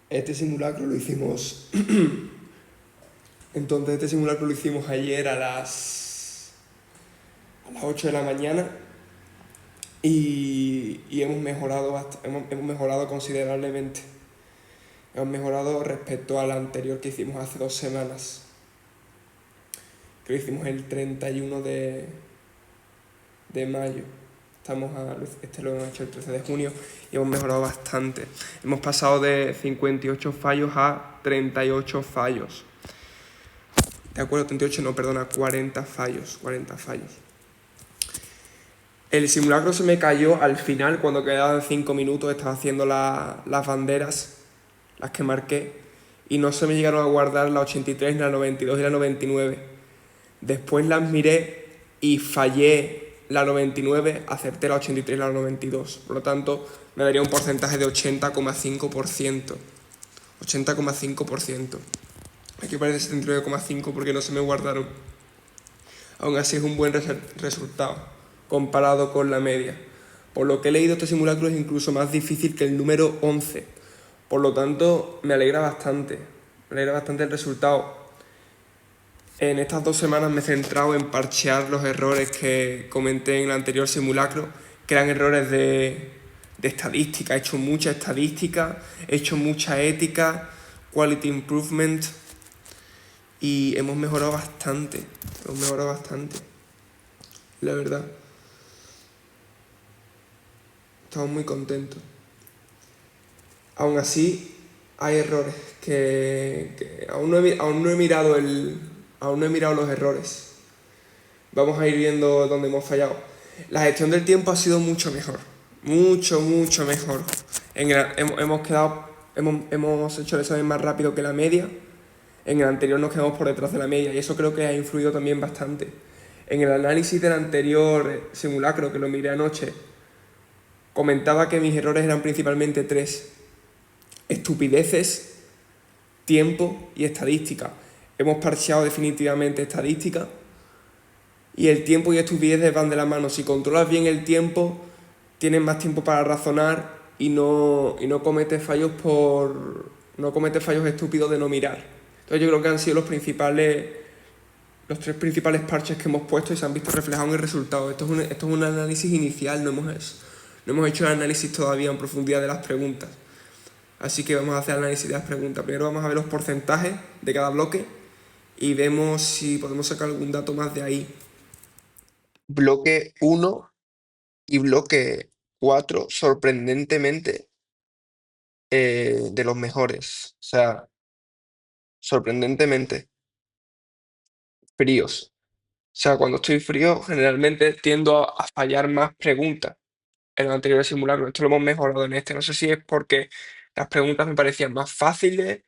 Este simulacro lo hicimos. Entonces, este simulacro lo hicimos ayer a las 8 de la mañana y hemos mejorado considerablemente. Hemos mejorado respecto al anterior que hicimos hace 2 semanas, que lo hicimos el 31 de mayo. Este lo hemos hecho el 13 de junio y hemos mejorado bastante. Hemos pasado de 58 fallos a 38 fallos. De acuerdo, 38 no, perdona, 40 fallos. 40 fallos. El simulacro se me cayó al final, cuando quedaban 5 minutos, estaba haciendo las banderas, las que marqué, y no se me llegaron a guardar la 83, ni la 92 y la 99. Después las miré y fallé la 99, acerté la 83 y la 92. Por lo tanto, me daría un porcentaje de 80,5%. 80,5%. Aquí parece 79,5 porque no se me guardaron. Aún así es un buen resultado comparado con la media. Por lo que he leído, este simulacro es incluso más difícil que el número 11. Por lo tanto, me alegra bastante. Me alegra bastante el resultado. En estas 2 semanas me he centrado en parchear los errores que comenté en el anterior simulacro, que eran errores de estadística. He hecho mucha estadística, he hecho mucha ética, quality improvement, y hemos mejorado bastante. Hemos mejorado bastante, la verdad. Estamos muy contentos. Aún así, hay errores que aún no he mirado los errores. Vamos a ir viendo dónde hemos fallado. La gestión del tiempo ha sido mucho mejor. Mucho, mucho mejor. Hemos hecho el examen más rápido que la media. En el anterior nos quedamos por detrás de la media y eso creo que ha influido también bastante. En el análisis del anterior simulacro, que lo miré anoche, comentaba que mis errores eran principalmente tres: estupideces, tiempo y estadística. Hemos parcheado definitivamente estadística, y el tiempo y estupideces van de la mano. Si controlas bien el tiempo, tienes más tiempo para razonar y no cometes fallos estúpidos de no mirar. Entonces yo creo que han sido los tres principales parches que hemos puesto y se han visto reflejados en el resultado. Esto es un análisis inicial, no hemos hecho el análisis todavía en profundidad de las preguntas. Así que vamos a hacer el análisis de las preguntas. Primero vamos a ver los porcentajes de cada bloque y vemos si podemos sacar algún dato más de ahí. Bloque 1 y bloque 4, sorprendentemente, de los mejores. O sea, sorprendentemente fríos. O sea, cuando estoy frío, generalmente tiendo a fallar más preguntas en los anteriores simulacros. Esto lo hemos mejorado en este. No sé si es porque las preguntas me parecían más fáciles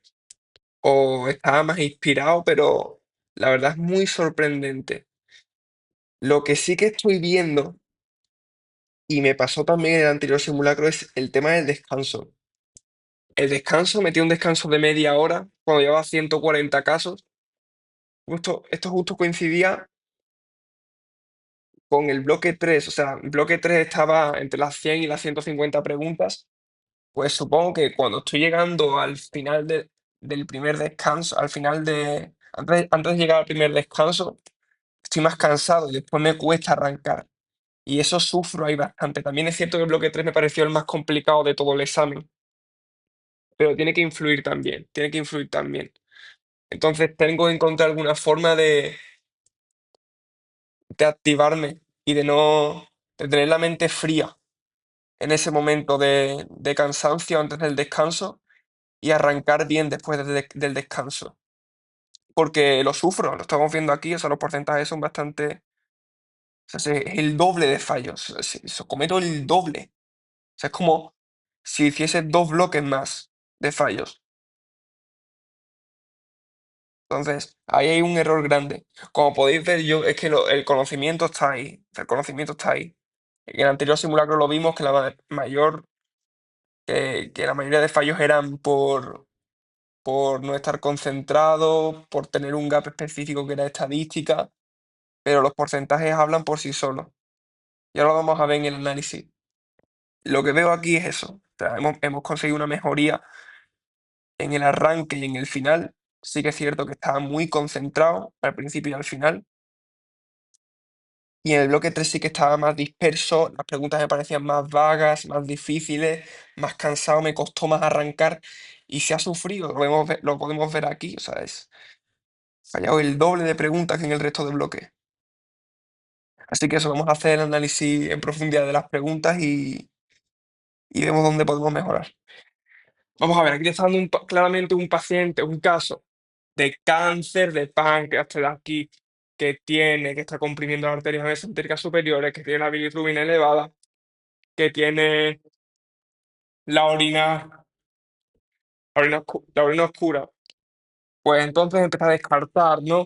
o estaba más inspirado, pero la verdad es muy sorprendente. Lo que sí que estoy viendo, y me pasó también en el anterior simulacro, es el tema del descanso. El descanso, metí un descanso de media hora cuando llevaba 140 casos. Esto justo coincidía con el bloque 3. O sea, el bloque 3 estaba entre las 100 y las 150 preguntas. Pues supongo que cuando estoy llegando al final del primer descanso, antes de llegar al primer descanso, estoy más cansado y después me cuesta arrancar. Y eso sufro ahí bastante. También es cierto que el bloque 3 me pareció el más complicado de todo el examen, pero tiene que influir también, tiene que influir también. Entonces tengo que encontrar alguna forma de activarme y de tener la mente fría en ese momento de cansancio antes del descanso y arrancar bien después del descanso. Porque lo sufro, lo estamos viendo aquí, o sea, los porcentajes son bastante, o sea, es el doble de fallos, o sea, cometo el doble. O sea, es como si hiciese 2 bloques más de fallos. Entonces, ahí hay un error grande. Como podéis ver, es que el conocimiento está ahí. El conocimiento está ahí. En el anterior simulacro lo vimos que que la mayoría de fallos eran por no estar concentrado, por tener un gap específico que era estadística, pero los porcentajes hablan por sí solos. Y ahora lo vamos a ver en el análisis. Lo que veo aquí es eso. O sea, hemos conseguido una mejoría en el arranque y en el final. Sí que es cierto que estaba muy concentrado al principio y al final. Y en el bloque 3 sí que estaba más disperso, las preguntas me parecían más vagas, más difíciles, más cansado, me costó más arrancar y se ha sufrido, lo podemos ver aquí, o sea, es fallado el doble de preguntas que en el resto del bloque. Así que eso, vamos a hacer el análisis en profundidad de las preguntas y vemos dónde podemos mejorar. Vamos a ver, aquí te está dando claramente un paciente, un caso de cáncer de páncreas, te da aquí que está comprimiendo las arterias mesentéricas superiores, que tiene la bilirrubina elevada, que tiene la orina, la orina oscura. Pues entonces empieza a descartar, ¿no?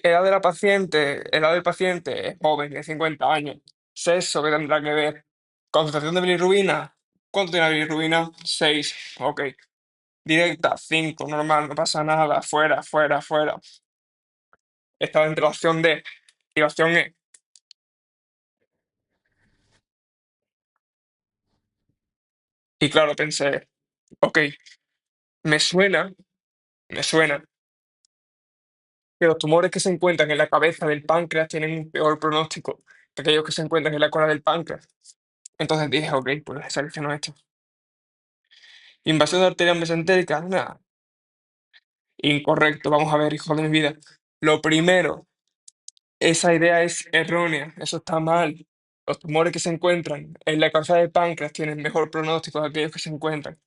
Edad de la paciente, edad del paciente es joven, de 50 años. Sexo, ¿qué tendrá que ver? Concentración de bilirrubina. ¿Cuánto tiene la bilirrubina? 6. Ok. Directa, 5. Normal, no pasa nada. Fuera, fuera, fuera. Estaba entre la opción D y la opción E. Y claro, pensé, ok, me suena, me suena que los tumores que se encuentran en la cabeza del páncreas tienen un peor pronóstico que aquellos que se encuentran en la cola del páncreas. Entonces dije, ok, pues selecciono esto. Invasión de arterias mesentéricas, nada. Incorrecto, vamos a ver, hijo de mi vida. Lo primero, esa idea es errónea, eso está mal. Los tumores que se encuentran en la cabeza del páncreas tienen mejor pronóstico que aquellos que se encuentran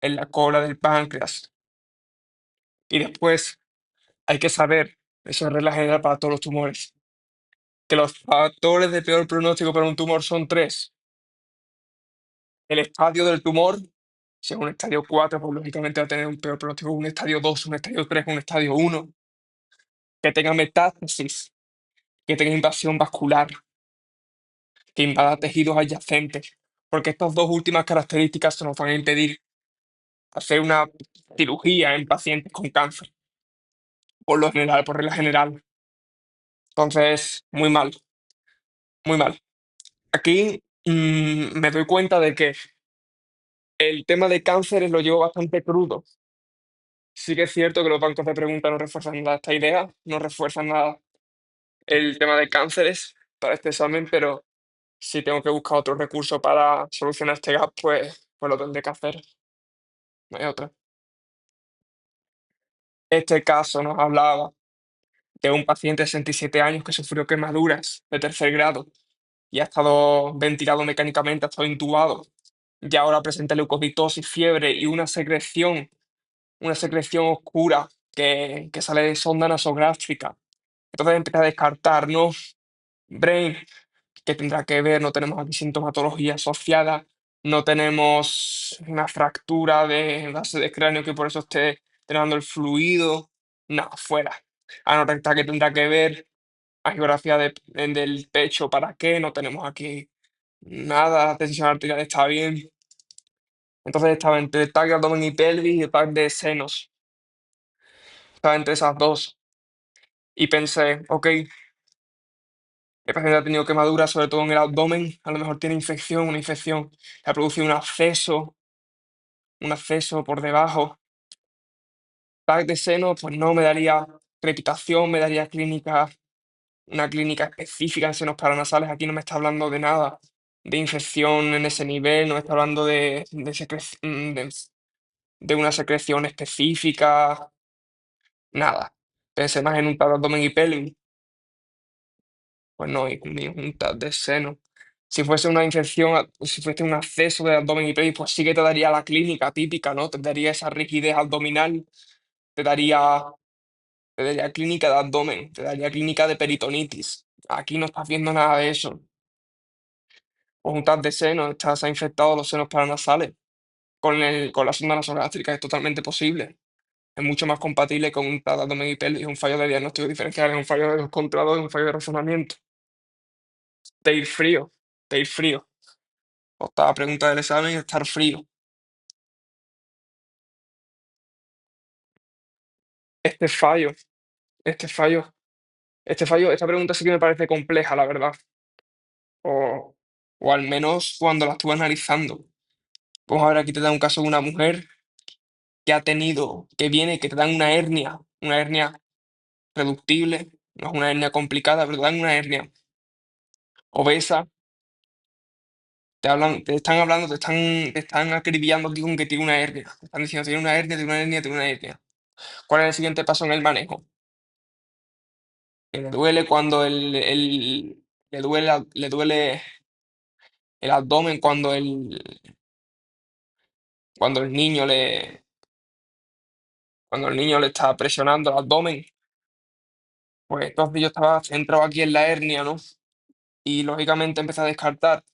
en la cola del páncreas. Y después hay que saber, eso es regla general para todos los tumores, que los factores de peor pronóstico para un tumor son tres. El estadio del tumor, si es un estadio 4 pues lógicamente va a tener un peor pronóstico, un estadio 2 un estadio 3 un estadio uno, que tenga metástasis, que tenga invasión vascular, que invada tejidos adyacentes, porque estas dos últimas características se nos van a impedir hacer una cirugía en pacientes con cáncer, por lo general, por regla general. Entonces, muy mal, muy mal. Aquí me doy cuenta de que el tema de cánceres lo llevo bastante crudo. Sí que es cierto que los bancos de preguntas no refuerzan nada esta idea, no refuerzan nada el tema de cánceres para este examen, pero si tengo que buscar otro recurso para solucionar este gap, pues lo tendré que hacer, no hay otra. Este caso nos hablaba de un paciente de 67 años que sufrió quemaduras de tercer grado y ha estado ventilado mecánicamente, ha estado intubado y ahora presenta leucocitosis, fiebre y una secreción oscura que sale de sonda nasogástrica. Entonces empieza a descartar, ¿no? Brain, ¿qué tendrá que ver? No tenemos aquí sintomatología asociada, no tenemos una fractura de base de cráneo que por eso esté drenando el fluido. No, fuera. Anorexia, ¿qué tendrá que ver? Angiografía del pecho, ¿para qué? No tenemos aquí nada, la tensión arterial está bien. Entonces estaba entre el tag de abdomen y pelvis y el tag de senos. Estaba entre esas dos. Y pensé, ok, el paciente ha tenido quemaduras, sobre todo en el abdomen, a lo mejor tiene infección, una infección le ha producido un acceso por debajo. Tag de seno, pues no me daría crepitación, me daría una clínica específica en senos paranasales. Aquí no me está hablando de nada de infección en ese nivel, no me está hablando de una secreción específica, nada. Pensé más en un tag de abdomen y pelvis, pues no, y ni un tag de seno. Si fuese una infección, si fuese un acceso de abdomen y pelvis, pues sí que te daría la clínica típica, ¿no? Te daría esa rigidez abdominal, te daría, te daría clínica de abdomen, te daría clínica de peritonitis. Aquí no estás viendo nada de eso. O un TAC de seno, se ha infectado los senos paranasales con la sonda nasogástrica, es totalmente posible. Es mucho más compatible con un TAC de abdomen y pelvis, es un fallo de diagnóstico diferencial, es un fallo de los controlados, es un fallo de razonamiento. De ir frío, de ir frío. Octava pregunta del examen, estar frío. Este fallo, este fallo, esta pregunta sí que me parece compleja, la verdad. O, o al menos cuando la estuve analizando. Vamos a ver, aquí te da un caso de una mujer que ha tenido, que viene, que te dan una hernia reductible, no es una hernia complicada, pero te dan una hernia obesa, te están hablando, te están acribillando aquí con que tiene una hernia. Te están diciendo, tiene una hernia, tiene una hernia, tiene una hernia. ¿Cuál es el siguiente paso en el manejo? Que le duele cuando le duele el abdomen cuando el niño cuando el niño le está presionando el abdomen. Pues entonces yo estaba centrado aquí en la hernia, ¿no? Y lógicamente empecé a descartar.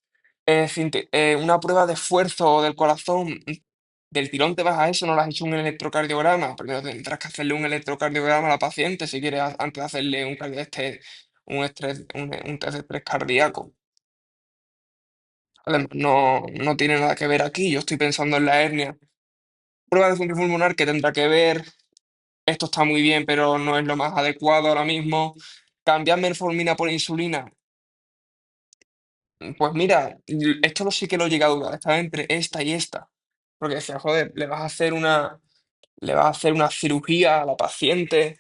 Una prueba de esfuerzo del corazón, del tirón te vas a eso, no le has hecho un electrocardiograma. Primero tendrás que hacerle un electrocardiograma a la paciente si quieres, antes de hacerle un test de estrés cardíaco. Además, no tiene nada que ver aquí, yo estoy pensando en la hernia. Prueba de función pulmonar que tendrá que ver, esto está muy bien, pero no es lo más adecuado ahora mismo. Cambiar metformina por insulina. Pues mira, esto no sí que lo he llegado a dudar, estaba entre esta y esta. Porque decía, joder, le vas a hacer una cirugía a la paciente,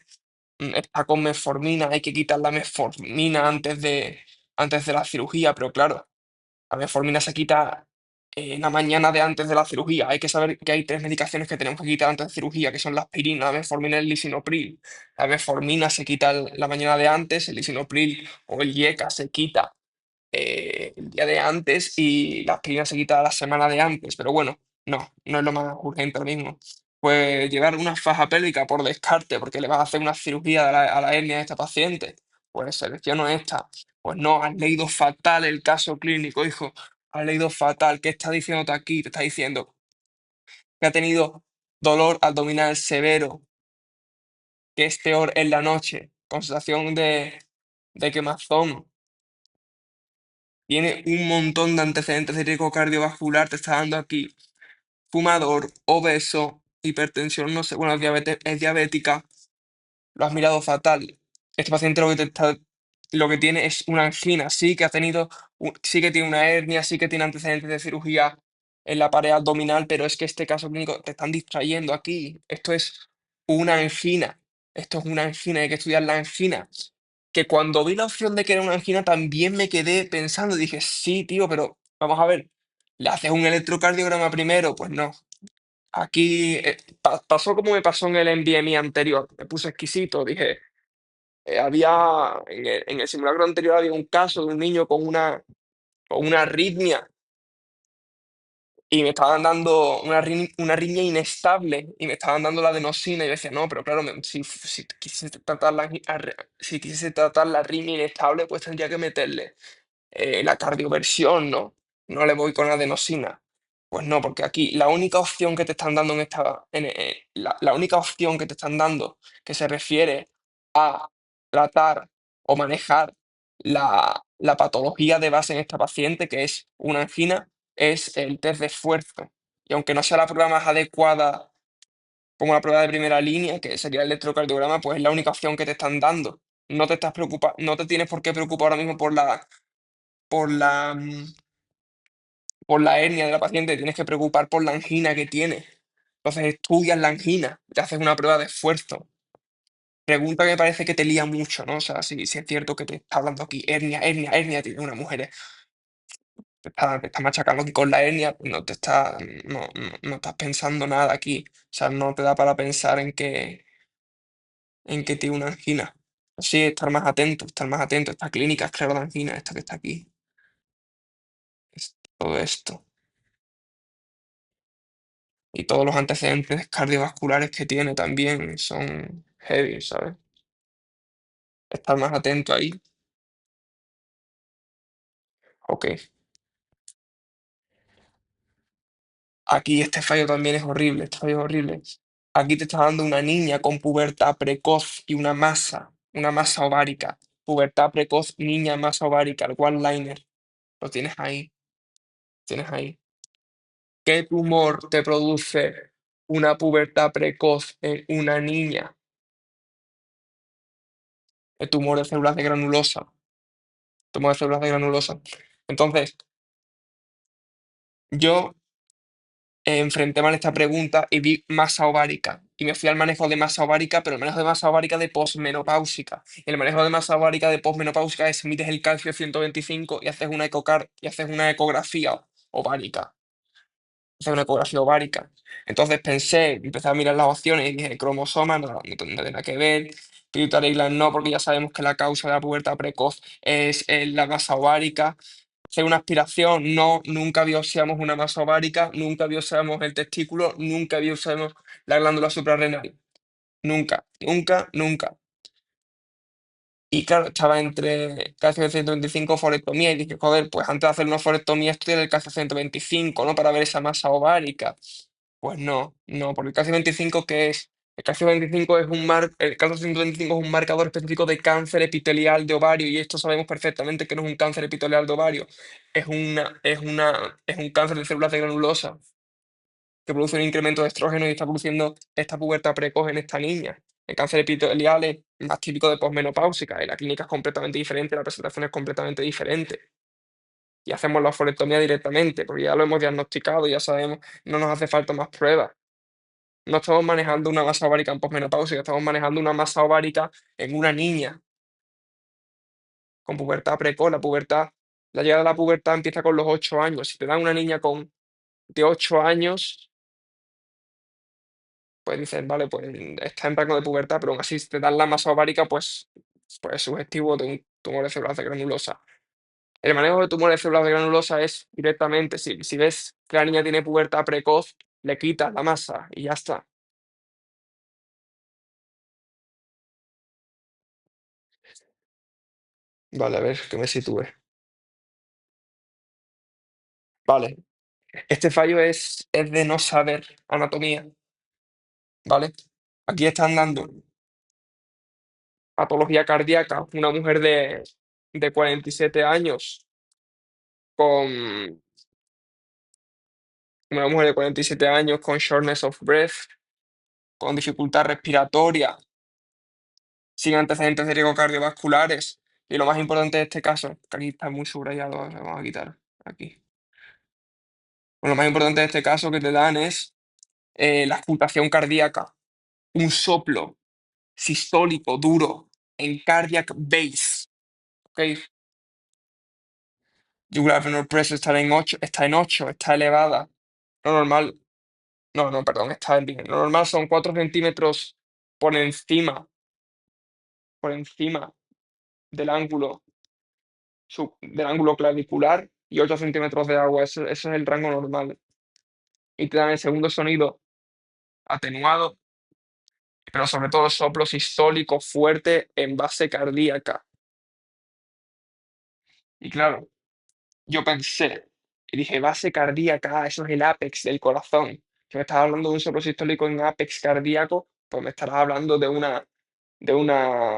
está con metformina, hay que quitar la metformina antes de la cirugía, pero claro, la metformina se quita la mañana de antes de la cirugía. Hay que saber que hay tres medicaciones que tenemos que quitar antes de cirugía, que son la aspirina, la metformina y el lisinopril. La metformina se quita la mañana de antes, el lisinopril o el IECA se quita el día de antes y la aspirina se quita la semana de antes, pero bueno, no es lo más urgente ahora mismo. Pues llevar una faja pélvica por descarte, porque le vas a hacer una cirugía a la hernia de esta paciente, pues selecciono esta. Pues no, has leído fatal el caso clínico, hijo, has leído fatal. ¿Qué está diciéndote aquí? Te está diciendo que ha tenido dolor abdominal severo, que es peor en la noche, con sensación de quemazón. Tiene un montón de antecedentes de riesgo cardiovascular, te está dando aquí fumador, obeso, hipertensión, no sé, bueno, es diabética, lo has mirado fatal. Este paciente lo que tiene es una angina, sí que ha tenido, sí que tiene una hernia, sí que tiene antecedentes de cirugía en la pared abdominal, pero es que este caso clínico te están distrayendo aquí. Una angina, esto es una angina, hay que estudiar la angina. Que cuando vi la opción de que era una angina también me quedé pensando, dije, sí, tío, pero vamos a ver, ¿le haces un electrocardiograma primero? Pues no. Aquí pasó como me pasó en el NVMe anterior, me puse exquisito, dije, en el simulacro anterior había un caso de un niño con una arritmia y me estaban dando una arritmia inestable y me estaban dando la adenosina y yo decía, no, pero claro, si quisiese tratar la arritmia inestable, pues tendría que meterle la cardioversión, ¿no? No le voy con adenosina. Pues no, porque aquí la única opción que te están dando la única opción que te están dando que se refiere a tratar o manejar la patología de base en esta paciente, que es una angina, es el test de esfuerzo. Y aunque no sea la prueba más adecuada como la prueba de primera línea, que sería el electrocardiograma, pues es la única opción que te están dando. No te tienes por qué preocupar ahora mismo por por la hernia de la paciente, te tienes que preocupar por la angina que tiene. Entonces estudias la angina, te haces una prueba de esfuerzo. Pregunta que me parece que te lía mucho, ¿no? O sea, si es cierto que te está hablando aquí hernia, tiene una mujer, te está machacando aquí con la hernia, no estás pensando nada aquí. O sea, no te da para pensar en que tiene una angina. Sí, estar más atento. Esta clínica es claro de angina, esta que está aquí. Es todo esto. Y todos los antecedentes cardiovasculares que tiene también son heavy, ¿sabes? Estar más atento ahí. Ok. Aquí este fallo también es horrible, este fallo es horrible. Aquí te está dando una niña con pubertad precoz y una masa ovárica. Pubertad precoz, niña, masa ovárica, el one-liner. Lo tienes ahí. ¿Qué tumor te produce una pubertad precoz en una niña? El tumor de células de granulosa. Tumor de células de granulosa. Entonces, yo enfrenté mal esta pregunta y vi masa ovárica. Y me fui al manejo de masa ovárica, pero el manejo de masa ovárica de posmenopáusica. El manejo de masa ovárica de posmenopáusica es mides el calcio 125 y haces una y haces una ecografía ovárica. Hacer una ecografía ovárica. Entonces pensé, empecé a mirar las opciones y dije, cromosoma no, no tiene nada que ver, pituitaria gland no, porque ya sabemos que la causa de la pubertad precoz es la masa ovárica. Hacer una aspiración, no, nunca biopsiamos una masa ovárica, nunca biopsiamos el testículo, nunca biopsiamos la glándula suprarrenal. Nunca, nunca, nunca. Y claro, estaba entre calcio 125 o forectomía y dije, joder, pues antes de hacer una forectomía estudiar el calcio 125, ¿no? Para ver esa masa ovárica. Pues no, no, porque el calcio 25, ¿qué es? El calcio 125 es un marcador específico de cáncer epitelial de ovario, y esto sabemos perfectamente que no es un cáncer epitelial de ovario, es un cáncer de células de granulosa que produce un incremento de estrógeno y está produciendo esta pubertad precoz en esta niña. El cáncer epitelial es más típico de posmenopáusica y la clínica es completamente diferente, la presentación es completamente diferente. Y hacemos la forectomía directamente, porque ya lo hemos diagnosticado, ya sabemos, no nos hace falta más pruebas. No estamos manejando una masa ovárica en posmenopáusica, estamos manejando una masa ovárica en una niña con pubertad precoz. La llegada de la pubertad empieza con los 8 años. Si te dan una niña de 8 años, pues dices, vale, pues está en rango de pubertad, pero aún así, si te dan la masa ovárica, pues es sugestivo de un tumor de células de granulosa. El manejo de tumores de células de granulosa es directamente, si ves que la niña tiene pubertad precoz, le quitas la masa y ya está. Vale, a ver, que me sitúe. Vale, este fallo es de no saber anatomía, ¿vale? Aquí están dando patología cardíaca, una mujer de 47 años con una mujer de 47 años con shortness of breath, con dificultad respiratoria, sin antecedentes de riesgo cardiovasculares. Y lo más importante de este caso, que aquí está muy subrayado, lo vamos a quitar aquí. Bueno, lo más importante de este caso que te dan es la ocultación cardíaca, un soplo sistólico duro en cardiac base, ¿ok? Jugular venous pressure está en 8, está elevada. Lo normal, no, no, perdón, está bien. Lo normal son 4 centímetros por encima, por encima del ángulo, del ángulo clavicular y 8 centímetros de agua. Eso es el rango normal. Y te dan el segundo sonido atenuado, pero sobre todo soplo sistólico fuerte en base cardíaca. Y claro, yo pensé y dije, base cardíaca, eso es el ápex del corazón. Si me estás hablando de un soplo sistólico en ápex cardíaco, pues me estarás hablando de una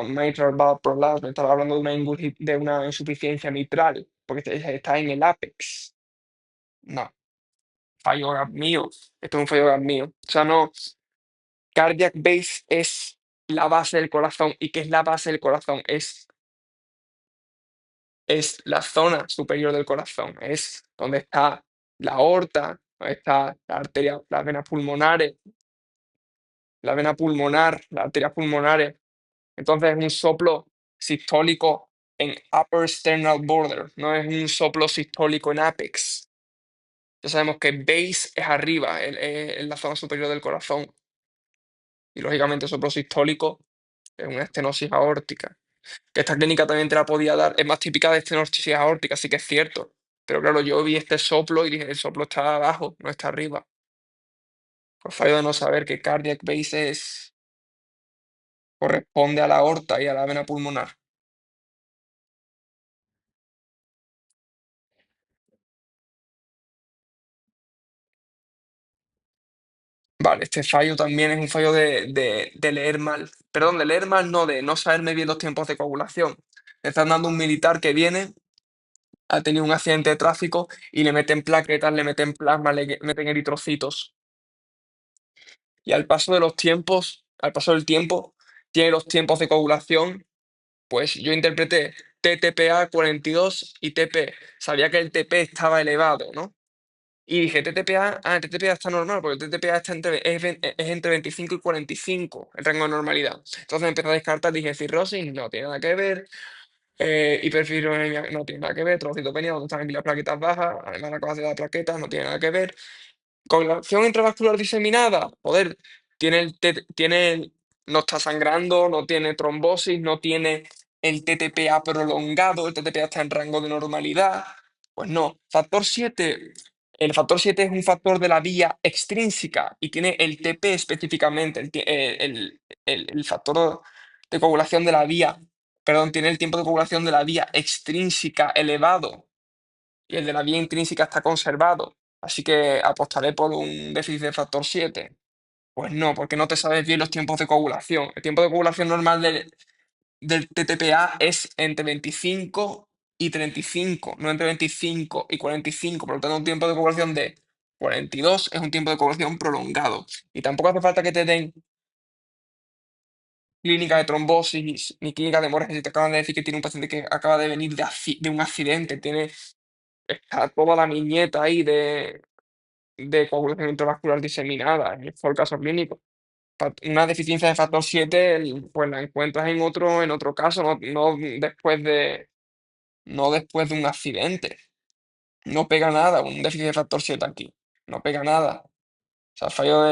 mitral valve prolapse, me estarás hablando de una insuficiencia mitral, porque está en el ápex. No, fallo mío. Esto es un fallo mío. O sea, no, cardiac base es la base del corazón. ¿Y qué es la base del corazón? Es la zona superior del corazón, es donde está la aorta, donde está la arteria, las venas pulmonares, la vena pulmonar, las arterias pulmonares. Entonces es un soplo sistólico en upper sternal border, no es un soplo sistólico en apex. Ya sabemos que base es arriba, en la zona superior del corazón. Y lógicamente soplo sistólico es una estenosis aórtica. Que esta clínica también te la podía dar, es más típica de estenosis aórtica, sí que es cierto. Pero claro, yo vi este soplo y dije, el soplo está abajo, no está arriba. Por fallo de no saber que cardiac base corresponde a la aorta y a la vena pulmonar. Vale, este fallo también es un fallo de leer mal. Perdón, de leer mal, no, de no saberme bien los tiempos de coagulación. Me están dando un militar que viene, ha tenido un accidente de tráfico y le meten plaquetas, le meten plasma, le meten eritrocitos. Y al paso del tiempo, tiene los tiempos de coagulación, pues yo interpreté TTPA 42 y TP. Sabía que el TP estaba elevado, ¿no? Y dije, TTPA, el TTPA está normal, porque el TTPA está es entre 25 y 45, el rango de normalidad. Entonces empecé a descartar, dije, cirrosis, no tiene nada que ver, hiperfibromialgia, no tiene nada que ver, trombocitopenia, donde están aquí las plaquetas bajas, además la capacidad de las plaquetas, no tiene nada que ver. Coagulación intravascular diseminada, joder, no está sangrando, no tiene trombosis, no tiene el TTPA prolongado, el TTPA está en rango de normalidad. Pues no. El factor 7 es un factor de la vía extrínseca y tiene el TP específicamente, el factor de coagulación de la vía, perdón, tiene el tiempo de coagulación de la vía extrínseca elevado y el de la vía intrínseca está conservado. Así que apostaré por un déficit de factor 7. Pues no, porque no te sabes bien los tiempos de coagulación. El tiempo de coagulación normal del TTPA es entre 25 y 35, no entre 25 y 45. Por lo tanto, un tiempo de coagulación de 42 es un tiempo de coagulación prolongado. Y tampoco hace falta que te den clínica de trombosis ni clínica de hemorragia si te acaban de decir que tiene un paciente que acaba de venir de un accidente, está toda la viñeta ahí de coagulación intravascular diseminada, fue el caso clínico. Una deficiencia de factor 7, pues la encuentras en otro caso, no después de un accidente. No pega nada un déficit de factor 7 aquí. No pega nada. O sea, fallo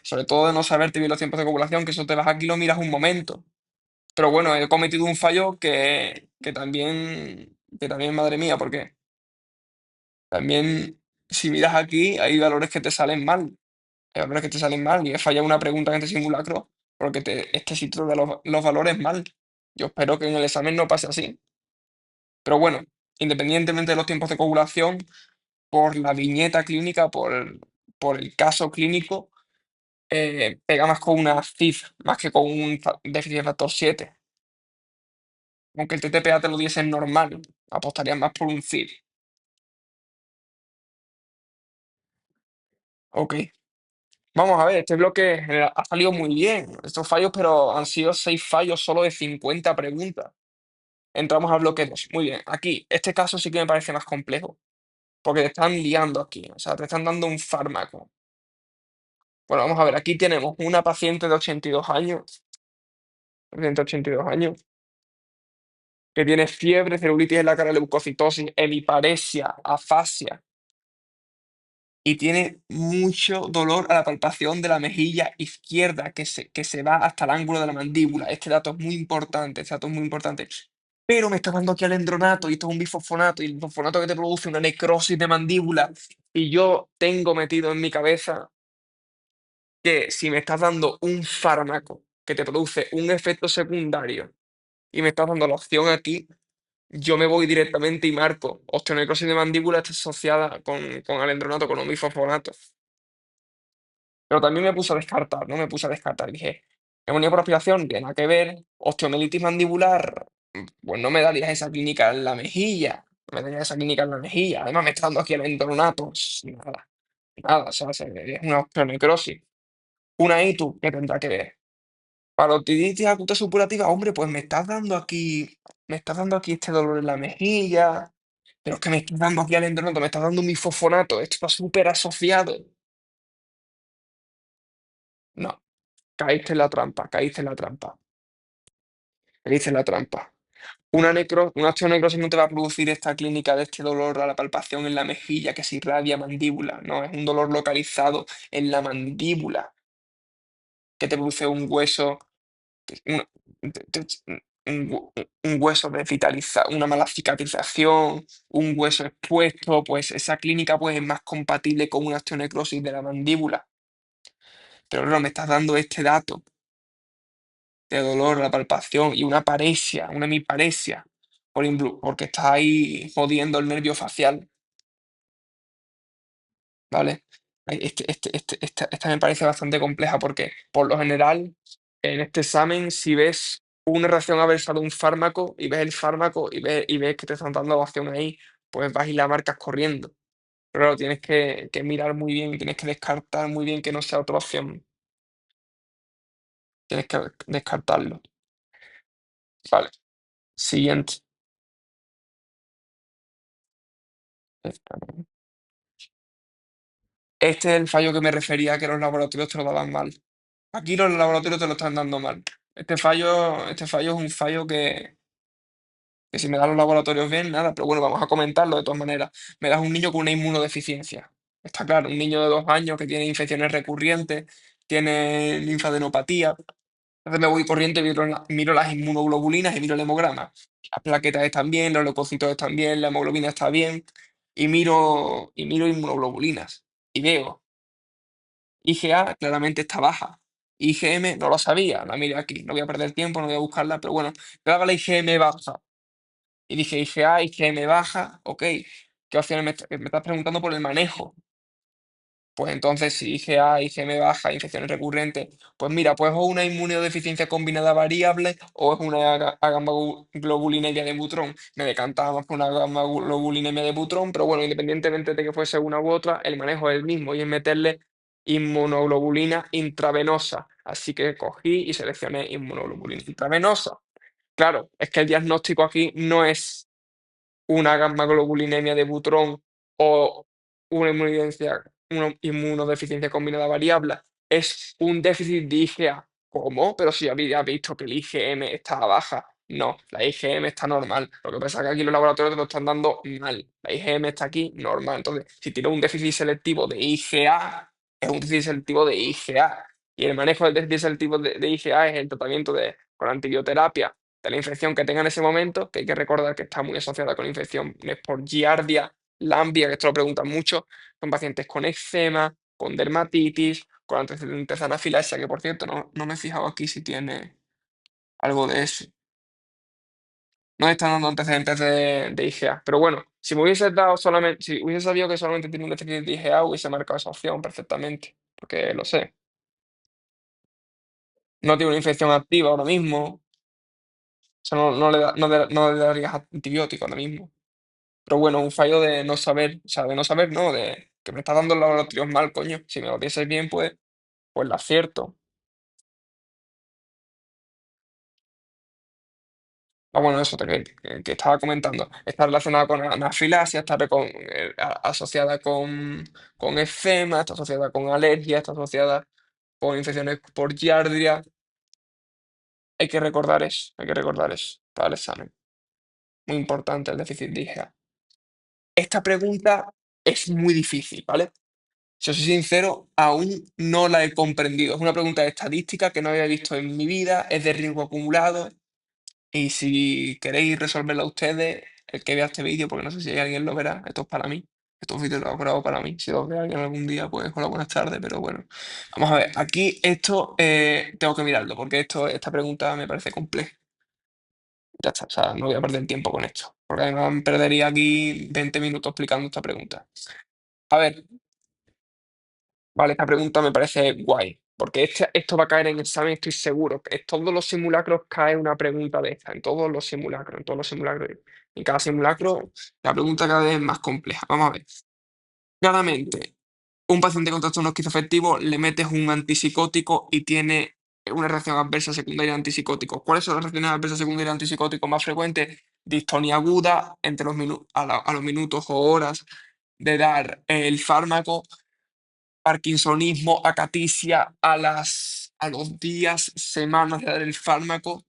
sobre todo de no saberte bien los tiempos de coagulación, que eso te vas aquí y lo miras un momento. Pero bueno, he cometido un fallo que también, madre mía, porque también, si miras aquí, hay valores que te salen mal. Hay valores que te salen mal y he fallado una pregunta en este simulacro porque es que si te da los valores mal. Yo espero que en el examen no pase así. Pero bueno, independientemente de los tiempos de coagulación, por la viñeta clínica, por el caso clínico, pega más con una CIF, más que con un déficit de factor 7. Aunque el TTPA te lo diese normal, apostaría más por un CIF. Ok. Vamos a ver, este bloque en general ha salido muy bien. Estos fallos, pero han sido 6 fallos solo de 50 preguntas. Entramos al bloque 2. Muy bien. Aquí, este caso sí que me parece más complejo, porque te están liando aquí. O sea, te están dando un fármaco. Bueno, vamos a ver. Aquí tenemos una paciente de 82 años, paciente de 82 años, que tiene fiebre, celulitis en la cara, leucocitosis, hemiparesia, afasia, y tiene mucho dolor a la palpación de la mejilla izquierda que se va hasta el ángulo de la mandíbula. Este dato es muy importante, este dato es muy importante. Pero me está dando aquí alendronato y esto es un bifosfonato y el bifosfonato que te produce una necrosis de mandíbula. Y yo tengo metido en mi cabeza que si me estás dando un fármaco que te produce un efecto secundario y me estás dando la opción aquí, yo me voy directamente y marco osteonecrosis de mandíbula está asociada con alendronato, con un bifosfonato. Pero también me puse a descartar, ¿no? Me puse a descartar. Dije, neumonía por aspiración, no tiene nada que ver. Osteomelitis mandibular, pues no me darías esa clínica en la mejilla. No me darías esa clínica en la mejilla. Además, me está dando aquí el entornato. Nada, nada, o sea, es una osteonecrosis. Una ITU, ¿qué tendrá que ver? Parotiditis aguda supurativa, hombre, pues me estás dando aquí este dolor en la mejilla. Pero es que me estás dando aquí el entornato, me estás dando un bifosfonato. Esto está súper asociado. No. Caíste en la trampa, caíste en la trampa, caíste en la trampa. Una osteonecrosis no te va a producir esta clínica de este dolor a la palpación en la mejilla que se irradia mandíbula, no, es un dolor localizado en la mandíbula que te produce un hueso, un, un hueso desvitalizado, una mala cicatrización, un hueso expuesto, pues esa clínica pues, es más compatible con una osteonecrosis de la mandíbula. Pero no, me estás dando este dato de dolor, la palpación y una paresia, una hemiparesia, porque está ahí jodiendo el nervio facial, ¿vale? Esta me parece bastante compleja porque, por lo general, en este examen, si ves una reacción adversa de un fármaco y ves el fármaco y ves que te están dando la opción ahí, pues vas y la marcas corriendo. Pero lo tienes que mirar muy bien y tienes que descartar muy bien que no sea otra opción. Tienes que descartarlo. Vale, siguiente. Este es el fallo que me refería que los laboratorios te lo daban mal. Aquí los laboratorios te lo están dando mal. Este fallo es un fallo que si me dan los laboratorios bien, nada, pero bueno, vamos a comentarlo de todas maneras. Me das un niño con una inmunodeficiencia. Está claro, un niño de 2 años que tiene infecciones recurrentes, tiene linfadenopatía. Entonces me voy corriendo y miro las inmunoglobulinas y miro el hemograma. Las plaquetas están bien, los leucocitos están bien, la hemoglobina está bien. Y miro inmunoglobulinas. Y veo, IgA claramente está baja. IgM no lo sabía, la miré aquí. No voy a perder tiempo, no voy a buscarla, pero bueno, daba la IgM baja. Y dije, IgA, IgM baja, ok. ¿Qué opciones me estás preguntando por el manejo? Pues entonces, si IgA, IgM baja, infecciones recurrentes, pues mira, pues o una inmunodeficiencia combinada variable o es una gamma-globulinemia de Butrón. Me decantaba más por una gamma-globulinemia de Butrón, pero bueno, independientemente de que fuese una u otra, el manejo es el mismo y es meterle inmunoglobulina intravenosa. Así que cogí y seleccioné inmunoglobulina intravenosa. Claro, es que el diagnóstico aquí no es una gamma-globulinemia de Butrón o una inmunodeficiencia combinada variable, es un déficit de IgA. ¿Cómo? Pero si había visto que el IgM estaba baja. No, la IgM está normal. Lo que pasa es que aquí los laboratorios te lo están dando mal. La IgM está aquí normal. Entonces, si tienes un déficit selectivo de IgA, es un déficit selectivo de IgA. Y el manejo del déficit selectivo de IgA es el tratamiento con antibioterapia de la infección que tenga en ese momento, que hay que recordar que está muy asociada con infecciones por Giardia, Lamblia, que esto lo preguntan mucho, son pacientes con eczema, con dermatitis, con antecedentes de anafilaxia, que por cierto no me he fijado aquí si tiene algo de eso. No están dando antecedentes de IgA, pero bueno, si me hubiese dado solamente, si hubiese sabido que solamente tiene un déficit de IgA, hubiese marcado esa opción perfectamente, porque lo sé. No tiene una infección activa ahora mismo, o sea, no le darías antibiótico ahora mismo. Pero bueno, un fallo de no saber, o sea, de no saber, no, de que me está dando los laboratorios mal, coño. Si me lo dieses bien, pues lo acierto. Ah, bueno, eso que estaba comentando. Está relacionada con anafilaxia, asociada con eczema, está asociada con alergia, está asociada con infecciones por giardia. Hay que recordar eso para el examen. Muy importante el déficit de IgA. Esta pregunta es muy difícil, ¿vale? Si os soy sincero, aún no la he comprendido. Es una pregunta de estadística que no había visto en mi vida, es de riesgo acumulado. Y si queréis resolverla ustedes, el que vea este vídeo, porque no sé si alguien lo verá, esto es para mí. Estos vídeos los hago para mí. Si los ve alguien algún día, pues hola, buenas tardes, pero bueno. Vamos a ver, aquí esto tengo que mirarlo, porque esta pregunta me parece compleja. Ya está, o sea, no voy a perder tiempo con esto, porque además perdería aquí 20 minutos explicando esta pregunta. A ver, vale, esta pregunta me parece guay, porque esto va a caer en examen, estoy seguro. Que en todos los simulacros cae una pregunta de esta, en todos los simulacros, en todos los simulacros. En cada simulacro, la pregunta cada vez es más compleja. Vamos a ver. Claramente, un paciente con trastorno esquizoafectivo le metes un antipsicótico y tiene una reacción adversa secundaria de antipsicótico. ¿Cuáles son las reacciones adversas secundarias de antipsicótico más frecuentes? Distonía aguda entre a los minutos o horas de dar el fármaco, parkinsonismo, acaticia a los días, semanas de dar el fármaco.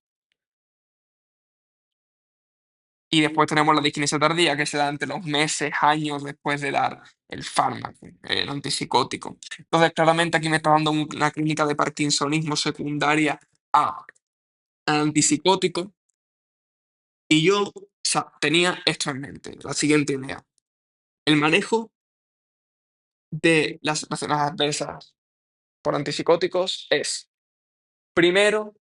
Y después tenemos la disquinesia tardía, que se da entre los meses, años después de dar el fármaco, el antipsicótico. Entonces, claramente aquí me está dando una clínica de parkinsonismo secundaria a al antipsicótico. Y yo, o sea, tenía esto en mente, la siguiente idea. El manejo de las reacciones adversas por antipsicóticos es: primero,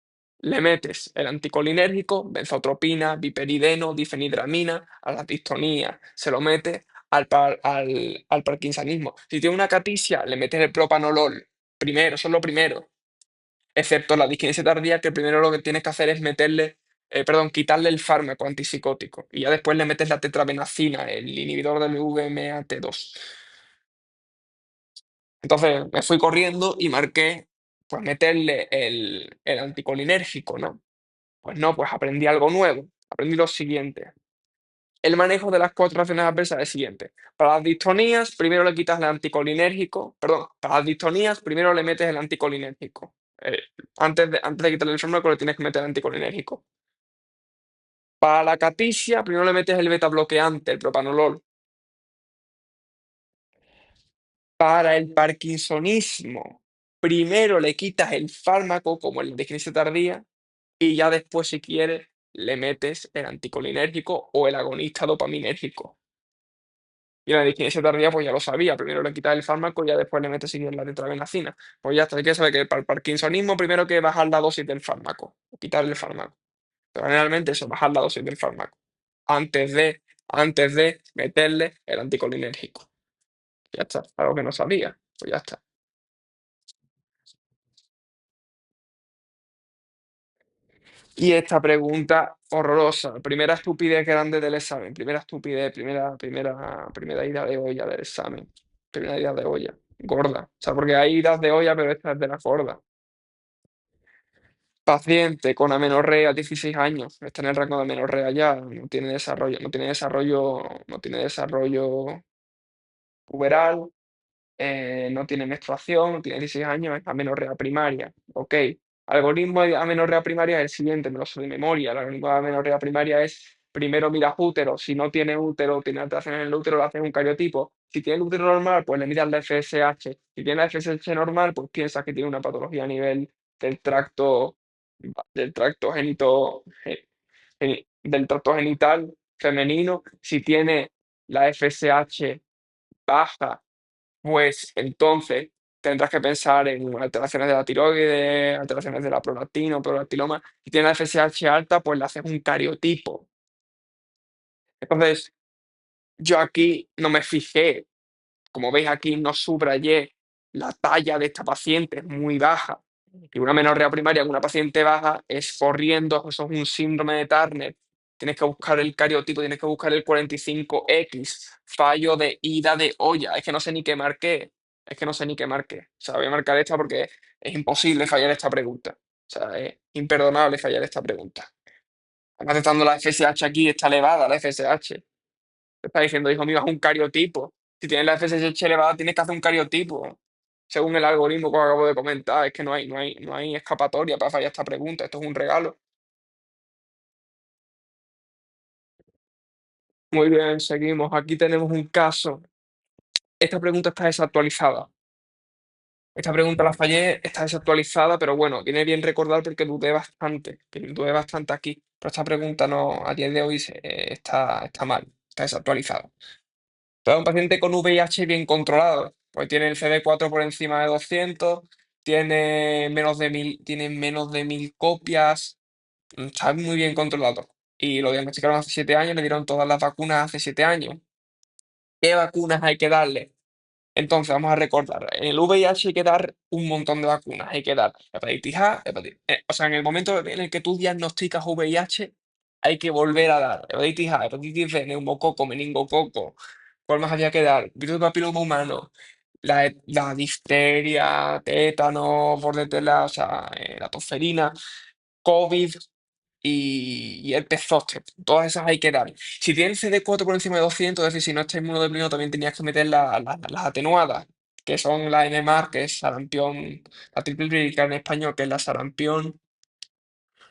le metes el anticolinérgico, benzotropina, biperideno, difenhidramina, a la distonía, se lo metes al parkinsonismo. Si tiene una caticia, le metes el propanolol. Primero, eso es lo primero. Excepto la disquinesia tardía, que primero lo que tienes que hacer es quitarle el fármaco antipsicótico. Y ya después le metes la tetrabenazina, el inhibidor del VMAT2. Entonces me fui corriendo y marqué, pues meterle el anticolinérgico, ¿no? Pues no, pues aprendí algo nuevo. Aprendí lo siguiente. El manejo de las cuatro reacciones adversas es el siguiente. Para las distonías, primero le quitas el anticolinérgico. Perdón, para las distonías, primero le metes el anticolinérgico. Antes de quitarle el fármaco, le tienes que meter el anticolinérgico. Para la caticia, primero le metes el beta bloqueante, el propanolol. Para el parkinsonismo, primero le quitas el fármaco, como el de disquinesia tardía, y ya después, si quieres, le metes el anticolinérgico o el agonista dopaminérgico. Y la disquinesia tardía, pues ya lo sabía. Primero le quitas el fármaco y ya después le metes si quieres la tetrabenazina. Pues ya está. Hay que saber que para el parkinsonismo, primero hay que bajar la dosis del fármaco, o quitar el fármaco. Pero generalmente eso, bajar la dosis del fármaco. Antes de, antes de meterle el anticolinérgico. Ya está. Algo que no sabía. Pues ya está. Y esta pregunta horrorosa. Primera estupidez grande del examen. Primera estupidez, primera ida de olla del examen. Primera ida de olla. Gorda. O sea, porque hay idas de olla, pero esta es de la gorda. Paciente con amenorrea, 16 años. Está en el rango de amenorrea ya. No tiene desarrollo puberal. No tiene menstruación, tiene 16 años, es amenorrea primaria. Ok. Algoritmo de amenorrea primaria es el siguiente, me lo sé de memoria. El algoritmo de amenorrea primaria es: primero miras útero, si no tiene útero, tiene alteraciones en el útero, le haces un cariotipo. Si tiene el útero normal, pues le miras la FSH. Si tiene la FSH normal, pues piensas que tiene una patología a nivel del tracto, del tracto del tracto genital femenino. Si tiene la FSH baja, pues entonces tendrás que pensar en alteraciones de la tiroides, alteraciones de la prolactina o prolactiloma. Si tienes la FSH alta, pues le haces un cariotipo. Entonces, yo aquí no me fijé, como veis aquí, no subrayé la talla de esta paciente, es muy baja. Y una menorrea primaria en una paciente baja es corriendo, eso es un síndrome de Turner. Tienes que buscar el cariotipo, tienes que buscar el 45X, fallo de ida de olla. Es que no sé ni qué marqué. Es que no sé ni qué marqué. O sea, voy a marcar esta porque es imposible fallar esta pregunta. O sea, es imperdonable fallar esta pregunta. Además, estando la FSH aquí, está elevada la FSH. Te está diciendo, hijo mío, es un cariotipo. Si tienes la FSH elevada, tienes que hacer un cariotipo. Según el algoritmo que acabo de comentar, es que no hay escapatoria para fallar esta pregunta. Esto es un regalo. Muy bien, seguimos. Aquí tenemos un caso. Esta pregunta está desactualizada. Esta pregunta la fallé, está desactualizada, pero bueno, viene bien recordar porque dudé bastante aquí. Pero esta pregunta no, a día de hoy está mal, está desactualizada. Entonces, un paciente con VIH bien controlado, pues tiene el CD4 por encima de 200, tiene menos de 1000 copias, está muy bien controlado. Y lo diagnosticaron hace 7 años, le dieron todas las vacunas hace 7 años. ¿Qué vacunas hay que darle? Entonces, vamos a recordar, en el VIH hay que dar un montón de vacunas. Hay que dar hepatitis A, o sea, en el momento en el que tú diagnosticas VIH, hay que volver a dar hepatitis A, hepatitis B, neumococo, meningococo. ¿Cuál más había que dar? Virus del papiloma humano, la difteria, tétano, bordetela, o sea, la tosferina, COVID y herpes zóster. Todas esas hay que dar. Si tienes CD4 por encima de 200, es decir, si no está inmunodeprimido, también tenías que meter las atenuadas, que son la MMR, que es sarampión, la triple vírica en español, que es la sarampión,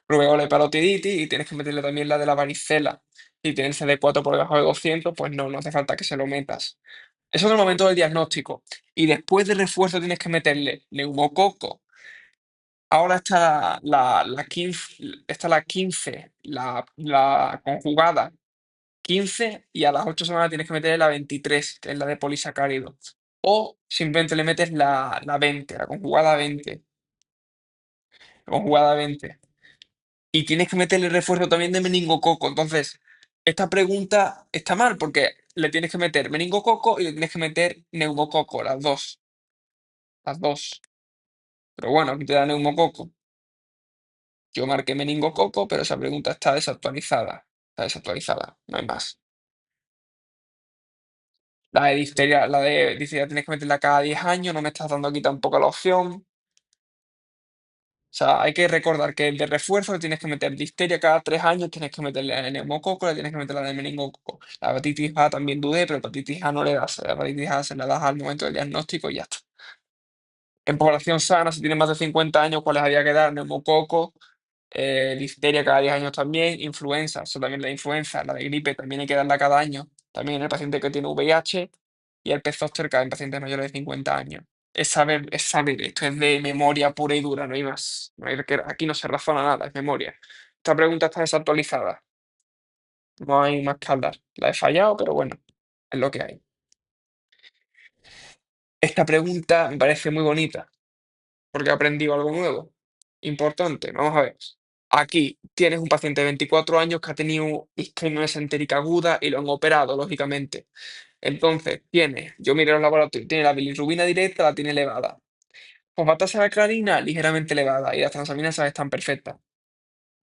rubeola y parotiditis, y tienes que meterle también la de la varicela. Si tienes CD4 por debajo de 200, pues no hace falta que se lo metas. Eso es el momento del diagnóstico. Y después de refuerzo tienes que meterle neumococo. Ahora está la 15, está la 15, la conjugada 15, y a las 8 semanas tienes que meterle la 23, que es la de polisacárido. O simplemente le metes la 20, la conjugada 20. La conjugada 20. Y tienes que meterle refuerzo también de meningococo. Entonces, esta pregunta está mal porque le tienes que meter meningococo y le tienes que meter neumococo, las dos. Las dos. Pero bueno, aquí te da neumococo. Yo marqué meningococo, pero esa pregunta está desactualizada. Está desactualizada, no hay más. La de difteria tienes que meterla cada 10 años, no me estás dando aquí tampoco la opción. sea, hay que recordar que de refuerzo le tienes que meter difteria cada 3 años, tienes que meterle el neumococo, le tienes que meter la de meningococo. La hepatitis A también dudé, pero hepatitis A no le das. La hepatitis A se la das al momento del diagnóstico y ya está. En población sana, si tiene más de 50 años, ¿cuáles había que dar? Neumococo, difteria cada 10 años también, influenza, eso también la influenza, la de gripe también hay que darla cada año, también en el paciente que tiene VIH y el pez zóster cada en pacientes mayores de 50 años. Es saber, esto es de memoria pura y dura, no hay más. Aquí no se razona nada, es memoria. Esta pregunta está desactualizada, no hay más que hablar. La he fallado, pero bueno, es lo que hay. Esta pregunta me parece muy bonita, porque he aprendido algo nuevo. Importante, vamos a ver. Aquí tienes un paciente de 24 años que ha tenido isquemia mesentérica aguda y lo han operado, lógicamente. Entonces, yo miré los laboratorios, tiene la bilirrubina directa, la tiene elevada. Fosfatasa alcalina, ligeramente elevada, y las transaminasas están perfectas.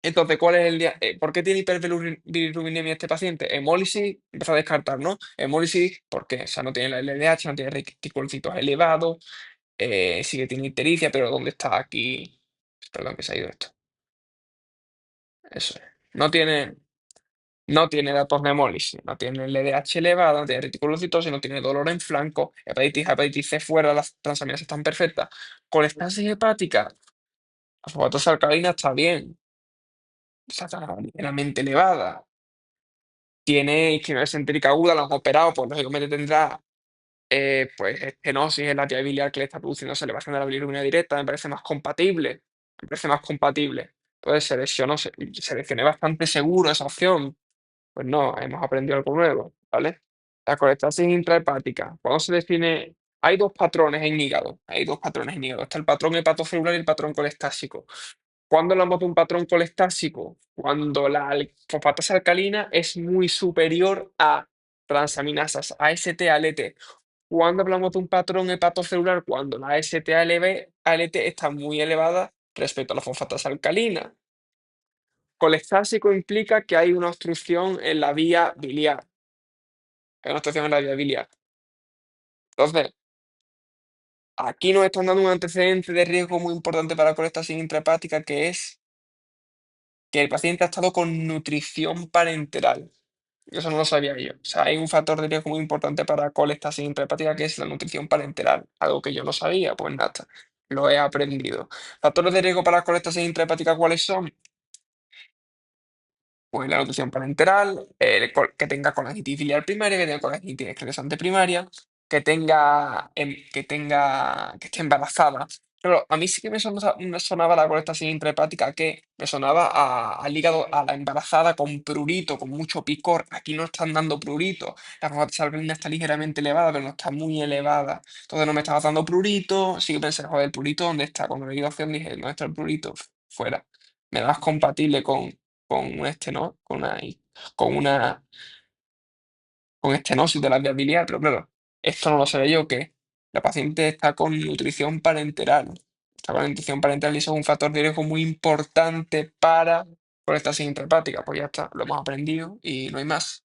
Entonces, ¿por qué tiene hiperbilirrubinemia este paciente? Hemólisis, empieza a descartar, ¿no? Hemólisis, ¿por qué? O sea, no tiene la LDH, no tiene reticulocitos elevados, sí que tiene ictericia, pero ¿dónde está aquí? Perdón, que se ha ido esto. Eso es. No tiene datos de hemólisis, no tiene LDH elevado, no tiene reticulocitosis, no tiene dolor en flanco, hepatitis C fuera, las transaminasas están perfectas. Colestasis hepática, la fosfatasa alcalina está bien, está ligeramente elevada. Tiene isquemia mesentérica aguda, la han operado, pues lógicamente tendrá pues estenosis en la vía biliar que le está produciendo esa elevación de la bilirrubina directa, me parece más compatible, me parece más compatible. Entonces seleccioné bastante seguro esa opción. Pues no, hemos aprendido algo nuevo, ¿vale? La colestasis intrahepática. ¿Cuándo se define? Hay dos patrones en hígado. Hay dos patrones en hígado. Está el patrón hepatocelular y el patrón colestásico. ¿Cuándo hablamos de un patrón colestásico? Cuando la fosfatasa alcalina es muy superior a transaminasas, AST, ALT. ¿Cuándo hablamos de un patrón hepatocelular? Cuando la AST, ALT está muy elevada respecto a la fosfatasa alcalina. Colestásico implica que hay una obstrucción en la vía biliar. Hay una obstrucción en la vía biliar. Entonces, aquí nos están dando un antecedente de riesgo muy importante para la colestasis intrahepática, que es que el paciente ha estado con nutrición parenteral. Eso no lo sabía yo. O sea, hay un factor de riesgo muy importante para colestasis intrahepática que es la nutrición parenteral. Algo que yo no sabía, pues nada, lo he aprendido. ¿Factores de riesgo para la colestasis intrahepática cuáles son? Pues la nutrición parenteral, que tenga colagitis biliar primaria, que tenga colagitis excrescente primaria, que esté embarazada. Pero a mí sí que me sonaba la colestasis intrahepática, que me sonaba al hígado, a la embarazada con prurito, con mucho picor. Aquí no están dando prurito. La fosfatasa alcalina está ligeramente elevada, pero no está muy elevada. Entonces no me estaba dando prurito. Sí que pensé, joder, ¿el prurito dónde está? Cuando me dio opción dije, ¿dónde está el prurito? Fuera. Me das compatible con con con una con estenosis de la vía biliar, pero claro, esto no lo sabía yo, que la paciente está con nutrición parenteral. Está con nutrición parenteral y eso es un factor de riesgo muy importante para colestasis intrahepática. Pues ya está, lo hemos aprendido y no hay más.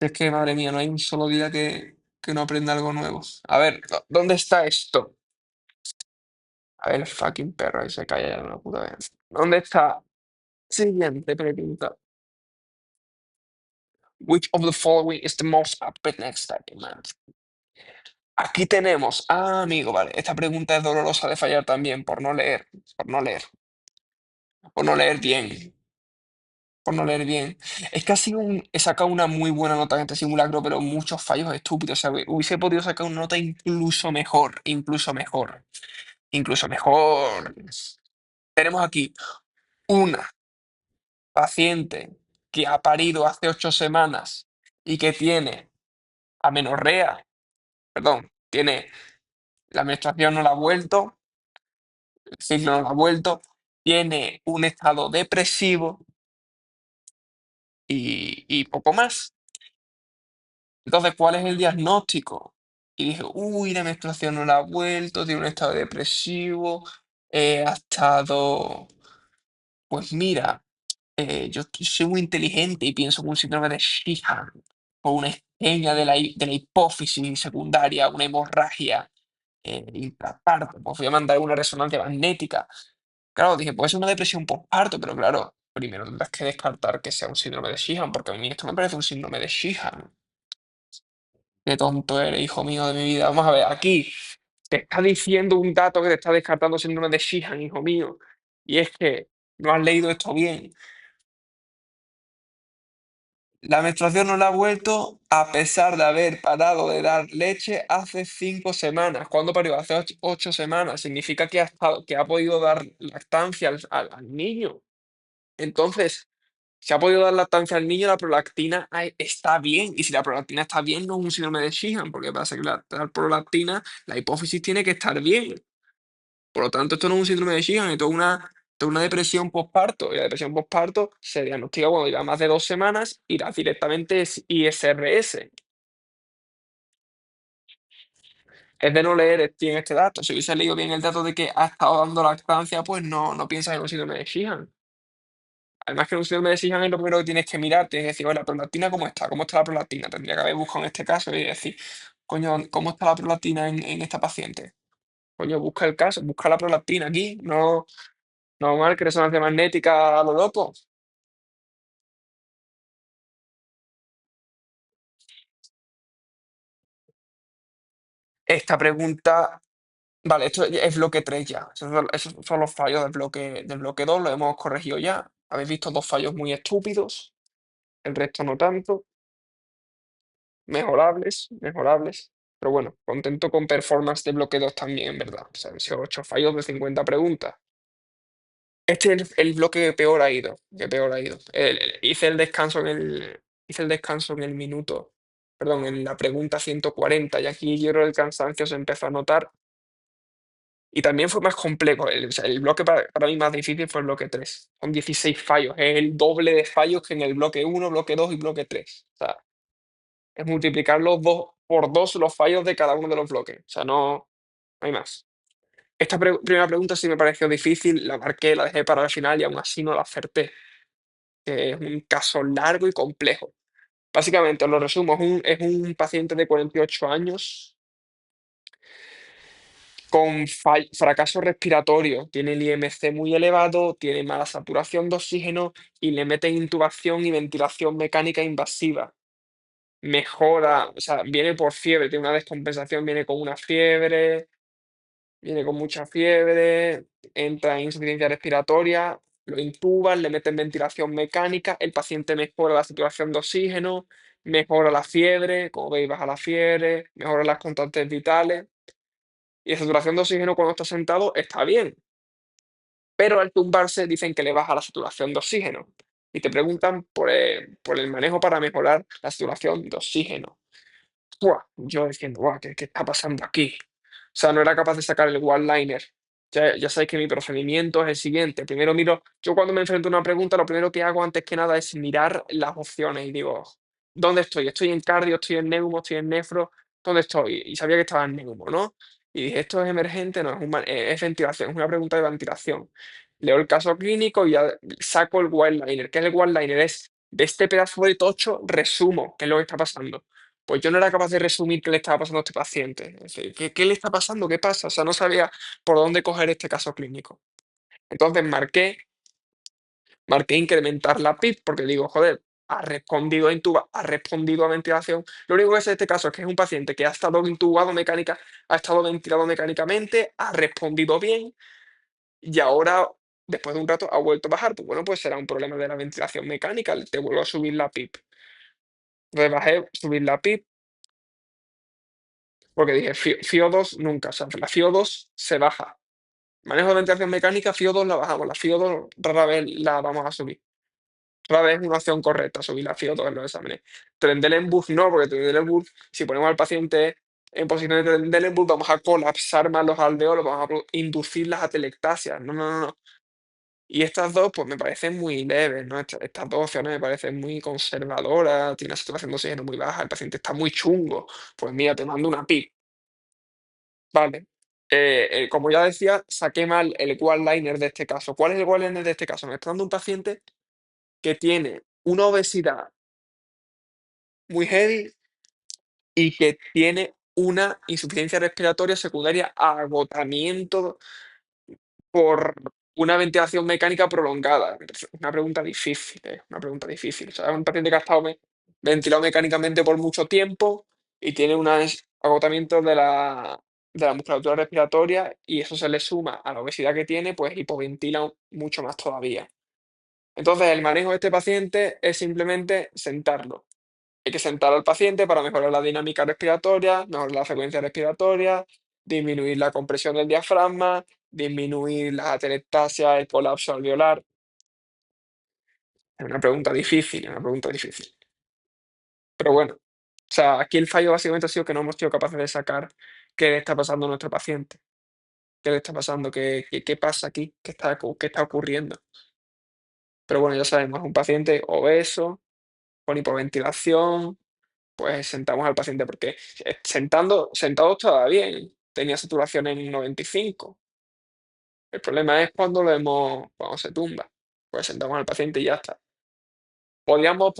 Es que, madre mía, no hay un solo día que no aprenda algo nuevo. A ver, ¿dónde está esto? A ver, el fucking perro ahí se calla ya de una puta vez. ¿Dónde está? Siguiente pregunta. Which of the following is the most appropriate next step in management? Aquí tenemos, amigo, vale, esta pregunta es dolorosa de fallar también por no leer, por no leer bien, por no leer bien. Es que he sacado una muy buena nota en este simulacro, pero muchos fallos estúpidos. O sea, hubiese podido sacar una nota incluso mejor, incluso mejor, incluso mejor. Tenemos aquí una paciente que ha parido hace 8 semanas y que tiene amenorrea, perdón, tiene la menstruación no la ha vuelto, el ciclo no la ha vuelto, tiene un estado depresivo y poco más. Entonces, ¿cuál es el diagnóstico? Y dije, uy, la menstruación no la ha vuelto, tiene un estado depresivo, ha estado, pues mira, soy muy inteligente y pienso en un síndrome de Sheehan o una isquemia de la hipófisis secundaria, una hemorragia. intraparto, pues voy a mandar una resonancia magnética. Claro, dije, puede ser una depresión postparto, pero claro, primero tendrás que descartar que sea un síndrome de Sheehan, porque a mí esto me parece un síndrome de Sheehan. Qué tonto eres, hijo mío de mi vida. Vamos a ver, aquí te está diciendo un dato que te está descartando síndrome de Sheehan, hijo mío. Y es que no has leído esto bien. La menstruación no la ha vuelto a pesar de haber parado de dar leche hace 5 semanas. ¿Cuándo parió? Hace 8 semanas. Significa que que ha podido dar lactancia al niño. Entonces, si ha podido dar lactancia al niño, la prolactina está bien. Y si la prolactina está bien, no es un síndrome de Sheehan, porque para ser la prolactina, la hipófisis tiene que estar bien. Por lo tanto, esto no es un síndrome de Sheehan, esto es una depresión postparto. Y la depresión postparto se diagnostica cuando lleva más de 2 semanas, irá directamente es ISRS. Es de no leer bien este dato. Si hubiese leído bien el dato de que ha estado dando lactancia, pues no piensas en un síndrome de Sheehan. Además que en un síndrome de Sheehan es lo primero que tienes que mirar, tienes que decir, oye, la prolactina, ¿cómo está? ¿Cómo está la prolactina? Tendría que haber buscado en este caso y decir, coño, ¿cómo está la prolactina en esta paciente? Coño, busca el caso, busca la prolactina aquí, no mal que resonancia magnética a lo loco. Esta pregunta, vale, esto es bloque 3 ya. Esos son los fallos del bloque 2, lo hemos corregido ya. Habéis visto dos fallos muy estúpidos, el resto no tanto, mejorables, mejorables. Pero bueno, contento con performance de bloque 2 también, en verdad. O sea, han sido 8 fallos de 50 preguntas. Este es el bloque que peor ha ido, que peor ha ido. Hice el descanso en el minuto, perdón, en la pregunta 140, y aquí yo creo que el cansancio se empezó a notar. Y también fue más complejo. O sea, el bloque para mí más difícil fue el bloque 3. Son 16 fallos. Es el doble de fallos que en el bloque 1, bloque 2 y bloque 3. O sea, es multiplicar por 2 los fallos de cada uno de los bloques. O sea, no hay más. Esta primera pregunta sí me pareció difícil. La marqué, la dejé para el final y aún así no la acerté. Es un caso largo y complejo. Básicamente, os lo resumo. Es un paciente de 48 años con fracaso respiratorio, tiene el IMC muy elevado, tiene mala saturación de oxígeno y le meten intubación y ventilación mecánica invasiva. Mejora, o sea, viene por fiebre, tiene una descompensación, viene con una fiebre, viene con mucha fiebre, entra en insuficiencia respiratoria, lo intuban, le meten ventilación mecánica, el paciente mejora la saturación de oxígeno, mejora la fiebre, como veis, baja la fiebre, mejora las constantes vitales. Y la saturación de oxígeno cuando está sentado está bien, pero al tumbarse dicen que le baja la saturación de oxígeno. Y te preguntan por el manejo para mejorar la saturación de oxígeno. ¡Buah! Yo diciendo, ¡buah! ¿Qué está pasando aquí? O sea, no era capaz de sacar el one-liner. Ya sabéis que mi procedimiento es el siguiente. Primero miro, yo cuando me enfrento a una pregunta, lo primero que hago antes que nada es mirar las opciones y digo, ¿dónde estoy? ¿Estoy en cardio? ¿Estoy en neumo? ¿Estoy en nefro? ¿Dónde estoy? Y sabía que estaba en neumo, ¿no? Y dije, esto es emergente, no, es ventilación, es una pregunta de ventilación. Leo el caso clínico y ya saco el one-liner. ¿Qué es el one-liner? Es de este pedazo de tocho, resumo qué es lo que está pasando. Pues yo no era capaz de resumir qué le estaba pasando a este paciente. Es decir, ¿qué le está pasando? ¿Qué pasa? O sea, no sabía por dónde coger este caso clínico. Entonces marqué incrementar la PIB porque digo, joder, ha respondido a ventilación. Lo único que sé de este caso es que es un paciente que ha estado intubado mecánica, ha estado ventilado mecánicamente, ha respondido bien y ahora, después de un rato, ha vuelto a bajar. Pues bueno, pues será un problema de la ventilación mecánica, te vuelvo a subir la PIB. Rebajé, subir la PIB, porque dije, FIO2 nunca, o sea, la FIO2 se baja. Manejo de ventilación mecánica, FIO2 la bajamos, la FIO2 rara vez la vamos a subir. Rara vez es una opción correcta subir la FIO2 en los exámenes. Trendelenburg no, porque Trendelenburg, si ponemos al paciente en posición de Trendelenburg, vamos a colapsar más los alveolos, vamos a inducir las atelectasias. No, no, no, no. Y estas dos, pues me parecen muy leves, ¿no? Estas dos opciones me parecen muy conservadoras, tiene una saturación de oxígeno muy baja, el paciente está muy chungo. Pues mira, te mando una PIC. Vale. Como ya decía, saqué mal el one-liner de este caso. ¿Cuál es el one-liner de este caso? Me está dando un paciente que tiene una obesidad muy heavy y que tiene una insuficiencia respiratoria secundaria a agotamiento por una ventilación mecánica prolongada? Es una pregunta difícil, una pregunta difícil. O sea, es un paciente que ha estado ventilado mecánicamente por mucho tiempo y tiene un agotamiento de la musculatura respiratoria y eso se le suma a la obesidad que tiene, pues hipoventila mucho más todavía. Entonces, el manejo de este paciente es simplemente sentarlo. Hay que sentar al paciente para mejorar la dinámica respiratoria, mejorar la frecuencia respiratoria, disminuir la compresión del diafragma, disminuir la atelectasia, el colapso alveolar. Es una pregunta difícil, es una pregunta difícil. Pero bueno, o sea, aquí el fallo básicamente ha sido que no hemos sido capaces de sacar qué le está pasando a nuestro paciente, qué le está pasando, qué pasa aquí, qué está ocurriendo. Pero bueno, ya sabemos, es un paciente obeso, con hipoventilación. Pues sentamos al paciente porque sentado estaba bien, tenía saturación en 95. El problema es cuando se tumba, pues sentamos al paciente y ya está. Podríamos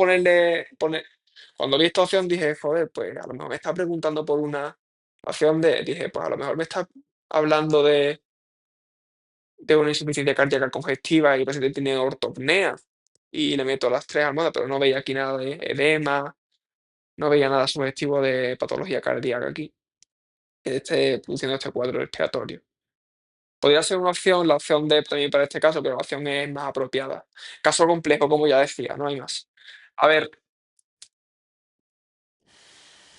cuando vi esta opción dije, joder, pues a lo mejor me está preguntando por una opción dije, pues a lo mejor me está hablando de una insuficiencia cardíaca congestiva y el paciente tiene ortopnea y le meto las tres almohadas, pero no veía aquí nada de edema, no veía nada sugestivo de patología cardíaca aquí, que esté produciendo este cuadro respiratorio. Podría ser una opción, la opción D también para este caso, pero la opción E es más apropiada. Caso complejo, como ya decía, no hay más. A ver,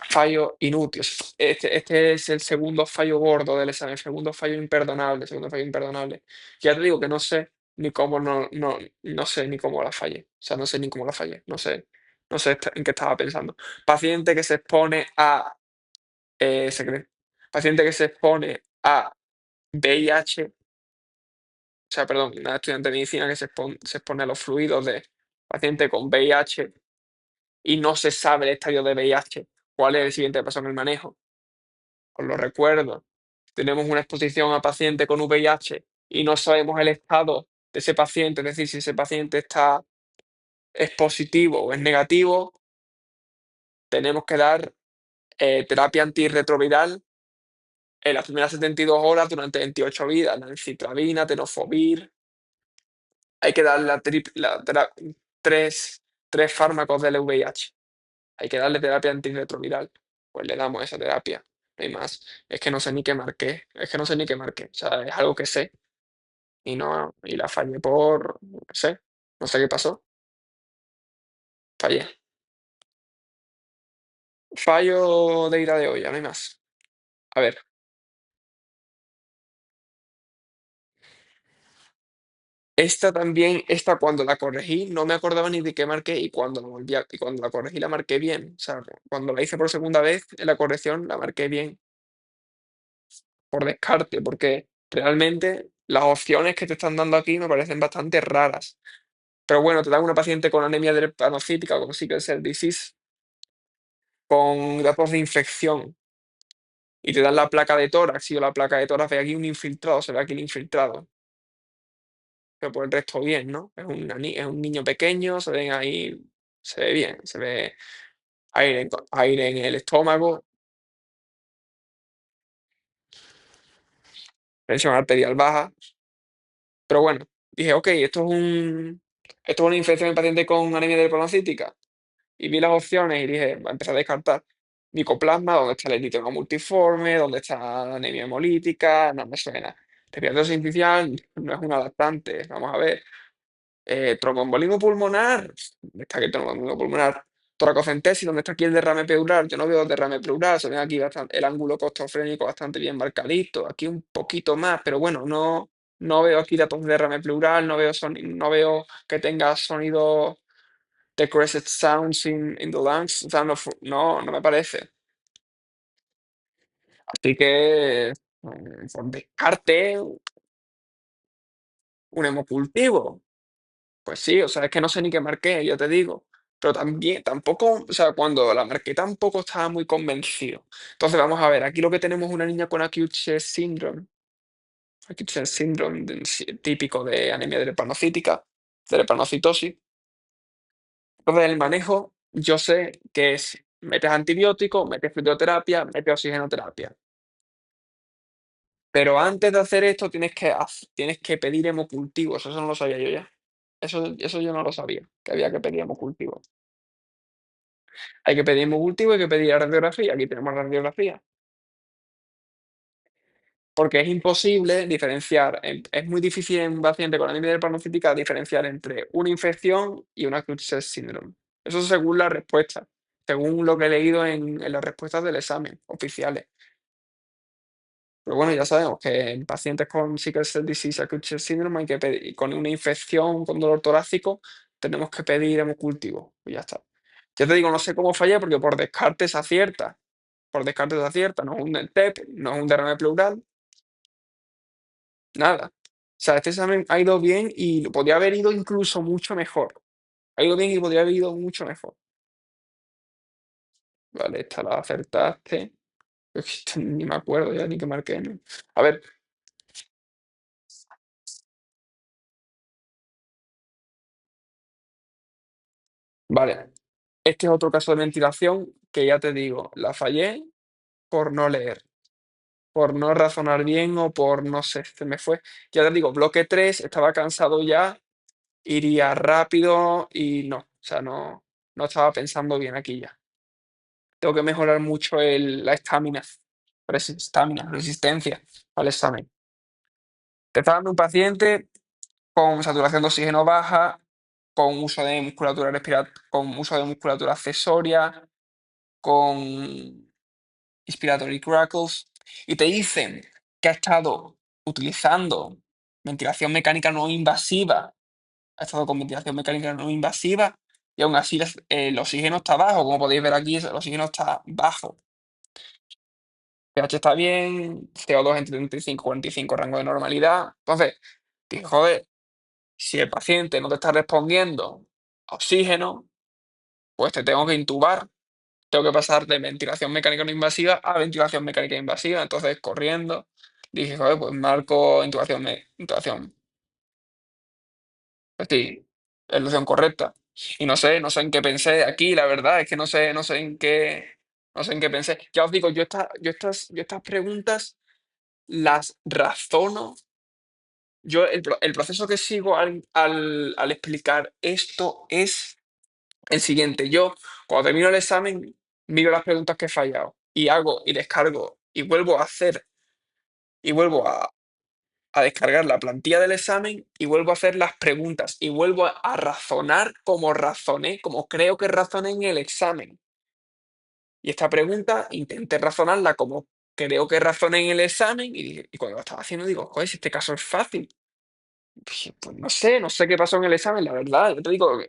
fallo inútil. Este es el segundo fallo gordo del examen, segundo fallo imperdonable, segundo fallo imperdonable. Ya te digo que no sé ni cómo no sé ni cómo la fallé. O sea, no sé ni cómo la fallé. No sé en qué estaba pensando. Paciente que se expone a paciente que se expone a VIH, o sea, perdón, una estudiante de medicina que se expone a los fluidos de paciente con VIH y no se sabe el estadio de VIH, cuál es el siguiente paso en el manejo. Os lo recuerdo. Tenemos una exposición a paciente con VIH y no sabemos el estado de ese paciente, es decir, si ese paciente es positivo o es negativo, tenemos que dar terapia antirretroviral en las primeras 72 horas durante 28 vidas, la encitravina, tenofovir. Hay que darle tres fármacos del VIH. Hay que darle terapia antirretroviral. Pues le damos esa terapia. No hay más. Es que no sé ni qué marqué. Es que no sé ni qué marqué. O sea, es algo que sé. Y la fallé no sé. No sé qué pasó. Fallé. Fallo de ira de olla, no hay más. A ver, esta cuando la corregí, no me acordaba ni de qué marqué y cuando la corregí la marqué bien. O sea, cuando la hice por segunda vez, en la corrección la marqué bien, por descarte, porque realmente las opciones que te están dando aquí me parecen bastante raras. Pero bueno, te dan una paciente con anemia drepanocítica, con sickle cell disease, con datos de infección, y te dan la placa de tórax, y yo la placa de tórax ve aquí un infiltrado, se ve aquí el infiltrado. Pero por el resto bien, ¿no? Es un niño pequeño, se ven ahí, se ve bien, se ve aire en el estómago, presión arterial baja. Pero bueno, dije, ok, esto es una infección en paciente con anemia drepanocítica. Y vi las opciones y dije, empecé a descartar. Micoplasma, ¿dónde está el eritema multiforme? ¿Dónde está la anemia hemolítica? No me suena. Respiratorio sincicial no es un adaptante. Vamos a ver. Tromboembolismo pulmonar. ¿Dónde está aquí el tromboembolismo pulmonar? Toracocentesis, ¿dónde está aquí el derrame pleural? Yo no veo derrame pleural, se ve aquí bastante, el ángulo costofrénico bastante bien marcadito, aquí un poquito más, pero bueno, no veo aquí datos de derrame pleural, no veo que tenga sonido de crescent sounds in the lungs, o sea, no me parece. Así que, por descarte, un hemocultivo. Pues sí, o sea, es que no sé ni qué marqué, ya te digo. Pero también, tampoco, o sea, cuando la marqué tampoco estaba muy convencido. Entonces, vamos a ver, aquí lo que tenemos es una niña con acute chest syndrome. Acute chest syndrome típico de anemia drepanocítica, drepanocitosis. Entonces, el manejo, yo sé que es metes antibióticos, metes fitoterapia, metes oxigenoterapia. Pero antes de hacer esto tienes que pedir hemocultivos, eso no lo sabía yo ya. Eso yo no lo sabía, que había que pedir hemocultivos. Hay que pedir hemocultivo, hay que pedir radiografía, aquí tenemos radiografía. Porque es imposible diferenciar, es muy difícil en un paciente con anemia hepatocítica diferenciar entre una infección y una acute sepsis syndrome. Eso según la respuesta, según lo que he leído en las respuestas del examen oficiales. Pero bueno, ya sabemos que en pacientes con sickle cell disease acute sepsis syndrome hay que pedir, con una infección con dolor torácico, tenemos que pedir hemocultivo. Y ya está. Ya te digo, no sé cómo fallé porque por descarte se acierta. Por descarte se acierta, no es un TEP, no es un derrame pleural, nada. O sea, este examen ha ido bien y podría haber ido incluso mucho mejor. Ha ido bien y podría haber ido mucho mejor. Vale, esta la acertaste. Es que esta ni me acuerdo ya ni qué marqué, ¿no? A ver, vale. Este es otro caso de ventilación que ya te digo, la fallé por no leer, por no razonar bien o por no sé, se me fue. Ya te digo, bloque 3 estaba cansado ya, iría rápido y no, o sea, no estaba pensando bien aquí ya. Tengo que mejorar mucho la estamina, resistencia al examen. Te está dando un paciente con saturación de oxígeno baja, con uso de musculatura con uso de musculatura accesoria, con inspiratory crackles, y te dicen que ha estado utilizando ventilación mecánica no invasiva, ha estado con ventilación mecánica no invasiva, y aún así el oxígeno está bajo, como podéis ver aquí, el oxígeno está bajo. pH está bien, CO2 entre 35 y 45, rango de normalidad. Entonces, dije, joder, si el paciente no te está respondiendo a oxígeno, pues te tengo que intubar. Tengo que pasar de ventilación mecánica no invasiva a ventilación mecánica invasiva. Entonces, corriendo, dije, joder, pues marco intubación. Pues sí, es la opción correcta. Y no sé en qué pensé aquí, la verdad, es que no sé en qué pensé. Ya os digo, yo estas preguntas las razono. Yo el proceso que sigo al explicar esto es el siguiente. Yo, cuando termino el examen, miro las preguntas que he fallado y hago y descargo y vuelvo a hacer y vuelvo a descargar la plantilla del examen y vuelvo a hacer las preguntas y vuelvo a razonar como razoné, como creo que razoné en el examen. Y esta pregunta intenté razonarla como creo que razoné en el examen y cuando lo estaba haciendo digo, joder, si este caso es fácil. Pues no sé qué pasó en el examen, la verdad. Yo te digo,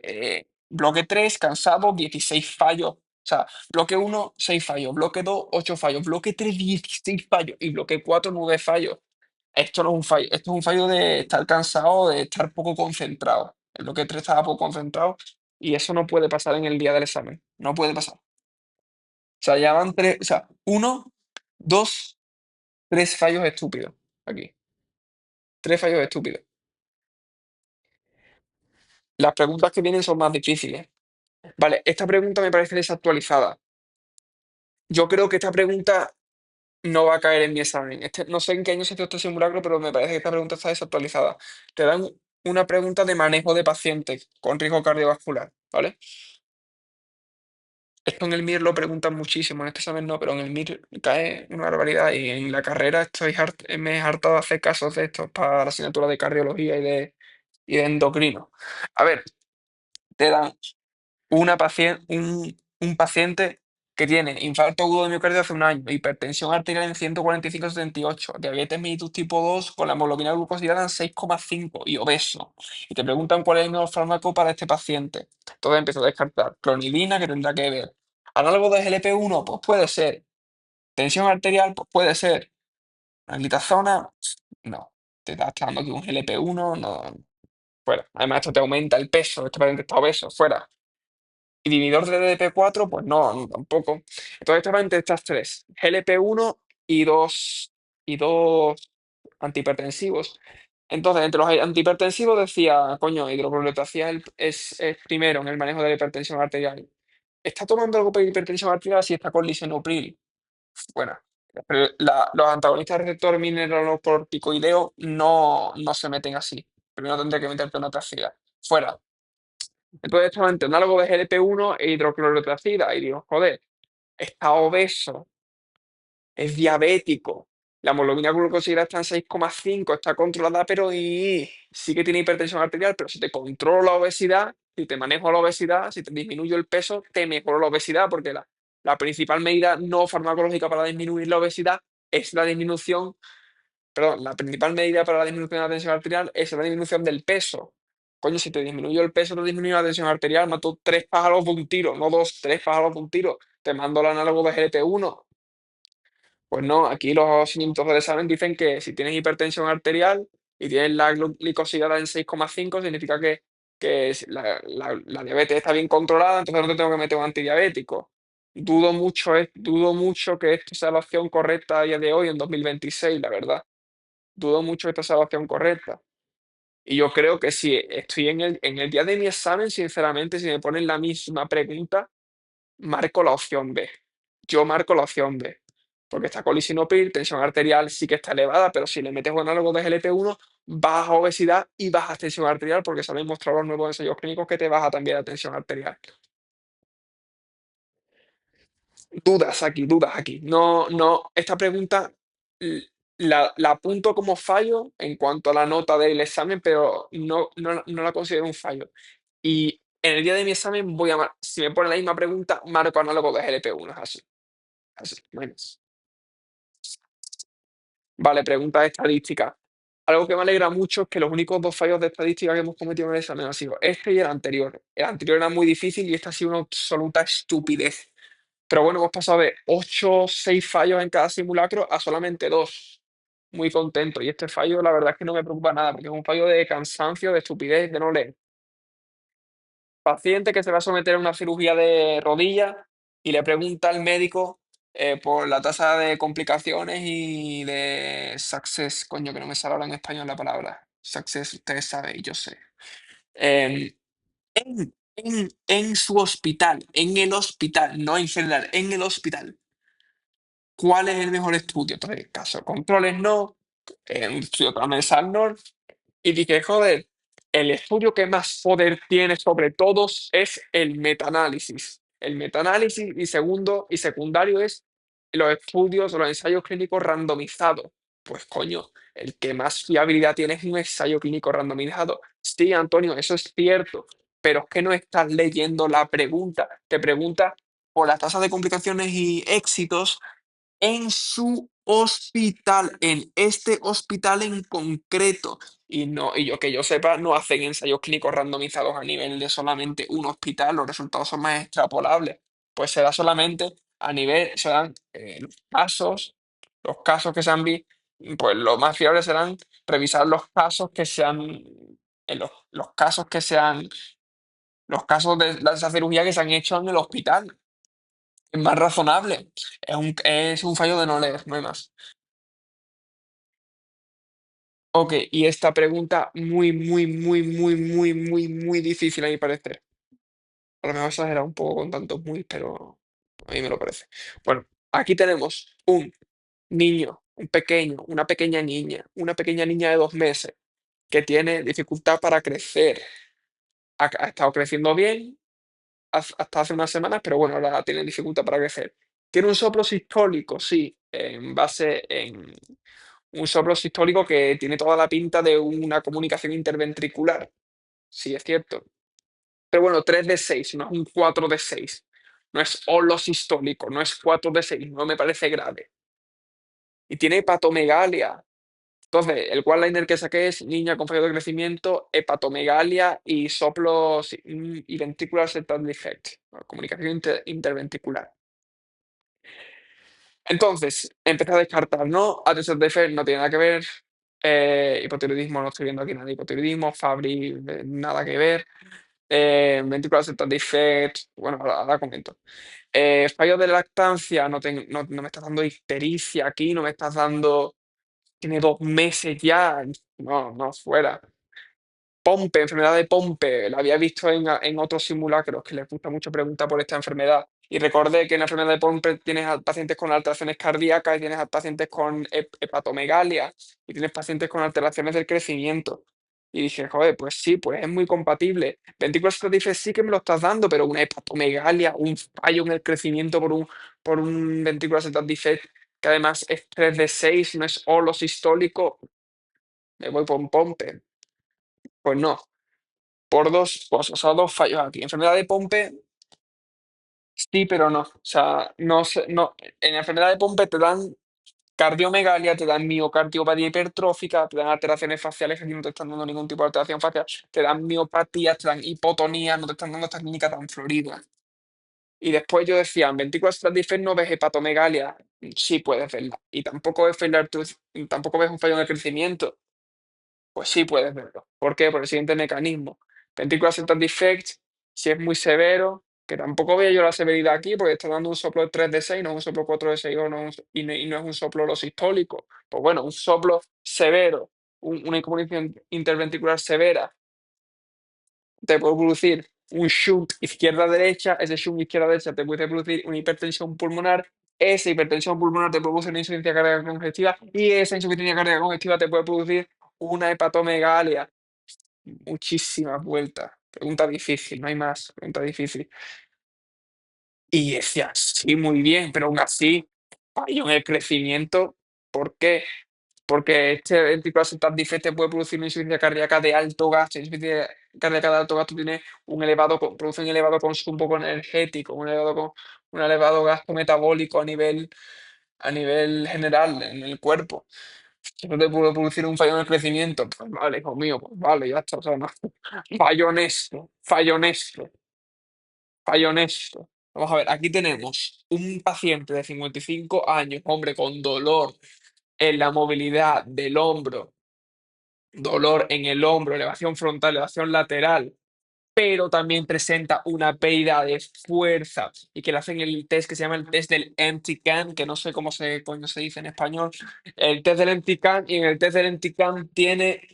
bloque 3 cansado, 16 fallos. O sea, bloque uno 6 fallos, bloque 2 8 fallos, bloque 3 16 fallos y bloque 4 9 fallos. Esto no es un fallo, esto es un fallo de estar cansado, de estar poco concentrado. El bloque 3 estaba poco concentrado y eso no puede pasar en el día del examen. No puede pasar. O sea, ya van tres, o sea, uno, dos, tres fallos estúpidos aquí. Tres fallos estúpidos. Las preguntas que vienen son más difíciles. Vale, esta pregunta me parece desactualizada. Yo creo que esta pregunta no va a caer en mi examen. No sé en qué año se hizo este simulacro, pero me parece que esta pregunta está desactualizada. Te dan una pregunta de manejo de pacientes con riesgo cardiovascular, ¿vale? Esto en el MIR lo preguntan muchísimo, en este examen no, pero en el MIR cae una barbaridad y en la carrera me he hartado de hacer casos de estos para la asignatura de cardiología y de endocrino. A ver, te dan un paciente que tiene infarto agudo de miocardio hace un año, hipertensión arterial en 145/78, diabetes mellitus tipo 2 con la hemoglobina glucosilada en 6,5 y obeso. Y te preguntan cuál es el mejor fármaco para este paciente. Entonces empiezo a descartar clonidina, que tendrá que ver. Análogo de GLP-1, pues puede ser. Tensión arterial, pues puede ser. Glitazona, no. Te está dando aquí un GLP-1, no. Fuera. Además, esto te aumenta el peso, este paciente está obeso, fuera. Inhibidor de DP4, pues no, tampoco. Entonces estaba entre estas tres, GLP-1 y dos antihipertensivos. Entonces, entre los antihipertensivos decía, coño, hidroclorotiazida es primero en el manejo de la hipertensión arterial. está tomando algo para hipertensión arterial si está con lisinopril. Bueno, pero los antagonistas receptor mineralocorticoideo no se meten así. Primero tendría que meterte una tracida. Fuera. Entonces estaba entre análogo de GLP-1 e hidroclorotiazida. Y digo, joder, está obeso, es diabético, la hemoglobina glucosilada está en 6,5, está controlada, pero sí que tiene hipertensión arterial, pero si te controlo la obesidad, si te manejo la obesidad, si te disminuyo el peso, te mejoro la obesidad, porque la principal medida no farmacológica para disminuir la obesidad es la disminución, perdón, la principal medida para la disminución de la tensión arterial es la disminución del peso. Coño, si te disminuyo el peso, te disminuyo la tensión arterial, mato tres pájaros de un tiro, no dos, tres pájaros de un tiro. Te mando el análogo de GLP-1. Pues no, aquí los cimientos del examen dicen que si tienes hipertensión arterial y tienes la glicosilada en 6,5, significa que la diabetes está bien controlada, entonces no te tengo que meter un antidiabético. Dudo mucho que esto sea la opción correcta a día de hoy, en 2026, la verdad. Dudo mucho que esta sea la opción correcta. Y yo creo que si estoy en el día de mi examen, sinceramente, si me ponen la misma pregunta, marco la opción B. Yo marco la opción B. Porque está con lisinopril, tensión arterial sí que está elevada, pero si le metes un análogo de GLP-1, baja obesidad y baja tensión arterial, porque se han demostrado los nuevos ensayos clínicos que te baja también la tensión arterial. Dudas aquí, dudas aquí. No, no, esta pregunta la apunto como fallo en cuanto a la nota del examen, pero no la considero un fallo. Y en el día de mi examen si me ponen la misma pregunta, marco análogo de GLP-1, así, así, menos. Vale, pregunta de estadística. Algo que me alegra mucho es que los únicos dos fallos de estadística que hemos cometido en el examen han sido este y el anterior. El anterior era muy difícil y esta ha sido una absoluta estupidez. Pero bueno, hemos pasado de 8 o 6 fallos en cada simulacro a solamente 2. Muy contento. Y este fallo, la verdad es que no me preocupa nada, porque es un fallo de cansancio, de estupidez, de no leer. Paciente que se va a someter a una cirugía de rodilla y le pregunta al médico por la tasa de complicaciones y de success, coño, que no me sale ahora en español la palabra. Success, ustedes saben, y yo sé. Em, en su hospital, en el hospital, no en general, en el hospital. ¿Cuál es el mejor estudio? Entonces, caso controles no, un estudio transversal no, y dije, joder, el estudio que más poder tiene sobre todos es el metaanálisis. El metaanálisis y segundo y secundario es los estudios o los ensayos clínicos randomizados. Pues coño, el que más fiabilidad tiene es un ensayo clínico randomizado. Sí, Antonio, eso es cierto, pero es que no estás leyendo la pregunta. Te pregunta por las tasas de complicaciones y éxitos en su hospital, en este hospital en concreto. Y no, y yo que yo sepa, no hacen ensayos clínicos randomizados a nivel de solamente un hospital, los resultados son más extrapolables. Pues se da solamente a nivel, se dan los casos que se han visto, pues lo más fiable serán revisar los casos que se han, los casos que se han, los casos de esa cirugía que se han hecho en el hospital. Es más razonable. Es un fallo de no leer, no hay más. Ok, y esta pregunta muy difícil a mi parecer. A lo mejor exagerado un poco con tantos muy, pero a mí me lo parece. Bueno, aquí tenemos un niño, un pequeño, una pequeña niña de 2 meses que tiene dificultad para crecer. Ha estado creciendo bien hasta hace unas semanas, pero bueno, ahora tiene dificultad para crecer. Tiene un soplo sistólico, sí, en base en un soplo sistólico que tiene toda la pinta de una comunicación interventricular. Sí, es cierto. Pero bueno, 3 de 6, no es un 4 de 6. No es holosistólico, no es 4 de 6, no me parece grave. Y tiene hepatomegalia. Entonces, el one-liner que saqué es niña con fallo de crecimiento, hepatomegalia y soplo y ventricular septal defect, comunicación interventricular. Entonces, empecé a descartar, ¿no? Attention defect no tiene nada que ver. Hipotiroidismo, no estoy viendo aquí nada de hipotiroidismo. Fabry, nada que ver. Ventricular septal defect, bueno, ahora comento. Fallo de lactancia, no me estás dando ictericia aquí, no me estás dando. Tiene 2 meses ya. No, no, fuera. Pompe, enfermedad de Pompe, la había visto en otros simulacros que les gusta mucho preguntar por esta enfermedad. Y recordé que en la enfermedad de Pompe tienes a pacientes con alteraciones cardíacas y tienes a pacientes con hepatomegalia y tienes pacientes con alteraciones del crecimiento. Y dije, joder, pues sí, pues es muy compatible. Ventricular Statistics sí que me lo estás dando, pero una hepatomegalia, un fallo en el crecimiento por un ventricular Statistics que además es 3D6, no es holo sistólico, me voy por un Pompe. Pues no, por dos cosas, o sea, dos fallos aquí. Enfermedad de Pompe, sí, pero no. O sea, no, no. En la enfermedad de Pompe te dan cardiomegalia, te dan miocardiopatía hipertrófica, te dan alteraciones faciales, aquí no te están dando ningún tipo de alteración facial, te dan miopatías, te dan hipotonía, no te están dando esta clínica tan florida. Y después yo decía, en ventricular Statistics no ves hepatomegalia, sí puedes verla. Y tampoco ves, tampoco ves un fallo en el crecimiento. Pues sí puedes verlo. ¿Por qué? Por el siguiente mecanismo. Ventricular septal defect, si es muy severo, que tampoco veo yo la severidad aquí, porque está dando un soplo de 3D6, no es un soplo 4D6 o no, y no es un soplo sistólico. Pues bueno, un soplo severo, una incomunicación interventricular severa, te puede producir un shunt izquierda-derecha, ese shunt izquierda-derecha te puede producir una hipertensión pulmonar, esa hipertensión pulmonar te puede producir una insuficiencia cardíaca congestiva y esa insuficiencia cardíaca congestiva te puede producir una hepatomegalia. Muchísimas vueltas. Pregunta difícil, no hay más. Pregunta difícil. Y decía, sí, muy bien, pero aún así, fallo en el crecimiento. ¿Por qué? Porque este ventricular septal defect te puede producir una insuficiencia cardíaca de alto gasto. La insuficiencia cardíaca de alto gasto tiene produce un elevado consumo energético, un elevado gasto metabólico a nivel general en el cuerpo. Eso te puede producir un fallo en el crecimiento. Pues vale, hijo mío, pues vale, ya está. O sea, no. Fallo honesto, fallo honesto, fallo honesto. Vamos a ver, aquí tenemos un paciente de 55 años, hombre, con dolor en la movilidad del hombro, dolor en el hombro, elevación frontal, elevación lateral, pero también presenta una pérdida de fuerza y que le hacen el test que se llama el test del empty can, que no sé cómo coño se dice en español, el test del empty can, y en el test del empty can tiene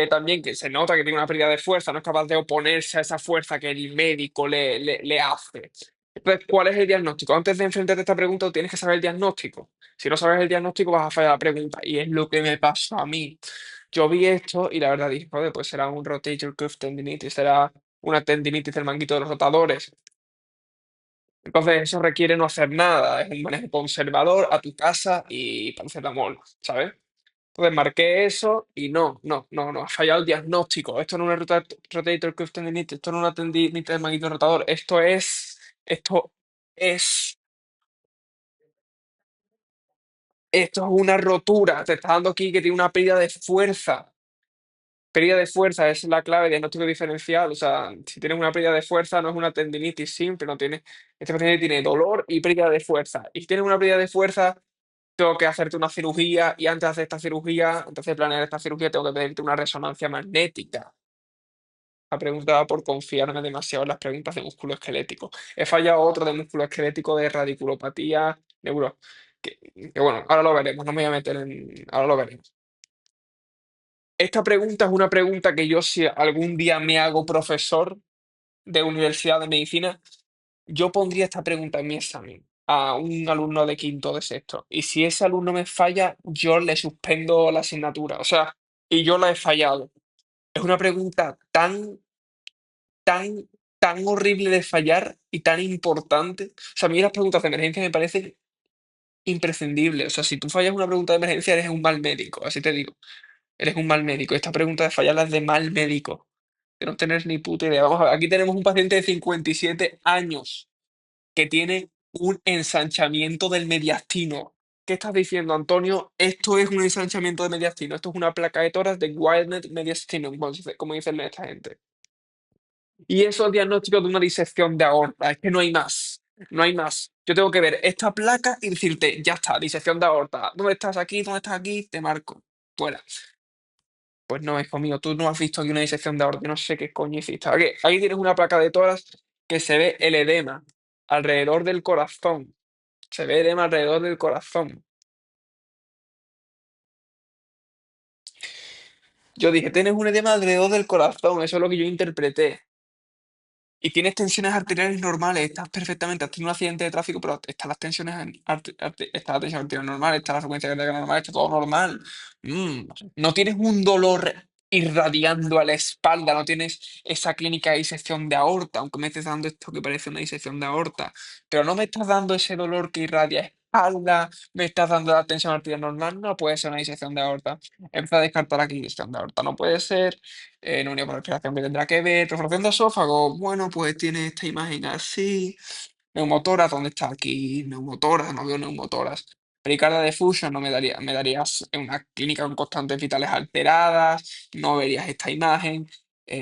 también que se nota que tiene una pérdida de fuerza, no es capaz de oponerse a esa fuerza que el médico le hace. Entonces, ¿cuál es el diagnóstico? Antes de enfrentarte a esta pregunta, tú tienes que saber el diagnóstico. Si no sabes el diagnóstico, vas a fallar la pregunta. Y es lo que me pasó a mí. Yo vi esto y la verdad dije, joder, pues será un rotator cuff tendinitis, será una tendinitis del manguito de los rotadores. Entonces, eso requiere no hacer nada, es un manejo conservador a tu casa y paracetamol, ¿sabes? Entonces marqué eso y no, ha fallado el diagnóstico. Esto no es una rotator cuff tendinitis, esto no es una tendinitis del manguito rotador, es, esto es una rotura. Te está dando aquí que tiene una pérdida de fuerza. Pérdida de fuerza es la clave de diagnóstico diferencial. O sea, si tienes una pérdida de fuerza, no es una tendinitis simple, no tiene, este paciente tiene dolor y pérdida de fuerza. Y si tienes una pérdida de fuerza, tengo que hacerte una cirugía y antes de hacer esta cirugía, antes de planear esta cirugía, tengo que pedirte una resonancia magnética. La pregunta por confiarme demasiado en las preguntas de músculo esquelético. He fallado otro de músculo esquelético de radiculopatía neuro. Que bueno, ahora lo veremos, no me voy a meter en. Ahora lo veremos. Esta pregunta es una pregunta que yo, si algún día me hago profesor de universidad de medicina, yo pondría esta pregunta en mi examen a un alumno de quinto o de sexto. Y si ese alumno me falla, yo le suspendo la asignatura. O sea, y yo la he fallado. Es una pregunta tan, tan horrible de fallar y tan importante. O sea, a mí las preguntas de emergencia me parecen imprescindibles. O sea, si tú fallas una pregunta de emergencia, eres un mal médico, así te digo. Eres un mal médico. Esta pregunta de fallarla es de mal médico. De no tener ni puta idea. Vamos a ver, aquí tenemos un paciente de 57 años que tiene un ensanchamiento del mediastino. ¿Qué estás diciendo, Antonio? Esto es un ensanchamiento de mediastino. Esto es una placa de tórax de Wildnet mediastinum, como dicen esta gente. Y eso es diagnóstico de una disección de aorta. Es que no hay más. No hay más. Yo tengo que ver esta placa y decirte, ya está, disección de aorta. ¿Dónde estás aquí? ¿Dónde estás aquí? Te marco. Fuera. Pues no, hijo mío, tú no has visto aquí una disección de aorta, yo no sé qué coño hiciste. Aquí tienes una placa de tórax que se ve el edema alrededor del corazón. Se ve edema alrededor del corazón. Yo dije, tienes un edema alrededor del corazón, eso es lo que yo interpreté. Y tienes tensiones arteriales normales, estás perfectamente, has tenido un accidente de tráfico, pero están las tensiones, está la tensión arterial normal, está la frecuencia cardíaca normal, está todo normal. Mm, no tienes un dolor irradiando a la espalda, no tienes esa clínica de disección de aorta, aunque me estés dando esto que parece una disección de aorta, pero no me estás dando ese dolor que irradia espalda, me estás dando la tensión arterial normal, no puede ser una disección de aorta. Empieza a descartar aquí disección de aorta, no puede ser. Neumonía por respiración que tendrá que ver. Perforación de esófago, bueno, pues tiene esta imagen así. Neumotoras, ¿dónde está aquí? Neumotoras, no veo neumotoras. Pericardia de Fusion, no me darías en una clínica con constantes vitales alteradas, no verías esta imagen.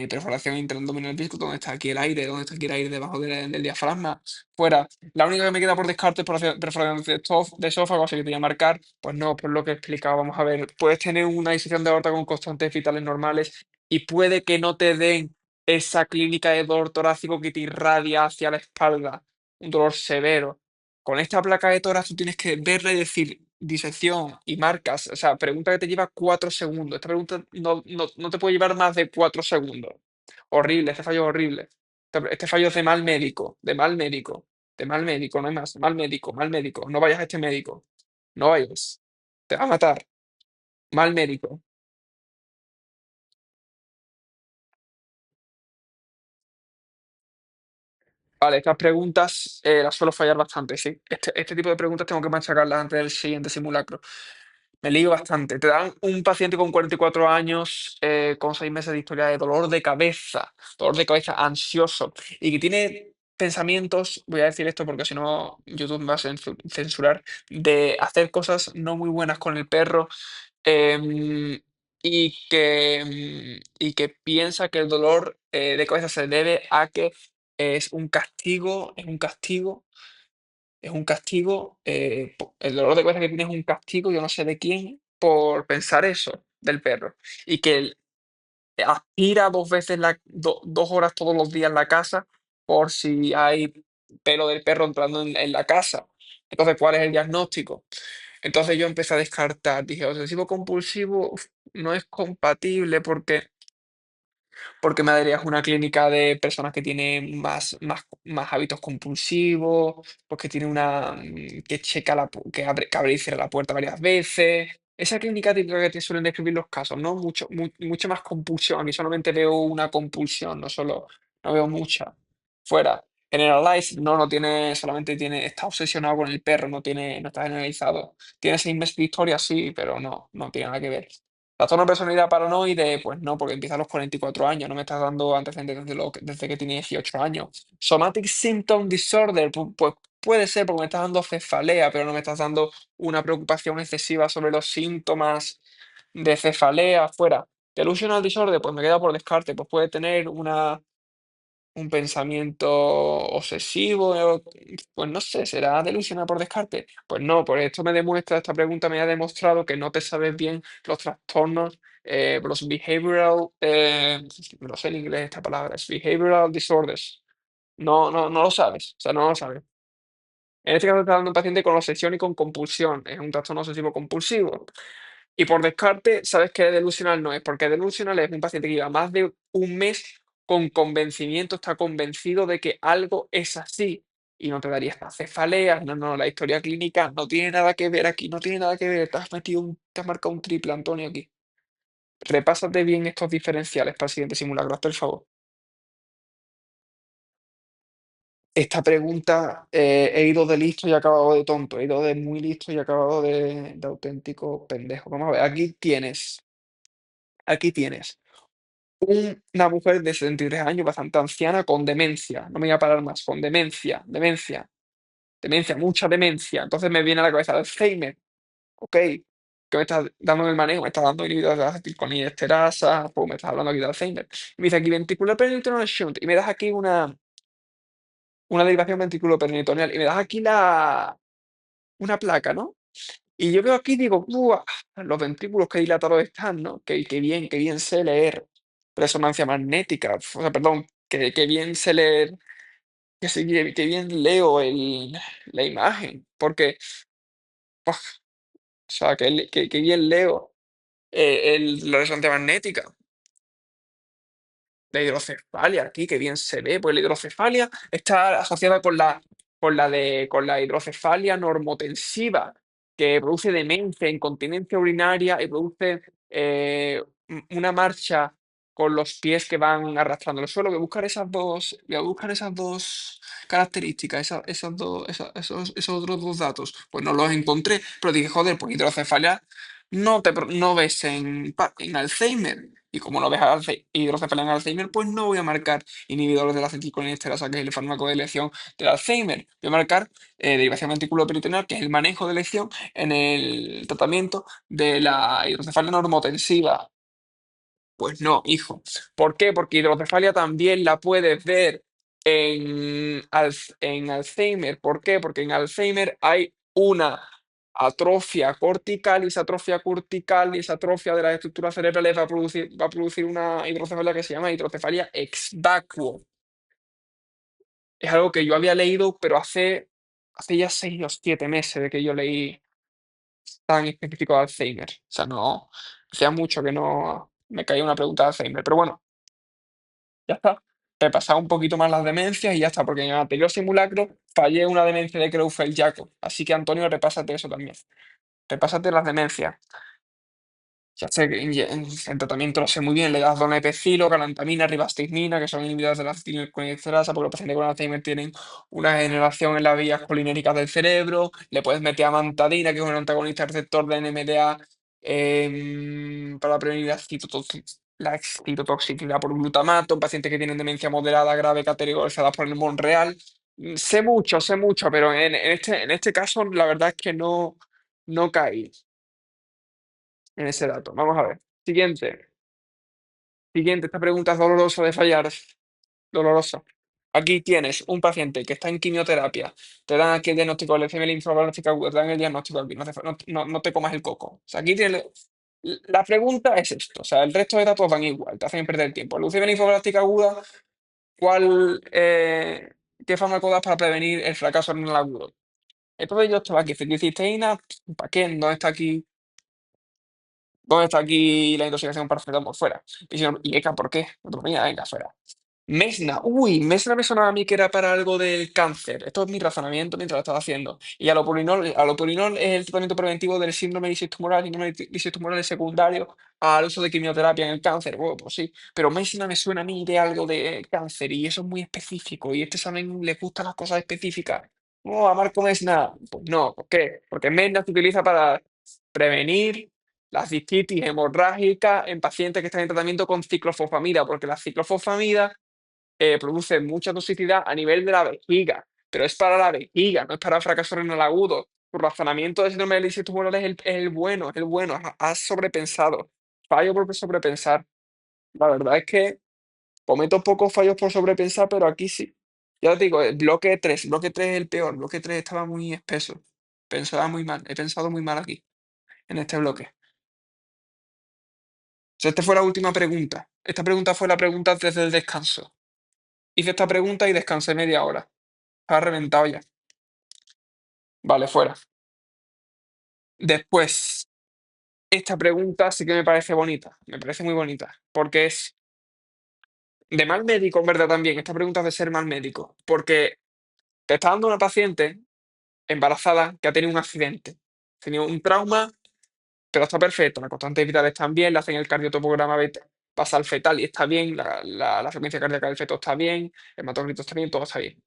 Perforación intraabdominal disco, ¿dónde está aquí el aire? ¿Dónde está aquí el aire debajo del diafragma? Fuera. La única que me queda por descarte es perforación de esófago, así que te voy a marcar. Pues no, por lo que he explicado, vamos a ver. Puedes tener una disección de aorta con constantes vitales normales y puede que no te den esa clínica de dolor torácico que te irradia hacia la espalda, un dolor severo. Con esta placa de tórax tú tienes que verla y decir disección y marcas. O sea, pregunta que te lleva 4 segundos. Esta pregunta no te puede llevar más de 4 segundos. Horrible, este fallo es horrible. Este fallo es de mal médico, de mal médico, de mal médico, no hay más. Mal médico, mal médico. No vayas a este médico. No vayas. Te va a matar. Mal médico. Vale, estas preguntas las suelo fallar bastante, sí. Este tipo de preguntas tengo que machacarlas antes del siguiente simulacro. Me lío bastante. Te dan un paciente con 44 años, con 6 meses de historia de dolor de cabeza ansioso, y que tiene pensamientos, voy a decir esto porque si no YouTube me va a censurar, de hacer cosas no muy buenas con el perro, em, y que piensa que el dolor de cabeza se debe a que es un castigo, el dolor de cabeza que tiene es un castigo, yo no sé de quién, por pensar eso del perro. Y que él aspira 2 veces, 2 horas todos los días en la casa por si hay pelo del perro entrando en la casa. Entonces, ¿cuál es el diagnóstico? Entonces yo empecé a descartar, dije, obsesivo compulsivo no es compatible porque me darías una clínica de personas que tienen más hábitos compulsivos, pues que tiene que checa que abre y cierra la puerta varias veces. Esa clínica típica que te suelen describir los casos, ¿no? Mucha más compulsión. A mí solamente veo una compulsión, no veo mucha. Fuera. Generalized, no tiene, solamente está obsesionado con el perro, no está generalizado. Tiene 6 meses de historia, sí, pero no tiene nada que ver. Trastorno de personalidad paranoide, pues no, porque empieza a los 44 años, no me estás dando antecedentes desde que tiene 18 años. Somatic Symptom Disorder, pues puede ser porque me estás dando cefalea, pero no me estás dando una preocupación excesiva sobre los síntomas de cefalea fuera. Delusional Disorder, pues me queda por descarte, pues puede tener un pensamiento obsesivo, pues no sé, ¿será delusional por descarte? Pues no, por esto esta pregunta me ha demostrado que no te sabes bien los trastornos, los behavioral, no sé en inglés esta palabra, es behavioral disorders. No lo sabes, o sea, no lo sabes. En este caso está dando un paciente con obsesión y con compulsión, es un trastorno obsesivo compulsivo. Y por descarte, sabes que delusional no es, porque delusional es un paciente que lleva más de un mes con convencimiento, está convencido de que algo es así y no te daría estas cefaleas, no, la historia clínica no tiene nada que ver aquí, no tiene nada que ver, te has marcado un triple, Antonio, aquí. Repásate bien estos diferenciales para el siguiente simulacro, hazte el favor. Esta pregunta he ido de listo y he acabado de tonto, he ido de muy listo y he acabado de auténtico pendejo. Vamos a ver, aquí tienes. Una mujer de 73 años, bastante anciana, con demencia. No me voy a parar más, con demencia, mucha demencia. Entonces me viene a la cabeza Alzheimer, ok. ¿Qué me estás dando en el manejo? Me estás dando inhibidores de acetilcolinesterasa, pues me estás hablando aquí de Alzheimer. Y me dice aquí ventricular peritoneal shunt, y me das aquí una derivación ventriculoperitoneal, y me das aquí una placa, ¿no? Y yo veo aquí y digo, ¡buah! Los ventrículos qué dilatados están, ¿no? Qué bien sé leer resonancia magnética. O sea, perdón, qué bien sé leer, qué bien leo la imagen. Porque, ¡buah! O sea, qué bien leo la resonancia magnética. de hidrocefalia aquí, que bien se ve, pues la hidrocefalia está asociada con la hidrocefalia normotensiva, que produce demencia, incontinencia urinaria y produce una marcha con los pies que van arrastrando el suelo. Voy a buscar esas dos características, esos otros dos datos. Pues no los encontré, pero dije, joder, pues hidrocefalia no ves en Alzheimer. Y como no ves hidrocefalia en Alzheimer, pues no voy a marcar inhibidores de la acetilcolinesterasa, que es el fármaco de elección del Alzheimer. Voy a marcar derivación ventriculoperitoneal, que es el manejo de elección en el tratamiento de la hidrocefalia normotensiva. Pues no, hijo. ¿Por qué? Porque hidrocefalia también la puedes ver en Alzheimer. ¿Por qué? Porque en Alzheimer hay una atrofia cortical y esa atrofia cortical y esa atrofia de las estructuras cerebrales va a producir una hidrocefalia que se llama hidrocefalia ex vacuo. Es algo que yo había leído, pero hace ya 6 o 7 meses de que yo leí tan específico de Alzheimer. O sea, no, hacía mucho que no me caía una pregunta de Alzheimer. Pero bueno. Ya está. Repasar un poquito más las demencias y ya está, porque en el anterior simulacro fallé una demencia de Creutzfeldt-Jakob. Así que, Antonio, repásate eso también. Repásate las demencias. Ya sé que en tratamiento lo sé muy bien, le das donepezilo, galantamina, ribastidina, que son inhibidores de la acetilcolinsterasa, porque los pacientes con Alzheimer tienen una degeneración en las vías colinéricas del cerebro, le puedes meter amantadina, que es un antagonista receptor de NMDA, para prevenir la excitotoxicidad por glutamato, en pacientes que tienen demencia moderada, grave, categorizadas por el Monreal. Sé mucho, pero en este caso la verdad es que no caí en ese dato. Vamos a ver. Siguiente. Siguiente. Esta pregunta es dolorosa de fallar. Dolorosa. Aquí tienes un paciente que está en quimioterapia. Te dan aquí el diagnóstico de leucemia linfoblástica aguda. Te dan el diagnóstico aquí. No te comas el coco. O sea, aquí tienes. La pregunta es esto. O sea, el resto de datos van igual. Te hacen perder el tiempo. Leucemia linfoblástica aguda. ¿Cuál, qué fármaco das para prevenir el fracaso renal agudo? Entonces yo estaba aquí. Ciclicisteína. ¿Para qué? ¿Dónde está aquí la intoxicación por paracetamol? Fuera. ¿Y ECA por qué? Otomía, venga, fuera. Mesna, uy, Mesna me sonaba a mí que era para algo del cáncer. Esto es mi razonamiento mientras lo estaba haciendo. Y alopurinol es el tratamiento preventivo del síndrome lisinotumoral. El síndrome lisinotumoral es secundario al uso de quimioterapia en el cáncer. Bueno, pues sí. Pero Mesna me suena a mí de algo de cáncer y eso es muy específico. Y este examen le gustan las cosas específicas. No, a Marco Mesna. Pues no, ¿por qué? Porque Mesna se utiliza para prevenir la cistitis hemorrágica en pacientes que están en tratamiento con ciclofosfamida, porque la ciclofosfamida produce mucha toxicidad a nivel de la vejiga, pero es para la vejiga, no es para fracaso renal agudo. Tu razonamiento de síndrome de lisis tumoral es el bueno, es el bueno. Has sobrepensado. Fallo por sobrepensar. La verdad es que cometo pocos fallos por sobrepensar, pero aquí sí. Ya te digo, el bloque 3 es el peor. Bloque 3 estaba muy espeso. Pensaba muy mal. He pensado muy mal aquí, en este bloque. Sea, esta fue la última pregunta. Esta pregunta fue la pregunta desde el descanso. Hice esta pregunta y descansé media hora. Estaba reventado ya. Vale, fuera. Después, esta pregunta sí que me parece bonita. Me parece muy bonita. Porque es de mal médico, en verdad, también. Esta pregunta es de ser mal médico. Porque te está dando una paciente embarazada que ha tenido un accidente. Ha tenido un trauma, pero está perfecto. Las constantes vitales están bien, le hacen el cardiotopograma basal fetal y está bien, la frecuencia cardíaca del feto está bien, el hematocrit está bien, todo está bien.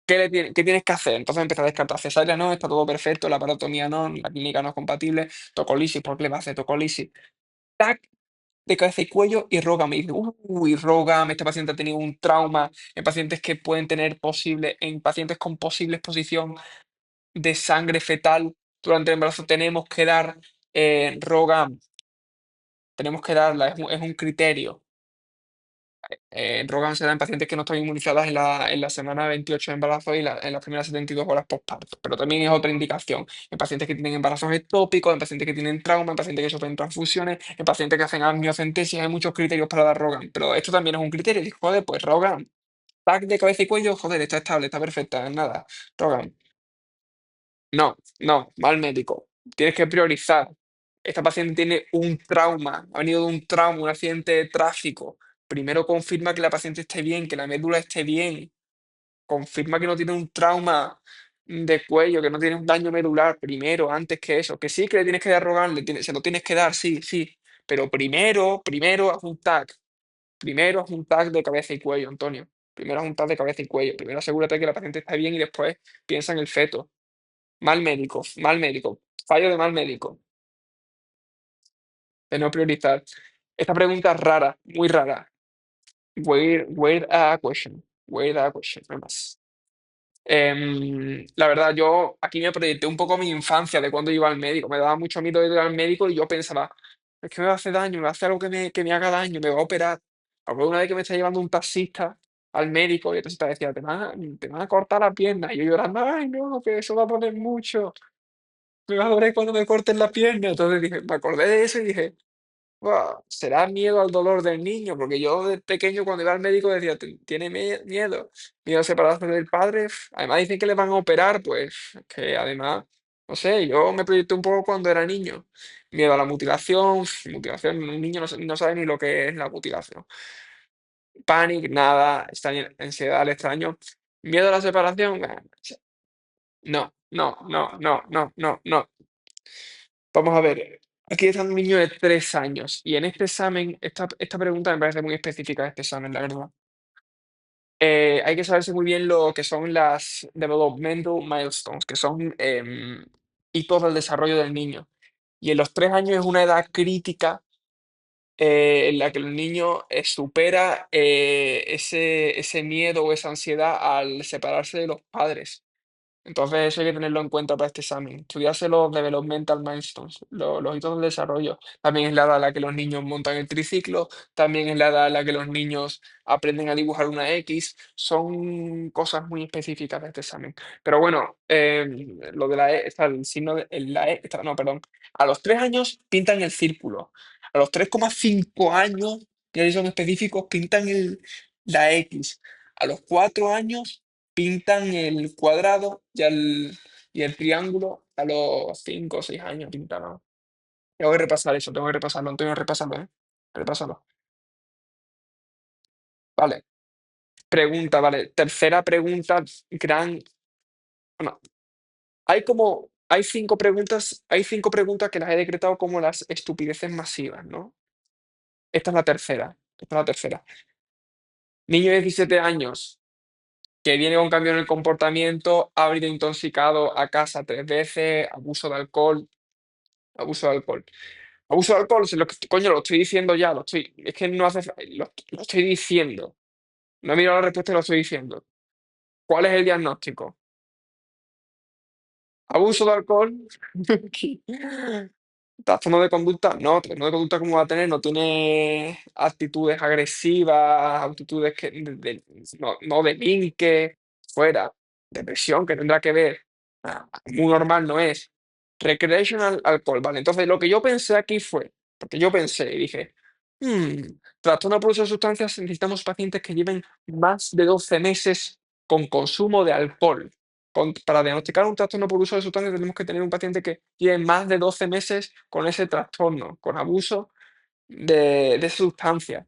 ¿Qué tienes que hacer? Entonces empieza a descartar cesárea, no, está todo perfecto, la parotomía no, la clínica no es compatible, tocolisis, ¿por qué le va a hacer tocolisis? Tac, de cabeza y cuello y Rogam. Y dice, uy, Rogam, este paciente ha tenido un trauma en pacientes con posible exposición de sangre fetal durante el embarazo, tenemos que dar Rogam, tenemos que darla, es un criterio. Rogan se da en pacientes que no están inmunizadas en la semana 28 de embarazo y en las primeras 72 horas postparto, pero también es otra indicación en pacientes que tienen embarazos ectópicos, en pacientes que tienen trauma, en pacientes que sufren transfusiones, en pacientes que hacen amniocentesis. Hay muchos criterios para dar Rogan, pero esto también es un criterio. Dijo, joder, pues Rogan, TAC de cabeza y cuello, joder, está estable, está perfecta, nada, Rogan. No, no, mal médico. Tienes que priorizar. Esta paciente tiene un trauma, ha venido de un trauma, un accidente de tráfico. primero confirma que la paciente esté bien, que la médula esté bien, confirma que no tiene un trauma de cuello, que no tiene un daño medular primero, antes que eso. Que sí, que le tienes que dar Rogaine, se lo tienes que dar, sí, sí. Pero primero haz un TAC. Primero haz un TAC de cabeza y cuello, Antonio. Primero haz un TAC de cabeza y cuello. Primero asegúrate que la paciente está bien y después piensa en el feto. Mal médico, mal médico. Fallo de mal médico. De no priorizar. Esta pregunta es rara, muy rara. Wait a question. Wait a question, no más. La verdad, yo aquí me proyecté un poco mi infancia de cuando iba al médico. Me daba mucho miedo ir al médico y yo pensaba, es que me va a hacer daño, me va a hacer algo que me haga daño, me va a operar. Acuerdo una vez que me está llevando un taxista al médico y el taxista decía, te van a cortar la pierna. Y yo llorando, ay, no, que eso va a poner mucho. Me va a doler cuando me corten la pierna. Entonces dije, me acordé de eso y dije, "Buah, será miedo al dolor del niño", porque yo de pequeño cuando iba al médico decía, Tiene miedo, miedo a separarse del padre. Además dicen que le van a operar, pues que además, no sé, yo me proyecté un poco cuando era niño. Miedo a la mutilación, mutilación, un niño no sabe ni lo que es la mutilación. Pánico, nada, ansiedad al extraño. Miedo a la separación, no, no, no, no, no, no, no. Vamos a ver, aquí está un niño de 3 años y en este examen, esta pregunta me parece muy específica de este examen, la verdad. Hay que saberse muy bien lo que son las developmental milestones, que son hitos del desarrollo del niño. Y en los 3 años es una edad crítica en la que el niño supera ese miedo o esa ansiedad al separarse de los padres. Entonces, eso hay que tenerlo en cuenta para este examen. Estudiarse los developmental milestones, los hitos del desarrollo. También es la edad a la que los niños montan el triciclo, también es la edad a la que los niños aprenden a dibujar una X. Son cosas muy específicas de este examen. Pero bueno, lo de la E, está el signo de la E, no, perdón. A los 3 años pintan el círculo. A los 3,5 años, que ahí son específicos, pintan la X. A los 4 años pintan el cuadrado y el triángulo a los 5 o 6 años pintaron. Tengo que repasar eso, tengo que repasarlo, Antonio, repásalo, ¿eh? Repásalo. Vale, pregunta, vale. Tercera pregunta, gran. Bueno, hay cinco preguntas que las he decretado como las estupideces masivas, ¿no? Esta es la tercera. Esta es la tercera. Niño de 17 años que viene con cambio en el comportamiento, ha venido intoxicado a casa 3 veces, abuso de alcohol, abuso de alcohol. Abuso de alcohol, coño, lo estoy diciendo ya, es que no hace, lo estoy diciendo. No he mirado la respuesta y lo estoy diciendo. ¿Cuál es el diagnóstico? ¿Abuso de alcohol? ¿Trastorno de conducta? No, trastorno de conducta como va a tener, no tiene actitudes agresivas, actitudes que no delinque, fuera. Depresión, que tendrá que ver. Muy normal no es. Recreational alcohol, vale. Entonces, lo que yo pensé aquí fue, porque yo pensé y dije, trastorno por uso de sustancias, necesitamos pacientes que lleven más de 12 meses con consumo de alcohol. Para diagnosticar un trastorno por uso de sustancias tenemos que tener un paciente que lleve más de 12 meses con ese trastorno, con abuso de sustancias.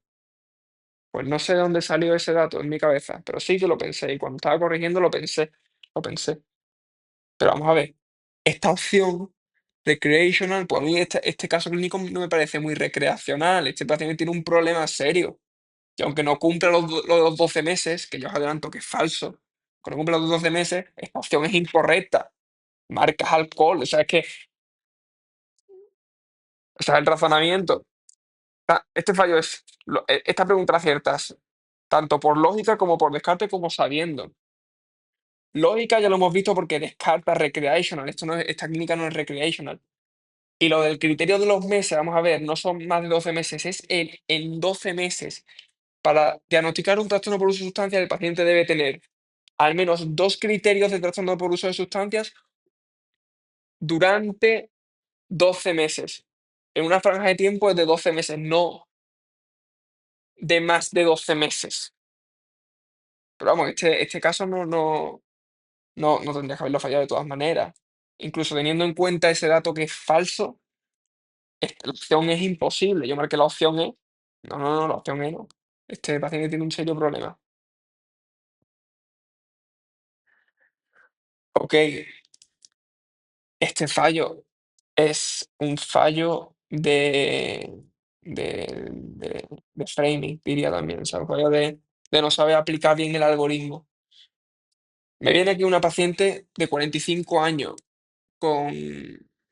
Pues no sé de dónde salió ese dato en mi cabeza, pero sí que lo pensé y cuando estaba corrigiendo lo pensé, lo pensé. Pero vamos a ver, esta opción recreational, pues a mí este caso clínico no me parece muy recreacional. Este paciente tiene un problema serio. Y aunque no cumpla los 12 meses, que yo os adelanto que es falso, que no cumple los 12 meses, esta opción es incorrecta. Marcas alcohol, o sea, es que, o sea, el razonamiento. Este fallo es, esta pregunta la aciertas tanto por lógica como por descarte como sabiendo. Lógica ya lo hemos visto porque descarta recreational, esta clínica no es recreational. Y lo del criterio de los meses, vamos a ver, no son más de 12 meses, es en 12 meses. Para diagnosticar un trastorno por uso de sustancias, el paciente debe tener al menos 2 criterios de trastorno por uso de sustancias durante 12 meses. En una franja de tiempo de 12 meses, no de más de 12 meses. Pero vamos, este caso no tendría que haberlo fallado de todas maneras. Incluso teniendo en cuenta ese dato que es falso, la opción es imposible. Yo marqué la opción E. No, la opción E no. Este paciente tiene un serio problema. Ok, este fallo es un fallo de framing, diría también, o sea, un fallo de no saber aplicar bien el algoritmo. Me viene aquí una paciente de 45 años con,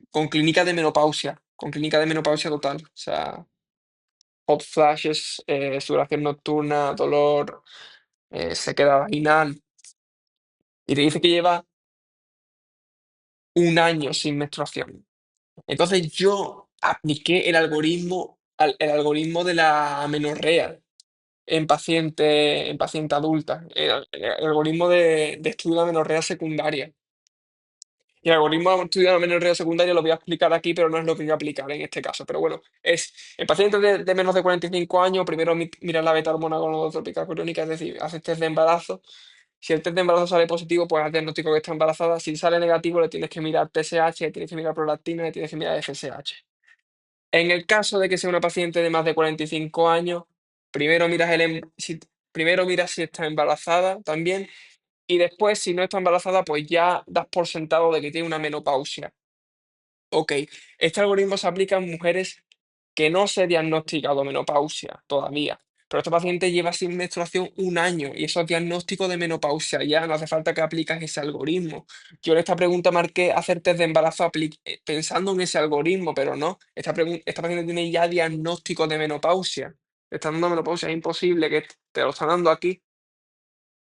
con clínica de menopausia, con clínica de menopausia total, o sea, hot flashes, sudoración nocturna, dolor, sequedad vaginal, y te dice que lleva un año sin menstruación. Entonces yo apliqué el algoritmo de la amenorrea en paciente adulta, el algoritmo de estudio de amenorrea secundaria. Y el algoritmo de estudio de amenorrea secundaria lo voy a explicar aquí, pero no es lo que voy a aplicar en este caso. Pero bueno, es en pacientes de menos de 45 años, primero mira la beta hormona gonadotrópica crónica, es decir, haces test de embarazo. Si el test de embarazo sale positivo, pues haz diagnóstico que está embarazada. Si sale negativo, le tienes que mirar TSH, le tienes que mirar prolactina, le tienes que mirar FSH. En el caso de que sea una paciente de más de 45 años, primero miras, primero miras si está embarazada también y después, si no está embarazada, pues ya das por sentado de que tiene una menopausia. Ok, este algoritmo se aplica en mujeres que no se ha diagnosticado menopausia todavía, pero este paciente lleva sin menstruación un año y eso es diagnóstico de menopausia ya, no hace falta que apliques ese algoritmo. Yo en esta pregunta marqué hacer test de embarazo pensando en ese algoritmo, pero no, esta paciente tiene ya diagnóstico de menopausia. Le están dando menopausia, es imposible que te lo están dando aquí,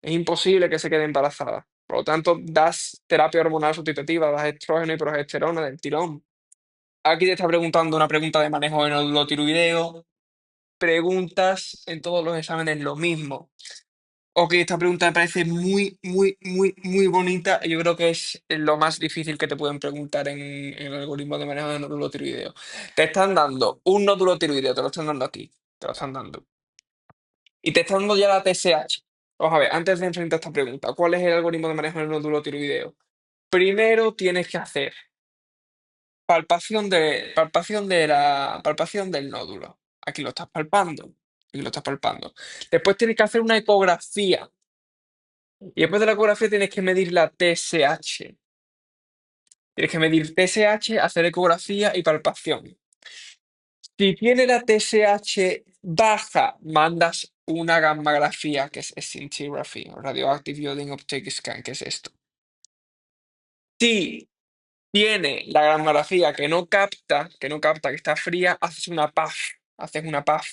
es imposible que se quede embarazada. Por lo tanto, das terapia hormonal sustitutiva, das estrógeno y progesterona del tirón. Aquí te está preguntando una pregunta de manejo de nódulo tiroideo. Preguntas en todos los exámenes lo mismo. Ok, esta pregunta me parece muy, muy, muy, muy bonita. Yo creo que es lo más difícil que te pueden preguntar en el algoritmo de manejo de nódulo tiroideo. Te están dando un nódulo tiroideo, te lo están dando aquí. Te lo están dando. Y te están dando ya la TSH. Vamos a ver, antes de enfrentar esta pregunta, ¿cuál es el algoritmo de manejo del nódulo tiroideo? Primero tienes que hacer palpación del nódulo. Aquí lo estás palpando. Aquí lo estás palpando. Después tienes que hacer una ecografía. Y después de la ecografía tienes que medir la TSH. Tienes que medir TSH, hacer ecografía y palpación. Si tiene la TSH baja, mandas una gammagrafía, que es scintigraphy, o Radioactive Iodine Uptake Scan, que es esto. Si tiene la gammagrafía que está fría, haces una PAF,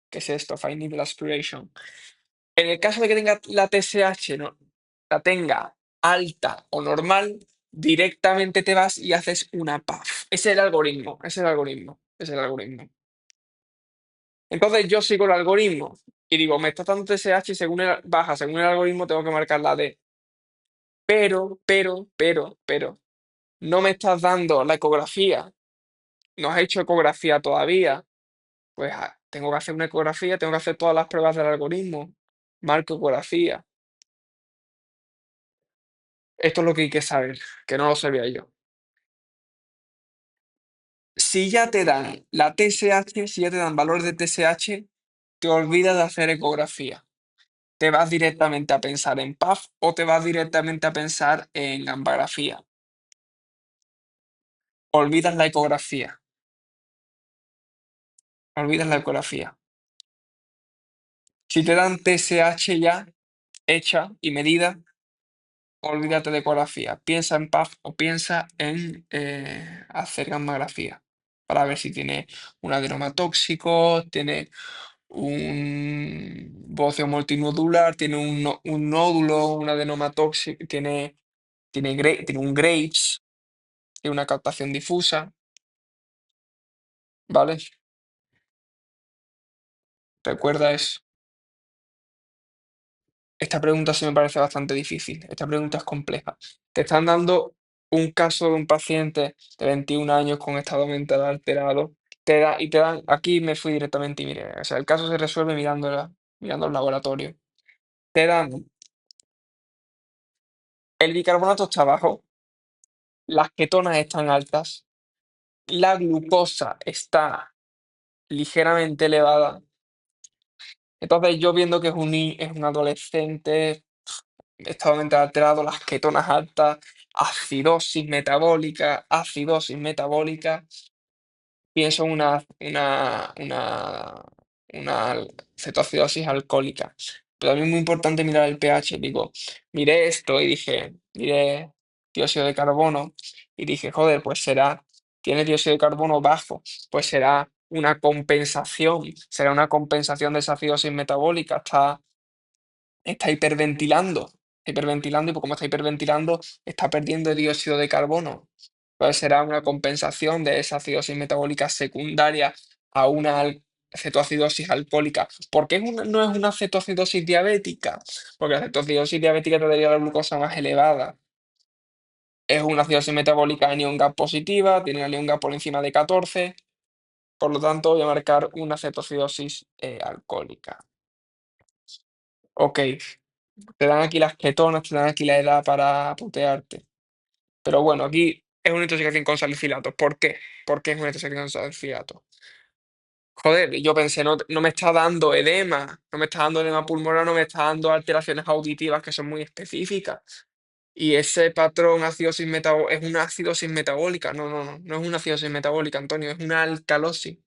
que es esto, Fine Needle Aspiration. En el caso de que tenga la TSH, no, la tenga alta o normal, directamente te vas y haces una PAF. Ese es el algoritmo, ese es el algoritmo, ese es el algoritmo. Entonces yo sigo el algoritmo y digo, me está dando TSH y según el algoritmo tengo que marcar la D. Pero, no me estás dando la ecografía, no has hecho ecografía todavía, pues tengo que hacer una ecografía, tengo que hacer todas las pruebas del algoritmo, marco ecografía. Esto es lo que hay que saber, que no lo sabía yo. Si ya te dan la TSH, si ya te dan valor de TSH, te olvidas de hacer ecografía. ¿Te vas directamente a pensar en PAF o te vas directamente a pensar en gammagrafía? Olvidas la ecografía, olvidas la ecografía. Si te dan TSH ya hecha y medida, olvídate de ecografía. Piensa en PAF o piensa en hacer gammagrafía para ver si tiene un adenoma tóxico, tiene un bocio multinodular, tiene un nódulo, un adenoma tóxico, tiene un Graves, tiene una captación difusa, ¿vale? Recuerda eso. Esta pregunta sí me parece bastante difícil. Esta pregunta es compleja. Te están dando un caso de un paciente de 21 años con estado mental alterado. Y te dan, aquí me fui directamente y mire, o sea, el caso se resuelve mirando el laboratorio. Te dan, el bicarbonato está bajo, las ketonas están altas, la glucosa está ligeramente elevada Entonces yo viendo que es un adolescente, estado mental alterado, las ketonas altas, acidosis metabólica, pienso en una cetoacidosis alcohólica. Pero también es muy importante mirar el pH. Digo, miré esto y dije, miré dióxido de carbono y dije, joder, pues tiene dióxido de carbono bajo, pues será una compensación de esa acidosis metabólica. Está hiperventilando, y como está hiperventilando, está perdiendo dióxido de carbono. Pues será una compensación de esa acidosis metabólica secundaria a una cetoacidosis alcohólica. ¿Por qué no es una cetoacidosis diabética? Porque la cetoacidosis diabética te daría la glucosa más elevada. Es una acidosis metabólica anión gas positiva, tiene una anión gas por encima de 14, por lo tanto voy a marcar una cetoacidosis alcohólica. Ok, te dan aquí las ketonas, te dan aquí la edad para putearte. Pero bueno, aquí es una intoxicación con salicilatos. ¿Por qué? ¿Por qué es una intoxicación con salicilatos? Joder, y yo pensé, no me está dando edema, no me está dando edema pulmonar, no me está dando alteraciones auditivas que son muy específicas. Y ese patrón es una acidosis metabólica. No es una acidosis metabólica, Antonio, es una alcalosis.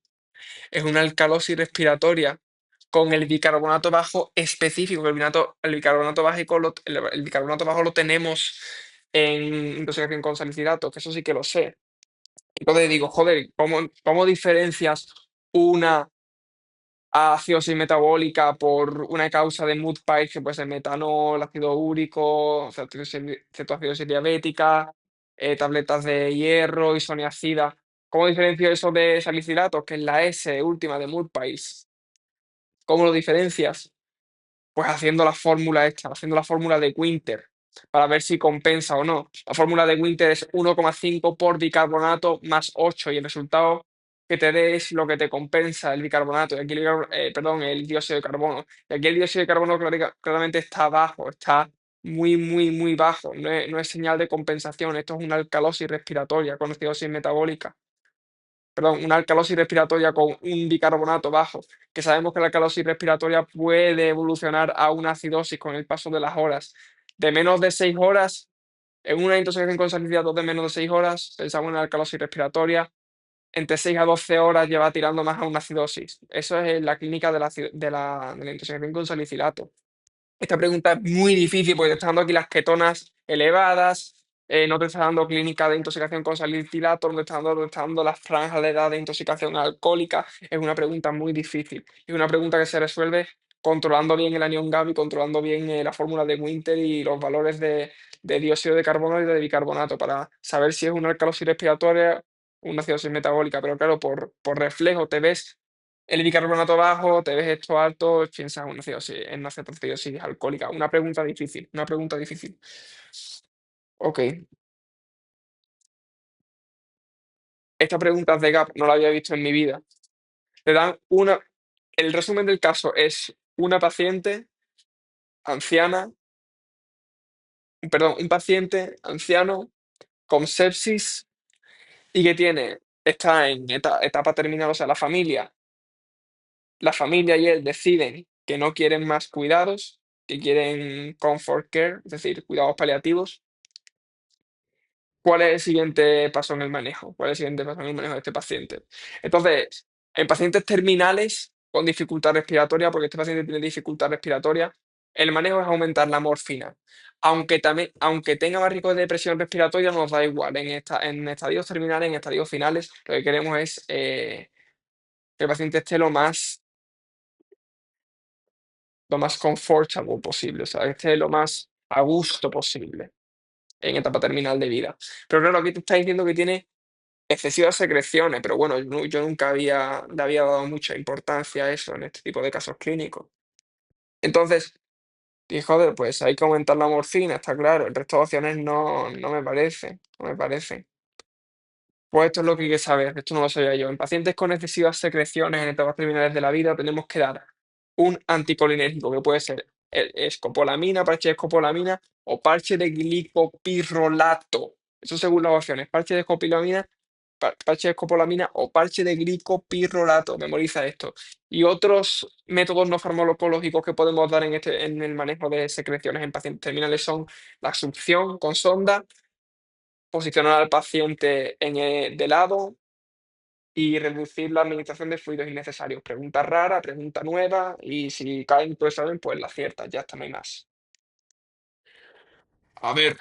Es una alcalosis respiratoria con el bicarbonato bajo específico. El bicarbonato bajo el bicarbonato bajo lo tenemos en intoxicación con salicilato, que eso sí que lo sé. Entonces digo, joder, ¿cómo diferencias una acidosis metabólica por una causa de mood spikes, que puede ser metanol, ácido úrico, cetoacidosis diabética, tabletas de hierro, isoniazida? ¿Cómo diferencio eso de salicilatos, que es la S última de mood spikes? ¿Cómo lo diferencias? Pues haciendo la fórmula esta, haciendo la fórmula de Winter, para ver si compensa o no. La fórmula de Winter es 1,5 por bicarbonato más 8 y el resultado que te dé es lo que te compensa el bicarbonato, y aquí perdón, el dióxido de carbono. Y aquí el dióxido de carbono claramente está bajo, está muy bajo. No es señal de compensación, esto es una alcalosis respiratoria con acidosis metabólica, perdón, una alcalosis respiratoria con un bicarbonato bajo, que sabemos que la alcalosis respiratoria puede evolucionar a una acidosis con el paso de las horas. De menos de 6 horas, en una intoxicación con salicilatos de menos de 6 horas, pensamos en la alcalosis respiratoria. Entre 6 a 12 horas lleva tirando más a una acidosis. Eso es la clínica de la intoxicación con salicilato. Esta pregunta es muy difícil porque te está dando aquí las ketonas elevadas, no te está dando clínica de intoxicación con salicilato, no te está dando las franjas de edad de intoxicación alcohólica. Es una pregunta muy difícil. Es una pregunta que se resuelve controlando bien el anión GAM y controlando bien la fórmula de Winter y los valores de dióxido de carbono y de bicarbonato para saber si es una alcalosis respiratoria o una acidosis metabólica. Pero claro, por reflejo te ves el bicarbonato bajo, te ves esto alto, piensas en una cetoacidosis alcohólica. Una pregunta difícil, una pregunta difícil. Ok, esta pregunta de GAP no la había visto en mi vida. Te dan una. El resumen del caso es una paciente anciana, perdón, un paciente anciano con sepsis y que está en etapa terminal, o sea, la familia y él deciden que no quieren más cuidados, que quieren comfort care, es decir, cuidados paliativos. ¿Cuál es el siguiente paso en el manejo? ¿Cuál es el siguiente paso en el manejo de este paciente? Entonces, en pacientes terminales con dificultad respiratoria, porque este paciente tiene dificultad respiratoria, el manejo es aumentar la morfina. Aunque tenga más riesgo de depresión respiratoria, nos da igual. En estadios terminales, en estadios finales, lo que queremos es que el paciente esté lo más comfortable posible, o sea, que esté lo más a gusto posible en etapa terminal de vida. Pero claro, aquí te está diciendo que tiene excesivas secreciones, pero bueno, yo nunca le había dado mucha importancia a eso en este tipo de casos clínicos. Entonces, dije, joder, pues hay que aumentar la morfina, está claro. El resto de opciones no me parece, no me parece. Pues esto es lo que hay que saber, esto no lo sabía yo. En pacientes con excesivas secreciones en etapas terminales de la vida, tenemos que dar un anticolinérgico, que puede ser escopolamina, parche de escopolamina o parche de glicopirrolato. Eso según las opciones. Parche de escopolamina parche de escopolamina o parche de glicopirrolato, memoriza esto. Y otros métodos no farmacológicos que podemos dar en el manejo de secreciones en pacientes terminales son la succión con sonda, posicionar al paciente de lado y reducir la administración de fluidos innecesarios. Pregunta rara, pregunta nueva y si caen por examen, pues la aciertas, ya está, no hay más. A ver,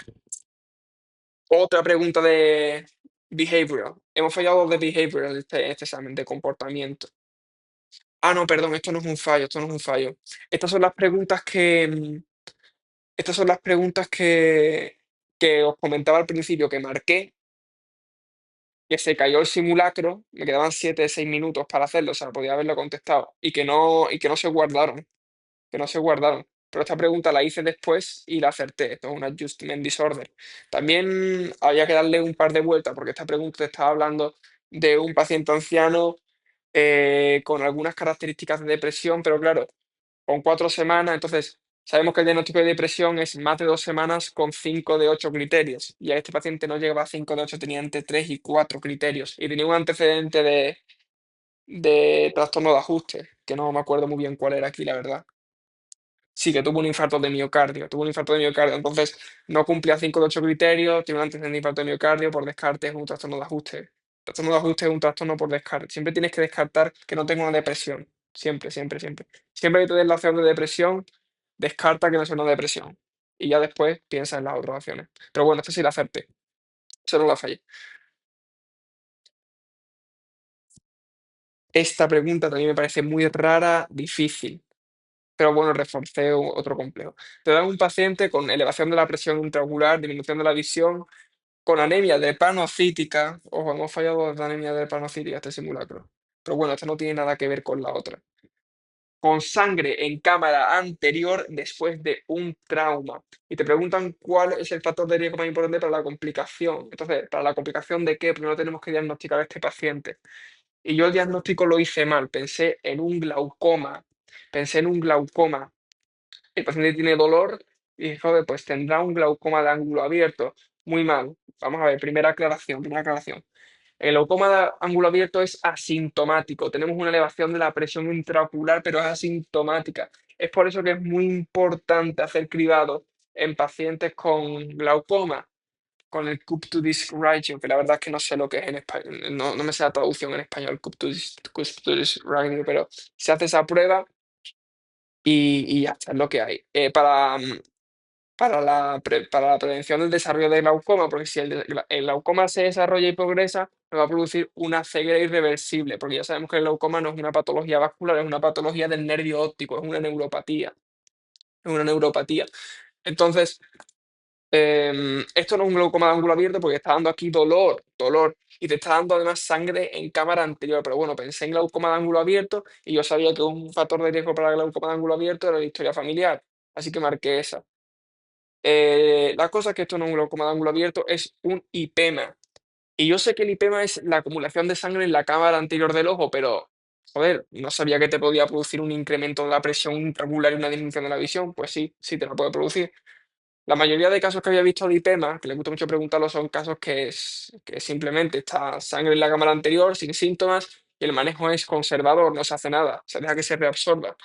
otra pregunta de behavioral. Hemos fallado de behavioral este examen de comportamiento. Ah, no, perdón, esto no es un fallo, esto no es un fallo. Estas son las preguntas estas son las preguntas que os comentaba al principio que marqué, que se cayó el simulacro, me quedaban 7 de 6 minutos para hacerlo, o sea, podía haberlo contestado, y que no se guardaron, que no se guardaron. Pero esta pregunta la hice después y la acerté. Esto es un adjustment disorder. También había que darle un par de vueltas porque esta pregunta te estaba hablando de un paciente anciano con algunas características de depresión, pero claro, con 4 semanas, entonces sabemos que el diagnóstico de depresión es más de 2 semanas con 5 de 8 criterios. Y a este paciente no llegaba a 5 de 8, tenía entre 3 y 4 criterios. Y tenía un antecedente de trastorno de ajuste, que no me acuerdo muy bien cuál era aquí, la verdad. Sí, que tuvo un infarto de miocardio, tuvo un infarto de miocardio. Entonces, no cumplía 5 de 8 criterios, tiene un antecedente de infarto de miocardio, por descarte es un trastorno de ajuste. Trastorno de ajuste es un trastorno por descarte. Siempre tienes que descartar que no tenga una depresión. Siempre, siempre, siempre. Siempre que te den la opción de depresión, descarta que no sea una depresión. Y ya después piensa en las otras opciones. Pero bueno, esta sí la acerté. Eso no la fallé. Esta pregunta también me parece muy rara, difícil. Pero bueno, reforcé otro complejo. Te dan un paciente con elevación de la presión intraocular, disminución de la visión, con anemia drepanocítica. Ojo, hemos fallado de anemia drepanocítica este simulacro. Pero bueno, esto no tiene nada que ver con la otra. Con sangre en cámara anterior después de un trauma. Y te preguntan cuál es el factor de riesgo más importante para la complicación. Entonces, ¿para la complicación de qué? Primero tenemos que diagnosticar a este paciente. Y yo el diagnóstico lo hice mal. Pensé en un glaucoma. Pensé en un glaucoma. El paciente tiene dolor y dije, joder, pues tendrá un glaucoma de ángulo abierto. Muy mal. Vamos a ver, primera aclaración, primera aclaración. El glaucoma de ángulo abierto es asintomático. Tenemos una elevación de la presión intraocular, pero es asintomática. Es por eso que es muy importante hacer cribado en pacientes con glaucoma, con el cup-to-disc ratio, que la verdad es que no sé lo que es en español, no me sé la traducción en español, cup-to-disc ratio, pero se hace esa prueba y ya está, es lo que hay. Para la prevención del desarrollo del glaucoma, porque si el glaucoma se desarrolla y progresa, nos va a producir una ceguera irreversible, porque ya sabemos que el glaucoma no es una patología vascular, es una patología del nervio óptico, es una neuropatía. Es una neuropatía. Entonces, esto no es un glaucoma de ángulo abierto porque está dando aquí dolor, dolor, y te está dando además sangre en cámara anterior. Pero bueno, pensé en glaucoma de ángulo abierto y yo sabía que un factor de riesgo para el glaucoma de ángulo abierto era la historia familiar, así que marqué esa. La cosa es que esto no es un glaucoma de ángulo abierto, es un IPEMA. Y yo sé que el IPEMA es la acumulación de sangre en la cámara anterior del ojo, pero, joder, no sabía que te podía producir un incremento de la presión intraocular y una disminución de la visión. Pues sí, sí te lo puede producir. La mayoría de casos que había visto de IPEMA, que les gusta mucho preguntarlo, son casos que simplemente está sangre en la cámara anterior, sin síntomas, y el manejo es conservador, no se hace nada, se deja que se reabsorba.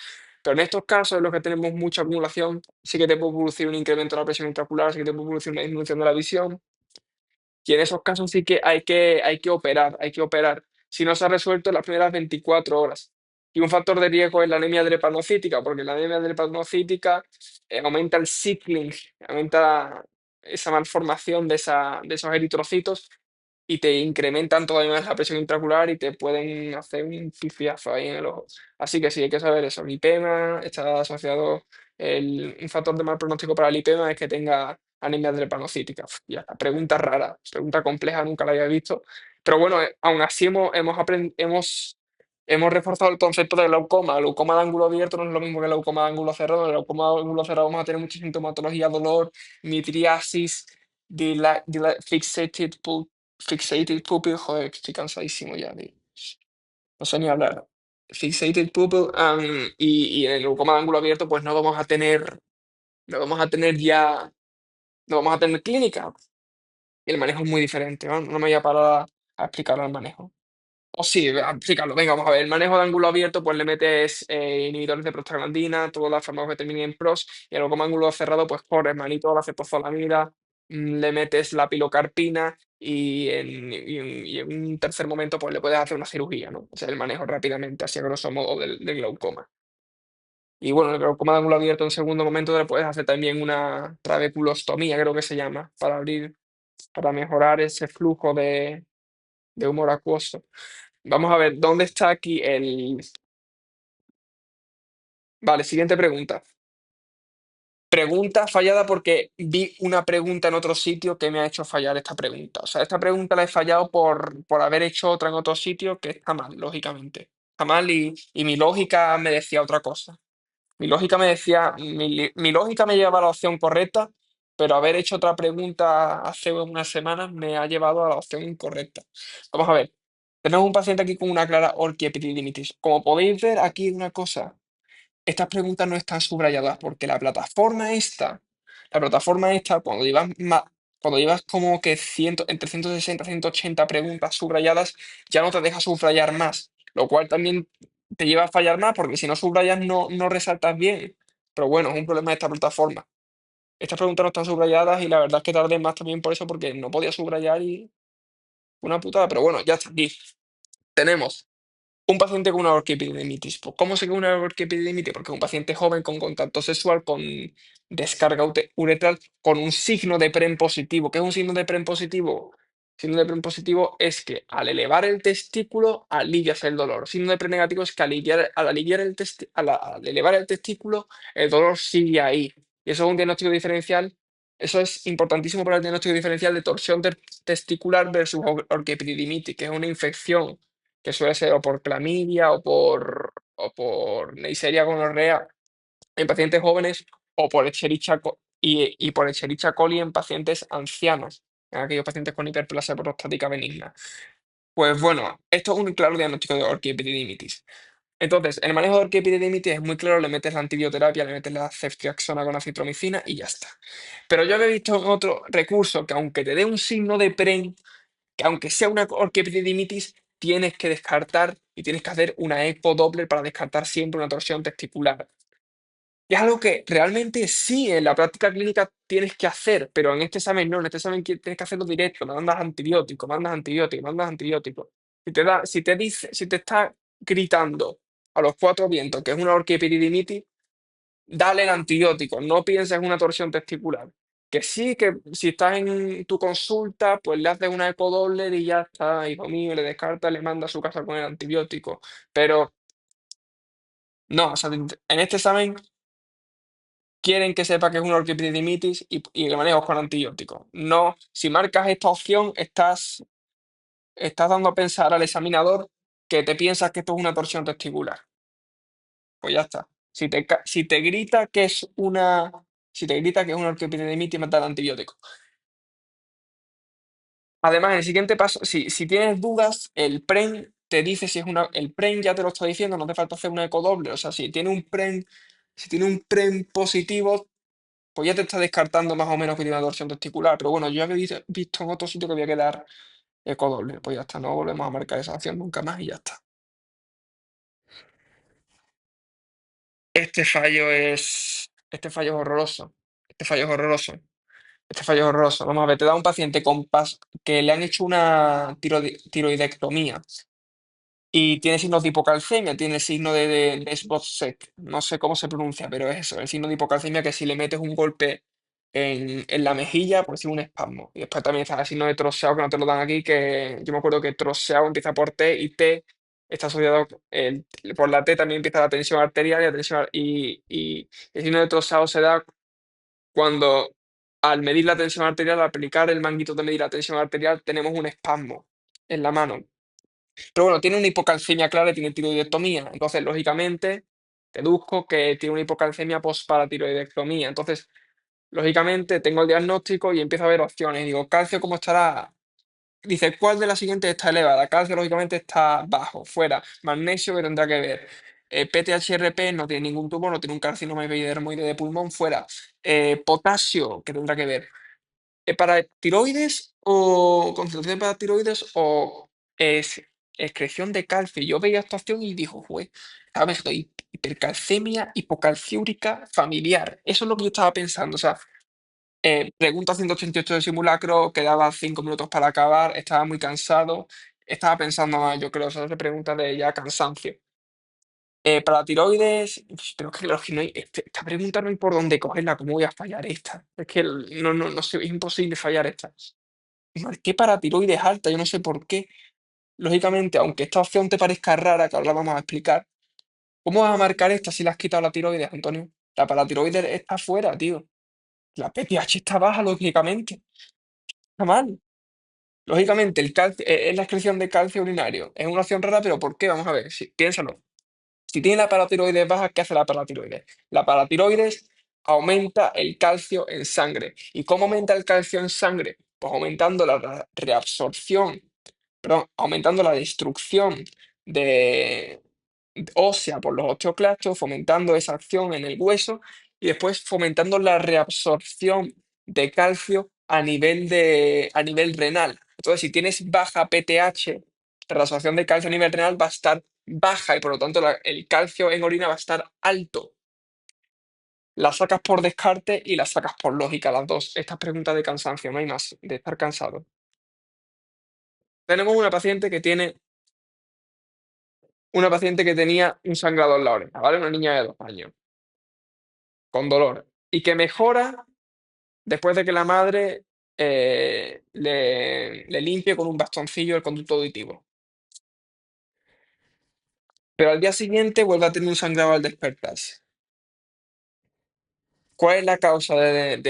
Pero en estos casos en los que tenemos mucha acumulación, sí que te puede producir un incremento de la presión intraocular, sí que te puede producir una disminución de la visión, y en esos casos sí que hay que operar, hay que operar. Si no se ha resuelto en las primeras 24 horas. Y un factor de riesgo es la anemia drepanocítica, porque la anemia drepanocítica aumenta el sickling, aumenta esa malformación de esos eritrocitos y te incrementan todavía más la presión intraocular y te pueden hacer un pifiazo ahí en el ojo. Así que sí, hay que saber eso. El lipema está asociado, un factor de mal pronóstico para el lipema es que tenga anemia drepanocítica. Ya, pregunta rara, pregunta compleja, nunca la había visto. Pero bueno, aún así hemos reforzado el concepto de glaucoma. El glaucoma de ángulo abierto no es lo mismo que el glaucoma de ángulo cerrado. El glaucoma de ángulo cerrado vamos a tener mucha sintomatología, dolor, midriasis, fixated pupil, joder, que estoy cansadísimo ya, tío. No sé ni hablar. Fixated pupil, y en el glaucoma de ángulo abierto, pues no vamos a tener ya, no vamos a tener clínica. Y el manejo es muy diferente, ¿no? No me voy a parar a explicar el manejo. O sí, a explicarlo. Venga, vamos a ver. El manejo de ángulo abierto, pues le metes inhibidores de prostaglandina, todas las fármacos que terminen en pros, y luego como ángulo cerrado, pues corres manito, la cetozolamida, le metes la pilocarpina y en un tercer momento, pues le puedes hacer una cirugía, ¿no? O sea, el manejo rápidamente, así a grosso modo, del glaucoma. Y bueno, el glaucoma de ángulo abierto en segundo momento le puedes hacer también una trabeculostomía, creo que se llama, para abrir, para mejorar ese flujo de humor acuoso. Vamos a ver, ¿dónde está aquí el...? Vale, siguiente pregunta. Pregunta fallada porque vi una pregunta en otro sitio que me ha hecho fallar esta pregunta. O sea, esta pregunta la he fallado por haber hecho otra en otro sitio que está mal, lógicamente. Está mal y mi lógica me decía otra cosa. Mi lógica me decía, mi lógica me llevaba a la opción correcta, pero haber hecho otra pregunta hace unas semanas me ha llevado a la opción incorrecta. Vamos a ver. Tenemos un paciente aquí con una clara orquiepididimitis. Como podéis ver aquí una cosa, estas preguntas no están subrayadas porque la plataforma esta, cuando llevas como que entre 160 y 180 preguntas subrayadas, ya no te deja subrayar más, lo cual también te lleva a fallar más porque si no subrayas no resaltas bien. Pero bueno, es un problema de esta plataforma. Estas preguntas no están subrayadas y la verdad es que tardé más también por eso porque no podía subrayar y una putada, pero bueno, ya está aquí. Tenemos un paciente con una orquiepididimitis. Pues, ¿cómo se que una orquiepididimitis? Porque es un paciente joven con contacto sexual, con descarga uretral, con un signo de PREM positivo. ¿Qué es un signo de PREM positivo? Signo de PREM positivo es que al elevar el testículo alivias el dolor. Signo de PREM negativo es que al elevar el testículo el dolor sigue ahí. Y eso es un diagnóstico diferencial. Eso es importantísimo para el diagnóstico diferencial de torsión testicular versus orquiepididimitis, que es una infección que suele ser o por clamidia o por Neisseria gonorrea en pacientes jóvenes o por Escherichia y por Escherichia coli en pacientes ancianos, en aquellos pacientes con hiperplasia prostática benigna. Pues bueno, esto es un claro diagnóstico de orquiepididimitis. Entonces, el manejo de orquiepididimitis es muy claro, le metes la antibioterapia, le metes la ceftriaxona con acitromicina y ya está. Pero yo había visto en otro recurso que aunque te dé un signo de PREN, que aunque sea una orquiepididimitis, tienes que descartar y tienes que hacer una ecodoppler para descartar siempre una torsión testicular. Y es algo que realmente sí en la práctica clínica tienes que hacer, pero en este examen no, en este examen tienes que hacerlo directo, mandas antibiótico, mandas antibiótico, mandas antibiótico. Si te está gritando a los cuatro vientos que es una orquiepididimitis, dale el antibiótico, no pienses en una torsión testicular. Que sí, que si estás en tu consulta, pues le haces una ecodoppler y ya está, hijo mío, le descartas, le mandas a su casa con el antibiótico. Pero no, o sea, en este examen quieren que sepa que es una orquiepididimitis y el manejo con antibióticos. No, si marcas esta opción, estás dando a pensar al examinador que te piensas que esto es una torsión testicular. Pues ya está. Si te grita que es una, si te grita que es una orquiepididimitis, manda el antibiótico. Además, en el siguiente paso, si tienes dudas, el PREN te dice si es una. El PREN ya te lo está diciendo, no te falta hacer una ecodoble. O sea, si tiene un PREN positivo, pues ya te está descartando más o menos que tiene una torsión testicular. Pero bueno, yo había visto en otro sitio que había que dar ecodoble. Pues ya está, no volvemos a marcar esa acción nunca más y ya está. Este fallo es horroroso. Este fallo es horroroso. Este fallo es horroroso. Vamos a ver, te da un paciente que le han hecho una tiroidectomía y tiene signos de hipocalcemia, tiene el signo de Sbotsek, no sé cómo se pronuncia, pero es eso, el signo de hipocalcemia que si le metes un golpe en la mejilla, pues es un espasmo. Y después también está el signo de Trousseau, que no te lo dan aquí, que yo me acuerdo que Trousseau empieza por T y T está asociado, por la T también empieza la tensión arterial y el signo de Trousseau se da cuando al medir la tensión arterial, al aplicar el manguito de medir la tensión arterial, tenemos un espasmo en la mano. Pero bueno, tiene una hipocalcemia clara y tiene tiroidectomía. Entonces, lógicamente, deduzco que tiene una hipocalcemia postparatiroidectomía. Entonces, lógicamente, tengo el diagnóstico y empiezo a ver opciones. Digo, calcio, ¿cómo estará? Dice, ¿cuál de las siguientes está elevada? Calcio, lógicamente, está bajo, fuera. Magnesio, que tendrá que ver. PTHRP no tiene ningún tumor, no tiene un carcinoma epidermoide de pulmón, fuera. Potasio, que tendrá que ver. ¿Para tiroides o concentración para tiroides o es excreción de calcio. Yo veía esta opción y digo, güey, estaba pensando, hipercalcemia hipocalciúrica familiar. Eso es lo que yo estaba pensando. O sea, pregunta 188 de simulacro, quedaba 5 minutos para acabar, estaba muy cansado. Estaba pensando más, yo creo, esa pregunta de ya cansancio. Para la tiroides, pero es que no hay, esta pregunta no hay por dónde cogerla, ¿cómo voy a fallar esta? Es que no sé, es imposible fallar esta. Marqué para tiroides alta, yo no sé por qué. Lógicamente, aunque esta opción te parezca rara, que ahora la vamos a explicar, ¿cómo vas a marcar esta si le has quitado la tiroides, Antonio? La paratiroides está fuera, tío. La PTH está baja, lógicamente. Está mal. Lógicamente, el calcio, es la excreción de calcio urinario. Es una opción rara, pero ¿por qué? Vamos a ver, piénsalo. Si tiene la paratiroides baja, ¿qué hace la paratiroides? La paratiroides aumenta el calcio en sangre. ¿Y cómo aumenta el calcio en sangre? Pues aumentando la reabsorción, perdón, aumentando la destrucción de ósea por los osteoclastos, fomentando esa acción en el hueso y después fomentando la reabsorción de calcio a nivel renal. Entonces, si tienes baja PTH, la absorción de calcio a nivel renal va a estar baja y por lo tanto el calcio en orina va a estar alto. La sacas por descarte y la sacas por lógica, las dos. Estas preguntas de cansancio, no hay más, de estar cansado. Tenemos una paciente que tenía un sangrado en la oreja, ¿vale? Una niña de 2 años, con dolor, y que mejora después de que la madre le limpie con un bastoncillo el conducto auditivo. Pero al día siguiente vuelve a tener un sangrado al despertarse. ¿Cuál es la causa del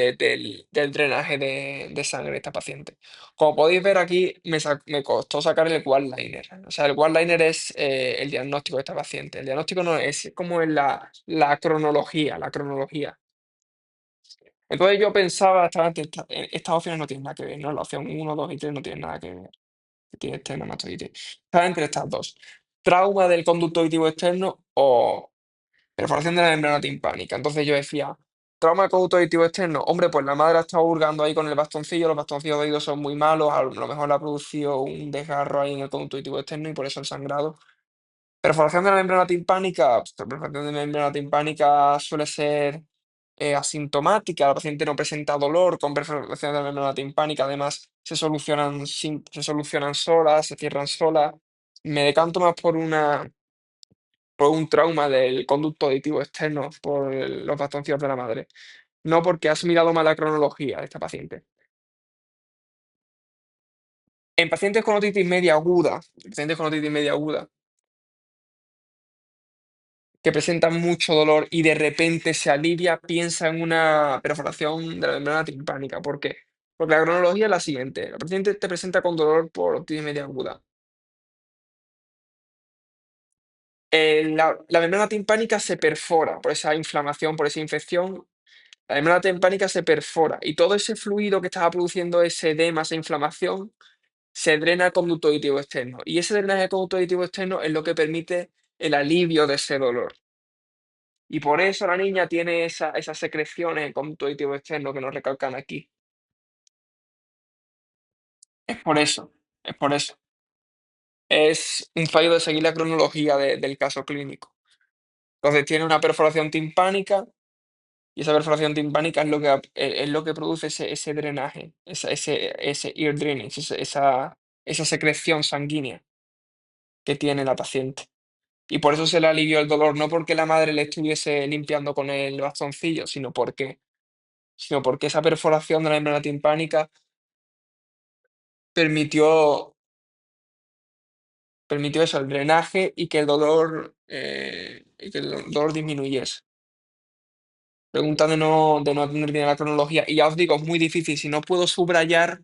drenaje de sangre de esta paciente? Como podéis ver aquí, me costó sacar el Waldliner. O sea, el Waldliner es el diagnóstico de esta paciente. El diagnóstico no es como en la cronología, la cronología. Entonces yo pensaba, estas opciones no tienen nada que ver, ¿no? La opción uno, 2 y 3 no tienen nada que ver. Que tiene esternomatoides. Estaba entre estas dos. Trauma del conducto auditivo externo o perforación de la membrana timpánica. Entonces yo decía, trauma del conducto auditivo externo. Hombre, pues la madre ha estado hurgando ahí con el bastoncillo, los bastoncillos de oído son muy malos, a lo mejor le ha producido un desgarro ahí en el conducto auditivo externo y por eso el sangrado. Perforación de la membrana timpánica, pues, la perforación de la membrana timpánica suele ser asintomática, la paciente no presenta dolor con perforación de la membrana timpánica, además se solucionan solas, se cierran solas. Me decanto más por un trauma del conducto auditivo externo, por los bastoncillos de la madre, no porque has mirado mal la cronología de esta paciente. En pacientes con otitis media aguda, que presentan mucho dolor y de repente se alivia, piensa en una perforación de la membrana timpánica. ¿Por qué? Porque la cronología es la siguiente. La paciente te presenta con dolor por otitis media aguda. La membrana timpánica se perfora por esa inflamación, por esa infección. La membrana timpánica se perfora y todo ese fluido que estaba produciendo ese edema, esa inflamación, se drena al conducto auditivo externo. Y ese drenaje del conducto auditivo externo es lo que permite el alivio de ese dolor. Y por eso la niña tiene esas secreciones en conducto auditivo externo que nos recalcan aquí. Es por eso, es por eso. Es un fallo de seguir la cronología del caso clínico. Entonces tiene una perforación timpánica y esa perforación timpánica es lo que produce ese drenaje, ese ear drainage, esa secreción sanguínea que tiene la paciente. Y por eso se le alivió el dolor, no porque la madre le estuviese limpiando con el bastoncillo, sino porque esa perforación de la membrana timpánica permitió, permitió eso, el drenaje y que el dolor disminuyese. Pregunta de no tener bien la cronología. Y ya os digo, es muy difícil. Si no puedo subrayar,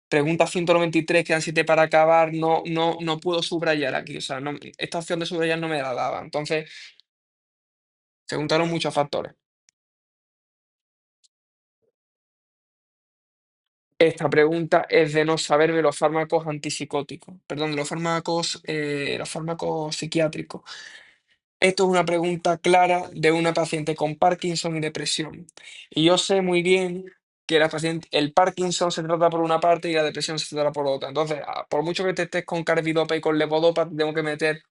pregunta 193, quedan 7 para acabar, no puedo subrayar aquí. O sea, esta opción de subrayar no me la daba. Entonces, se juntaron muchos factores. Esta pregunta es de no saberme los fármacos antipsicóticos, perdón, los fármacos psiquiátricos. Esto es una pregunta clara de una paciente con Parkinson y depresión. Y yo sé muy bien que el Parkinson se trata por una parte y la depresión se trata por otra. Entonces, por mucho que te estés con carbidopa y con levodopa, te tengo que meter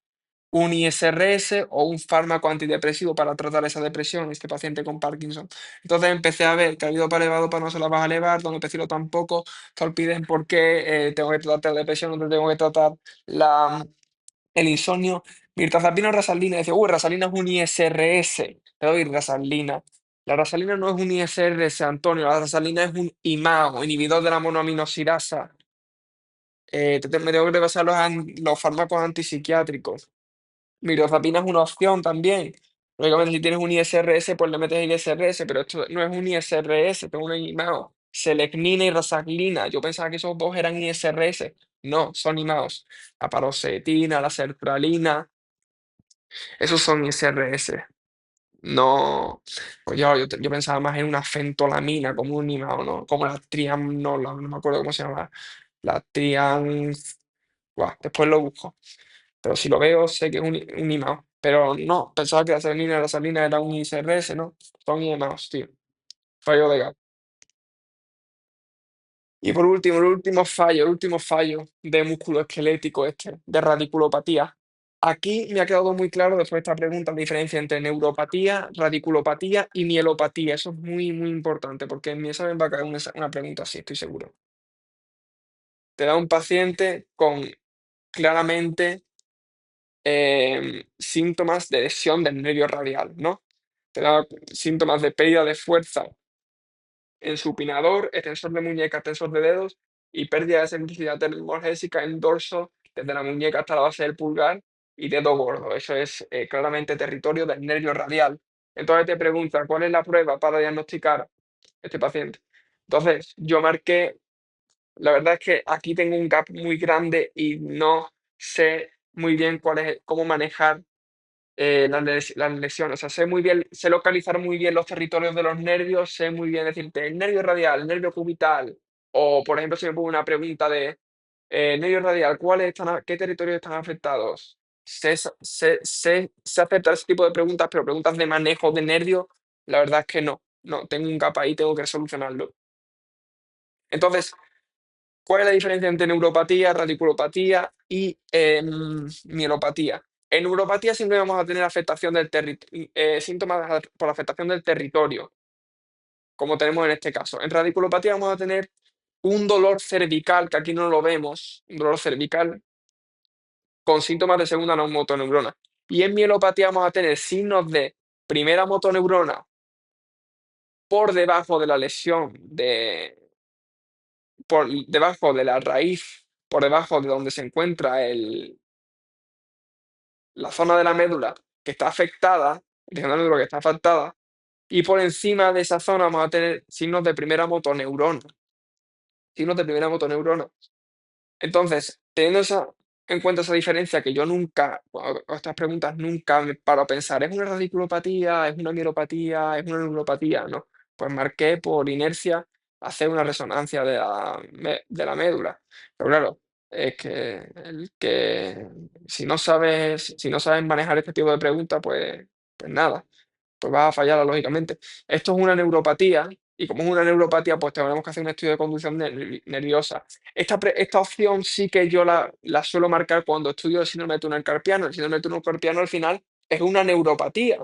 un ISRS o un fármaco antidepresivo para tratar esa depresión, este paciente con Parkinson. Entonces empecé a ver carbidopa, levodopa no se la vas a elevar, donepezilo tampoco, tolpiden por qué, tengo que tratarte la depresión, no te tengo que tratar la, el insomnio. Mirtazapina o rasalina, dice, rasalina es un ISRS, te doy rasalina. La rasalina no es un ISRS, Antonio, la rasalina es un IMAO, inhibidor de la monoaminoxidasa. Me tengo que repasar los fármacos antipsiquiátricos. Mirtazapina es una opción también. Lógicamente, si tienes un ISRS, pues le metes el ISRS, pero esto no es un ISRS, tengo un IMAO. Selecnina y rasaglina. Yo pensaba que esos dos eran ISRS. No, son IMAOs. La paroxetina, la sertralina, esos son ISRS. No, pues yo pensaba más en una fentolamina como un IMAO, ¿no? Como la triamnola, no me acuerdo cómo se llama. La triam... Buah, después lo busco. Pero si lo veo, sé que es un IMAO. Pero no, pensaba que la salina era un ICRS, ¿no? Son IMAOs, tío. Fallo de gato. Y por último, el último fallo de músculo esquelético de radiculopatía. Aquí me ha quedado muy claro después de esta pregunta la diferencia entre neuropatía, radiculopatía y mielopatía. Eso es muy, muy importante porque en mi examen va a caer una pregunta así, estoy seguro. Te da un paciente con claramente síntomas de lesión del nervio radial, ¿no? Te da síntomas de pérdida de fuerza en supinador, extensor de muñeca, extensor de dedos y pérdida de sensibilidad termogésica en dorso, desde la muñeca hasta la base del pulgar y dedo gordo. Eso es claramente territorio del nervio radial. Entonces te pregunta, ¿cuál es la prueba para diagnosticar este paciente? Entonces, yo marqué, la verdad es que aquí tengo un gap muy grande y no sé muy bien cómo manejar las lesiones. O sea, sé muy bien, sé localizar muy bien los territorios de los nervios, sé muy bien decirte el nervio radial, el nervio cubital, o por ejemplo, si me pongo una pregunta de nervio radial, ¿qué territorios están afectados? Sé aceptar ese tipo de preguntas, pero preguntas de manejo de nervios, la verdad es que no. No, tengo un gap ahí, tengo que solucionarlo. Entonces, ¿cuál es la diferencia entre neuropatía, radiculopatía y mielopatía? En neuropatía siempre vamos a tener afectación síntomas por afectación del territorio, como tenemos en este caso. En radiculopatía vamos a tener un dolor cervical, que aquí no lo vemos, un dolor cervical con síntomas de segunda motoneurona. Y en mielopatía vamos a tener signos de primera motoneurona por debajo de la lesión por debajo de la raíz, por debajo de donde se encuentra la zona de la médula que está afectada, de la médula que está afectada, y por encima de esa zona vamos a tener signos de primera motoneurona. Signos de primera motoneurona. Entonces, teniendo en cuenta esa diferencia que yo nunca, con estas preguntas nunca me paro a pensar, ¿es una radiculopatía? ¿Es una mielopatía? ¿Es una neuropatía? No. Pues marqué por inercia hacer una resonancia de la médula. Pero claro, es que si no sabes manejar este tipo de preguntas, pues nada, pues vas a fallar lógicamente. Esto es una neuropatía y como es una neuropatía, pues tenemos que hacer un estudio de conducción nerviosa. Esta opción sí que yo la suelo marcar cuando estudio el síndrome de túnel carpiano. El síndrome de túnel carpiano al final es una neuropatía.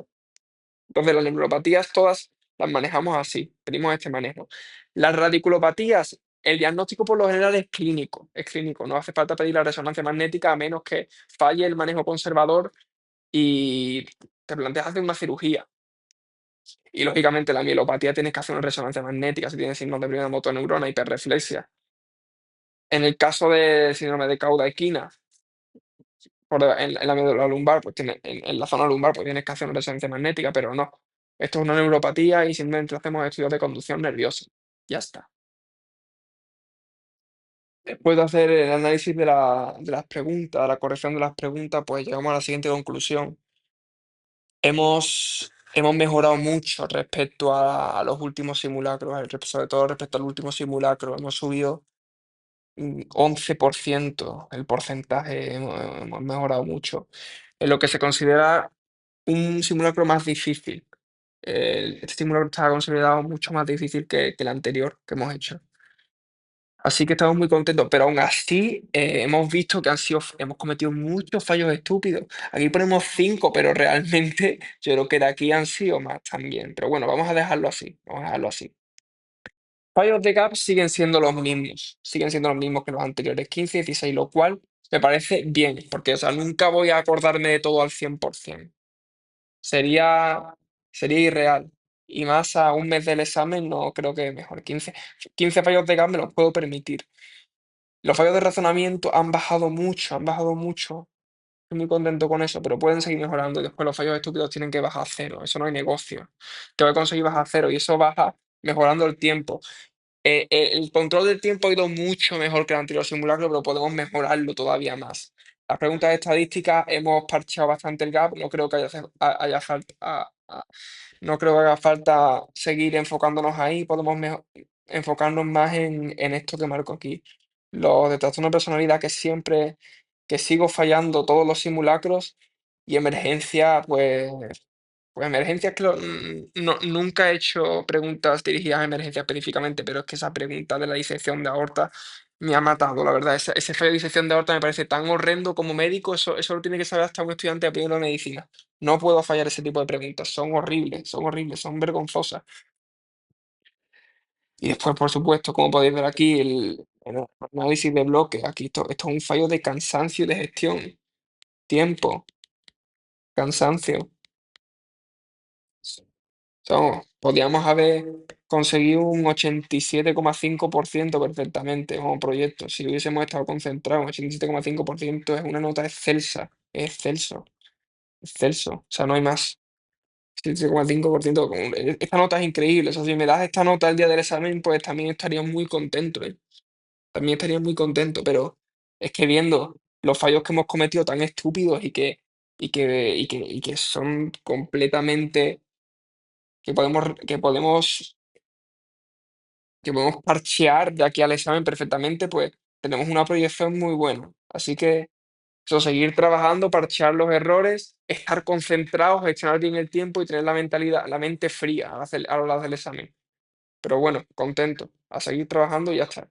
Entonces las neuropatías todas las manejamos así, pedimos este manejo. Las radiculopatías, el diagnóstico por lo general es clínico, no hace falta pedir la resonancia magnética a menos que falle el manejo conservador y te planteas hacer una cirugía. Y lógicamente la mielopatía tienes que hacer una resonancia magnética si tienes signos de primera motoneurona, hiperreflexia. En el caso de síndrome de cauda equina, en la médula lumbar, pues en la zona lumbar, pues tienes que hacer una resonancia magnética, pero no. Esto es una neuropatía y simplemente hacemos estudios de conducción nerviosa. Ya está. Después de hacer el análisis de las preguntas, la corrección de las preguntas, pues llegamos a la siguiente conclusión. Hemos mejorado mucho respecto a los últimos simulacros, sobre todo respecto al último simulacro. Hemos subido 11% el porcentaje, hemos mejorado mucho. En lo que se considera un simulacro más difícil. Este simulacro estaba considerado mucho más difícil que el anterior que hemos hecho. Así que estamos muy contentos, pero aún así hemos visto que hemos cometido muchos fallos estúpidos. Aquí ponemos 5, pero realmente yo creo que de aquí han sido más también. Pero bueno, vamos a dejarlo así, vamos a dejarlo así. Fallos de gap siguen siendo los mismos que los anteriores 15 y 16, lo cual me parece bien, porque o sea, nunca voy a acordarme de todo al 100%. Sería, sería irreal. Y más a un mes del examen, no creo que mejor. 15 fallos de gap me los puedo permitir. Los fallos de razonamiento han bajado mucho. Estoy muy contento con eso, pero pueden seguir mejorando. Y después los fallos estúpidos tienen que bajar a cero. Eso no hay negocio. Te voy a conseguir bajar a cero y eso baja mejorando el tiempo. El control del tiempo ha ido mucho mejor que el anterior simulacro, pero podemos mejorarlo todavía más. Las preguntas estadísticas hemos parcheado bastante el gap. No creo que haya falta, no creo que haga falta seguir enfocándonos ahí. Podemos enfocarnos más en esto que marco aquí. Los de trastorno de personalidad que sigo fallando todos los simulacros y emergencia, pues emergencias, claro, nunca he hecho preguntas dirigidas a emergencia específicamente, pero es que esa pregunta de la disección de aorta me ha matado, la verdad. Ese fallo de disección de aorta me parece tan horrendo como médico, eso lo tiene que saber hasta un estudiante de primero de medicina. No puedo fallar ese tipo de preguntas, son horribles, son vergonzosas. Y después, por supuesto, como podéis ver aquí, el análisis de bloques, aquí esto es un fallo de cansancio y de gestión. Tiempo, cansancio. Podríamos haber conseguido un 87,5% perfectamente como proyecto. Si hubiésemos estado concentrados, un 87,5% es una nota excelsa, excelso, excelso. O sea, no hay más. 87,5%. Esta nota es increíble. O sea, si me das esta nota el día del examen, pues también estaría muy contento, ¿eh? También estaría muy contento, pero es que viendo los fallos que hemos cometido tan estúpidos y que son completamente que podemos, que podemos, que podemos parchear de aquí al examen perfectamente, pues tenemos una proyección muy buena. Así que eso, seguir trabajando, parchear los errores, estar concentrados, gestionar bien el tiempo y tener la mente fría a la hora del examen. Pero bueno, contento. A seguir trabajando y ya está.